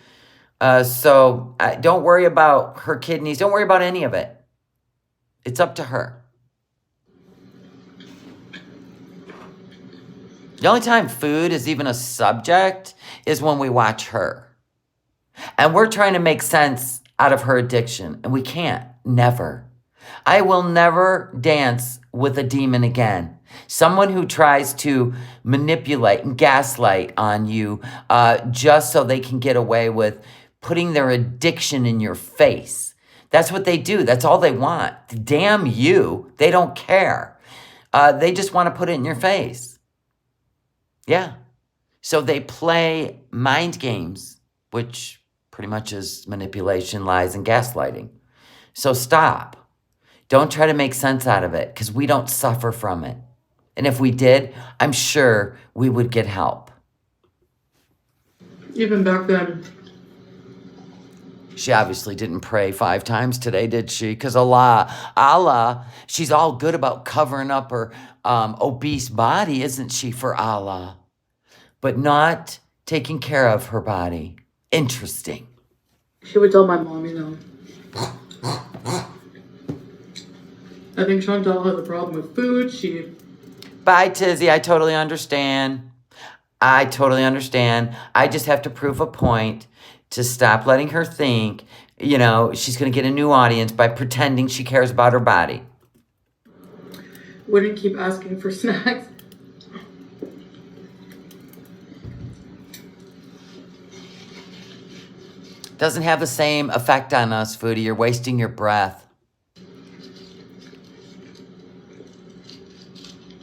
So don't worry about her kidneys. Don't worry about any of it. It's up to her. The only time food is even a subject is when we watch her. And we're trying to make sense out of her addiction. And we can't. Never. I will never dance with a demon again. Someone who tries to manipulate and gaslight on you just so they can get away with putting their addiction in your face. That's what they do. That's all they want. Damn you. They don't care. They just want to put it in your face. Yeah. So they play mind games, which pretty much is manipulation, lies, and gaslighting. So stop. Don't try to make sense out of it because we don't suffer from it. And if we did, I'm sure we would get help. Even back then. She obviously didn't pray 5 times today, did she? Because Allah, she's all good about covering up her obese body, isn't she, for Allah? But not taking care of her body. Interesting. She would tell my mom, you know. I think Chantal has a problem with food. Bye, Tizzy. I totally understand. I just have to prove a point to stop letting her think, you know, she's going to get a new audience by pretending she cares about her body. Wouldn't keep asking for snacks. Doesn't have the same effect on us, Foodie. You're wasting your breath.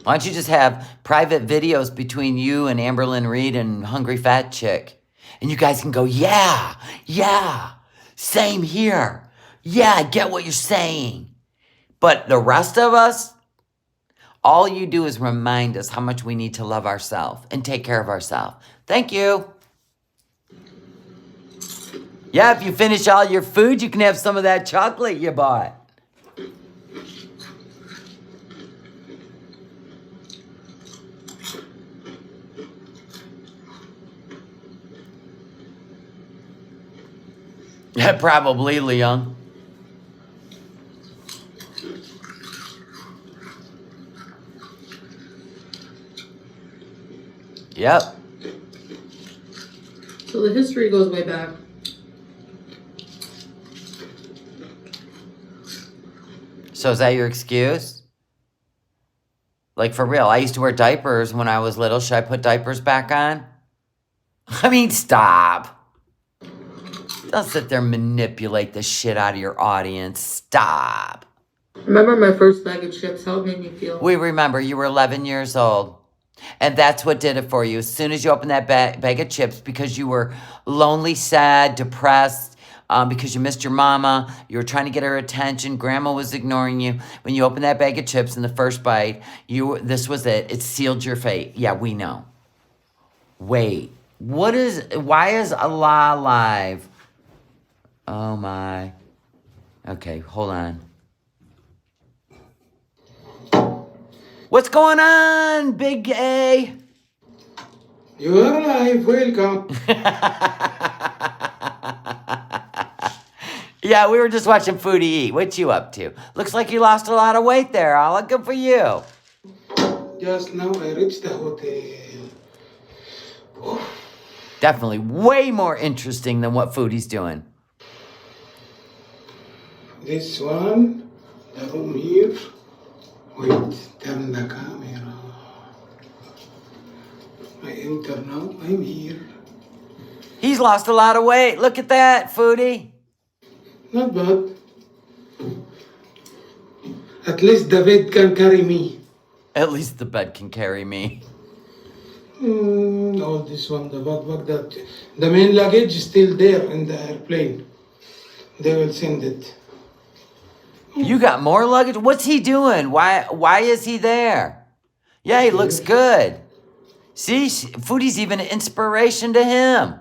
Why don't you just have private videos between you and Amberlynn Reed and Hungry Fat Chick? And you guys can go, yeah, same here. Yeah, I get what you're saying. But the rest of us, all you do is remind us how much we need to love ourselves and take care of ourselves. Thank you. Yeah, if you finish all your food, you can have some of that chocolate you bought. Yeah, probably, Leon. Yep. So the history goes way back. So is that your excuse? Like, for real, I used to wear diapers when I was little. Should I put diapers back on? I mean, stop. Don't sit there and manipulate the shit out of your audience. Stop. Remember my first bag of chips? How it made me feel? We remember you were 11 years old. And that's what did it for you. As soon as you opened that bag of chips, because you were lonely, sad, depressed, because you missed your mama, you were trying to get her attention, grandma was ignoring you. When you opened that bag of chips in the first bite, this was it. It sealed your fate. Yeah, we know. Wait, why is Allah alive? Oh my. Okay, hold on. What's going on, Big A? You are alive, welcome. Yeah, we were just watching Foodie eat. What you up to? Looks like you lost a lot of weight there, Allah. Good for you. Just now I reached the hotel. Definitely way more interesting than what Foodie's doing. This one, the room here. Wait, turn the camera. I enter now, I'm here. He's lost a lot of weight. Look at that, Foodie. Not bad. At least the bed can carry me. At least the bed can carry me. All this one, the backpack, that the main luggage is still there in the airplane. They will send it. You got more luggage? What's he doing? Why is he there? Yeah, he looks good. See, Foodie's even an inspiration to him.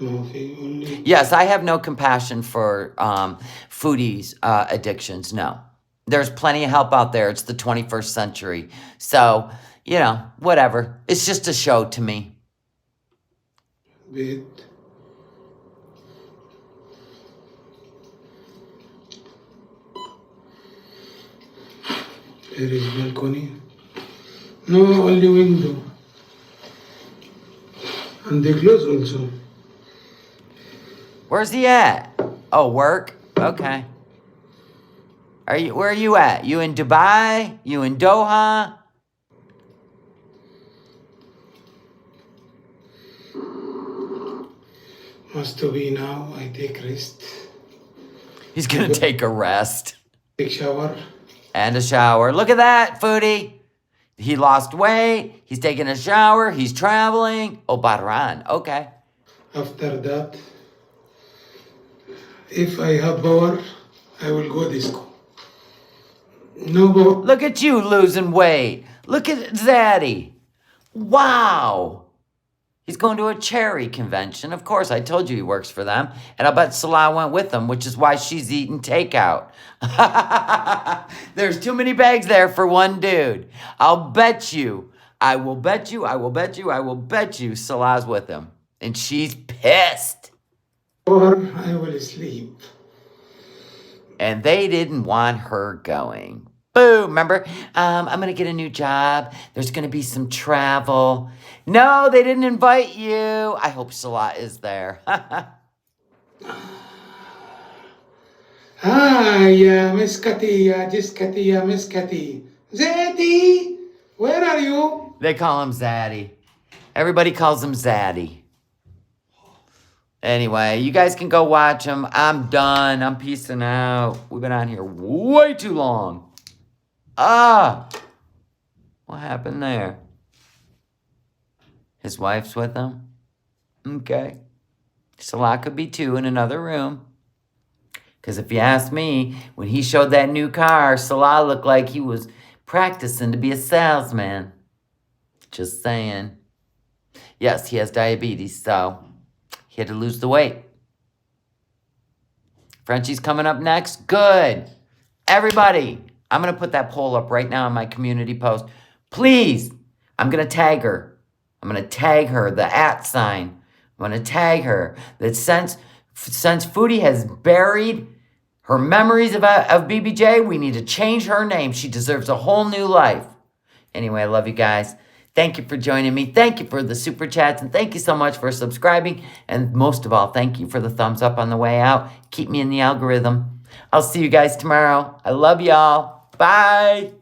Yes, I have no compassion for Foodie's addictions, no. There's plenty of help out there. It's the 21st century. So, you know, whatever. It's just a show to me. Bed. There is balcony. No, only window. And they close also. Where's he at? Oh, work? Okay. Where are you at? You in Dubai? You in Doha? Must to be now. I take rest. He's gonna take a rest. Take shower. And a shower. Look at that, Foodie. He lost weight. He's taking a shower. He's traveling. Oh, Bahrain. Okay. After that, if I have power, I will go disco. No power. Look at you losing weight. Look at Zaddy. Wow. He's going to a cherry convention. Of course, I told you he works for them. And I'll bet Salah went with them, which is why she's eating takeout. There's too many bags there for one dude. I'll bet you. I will bet you. I will bet you. I will bet you Salah's with him. And she's pissed. Or I will sleep. And they didn't want her going. Boo, remember? I'm going to get a new job. There's going to be some travel. No, they didn't invite you. I hope Salah is there. Yeah, Miss Cathy, just Cathy, Miss Cathy. Zaddy, where are you? They call him Zaddy. Everybody calls him Zaddy. Anyway, you guys can go watch him. I'm done. I'm peacing out. We've been on here way too long. What happened there? His wife's with him? Okay. Salah could be too in another room. Because if you ask me, when he showed that new car, Salah looked like he was practicing to be a salesman. Just saying. Yes, he has diabetes, so he had to lose the weight. Frenchie's coming up next. Good. Everybody, I'm going to put that poll up right now on my community post. Please, I'm going to tag her. I'm going to tag her, the @ sign. I'm going to tag her that since Foodie has buried her memories of BBJ, we need to change her name. She deserves a whole new life. Anyway, I love you guys. Thank you for joining me. Thank you for the super chats. And thank you so much for subscribing. And most of all, thank you for the thumbs up on the way out. Keep me in the algorithm. I'll see you guys tomorrow. I love y'all. Bye.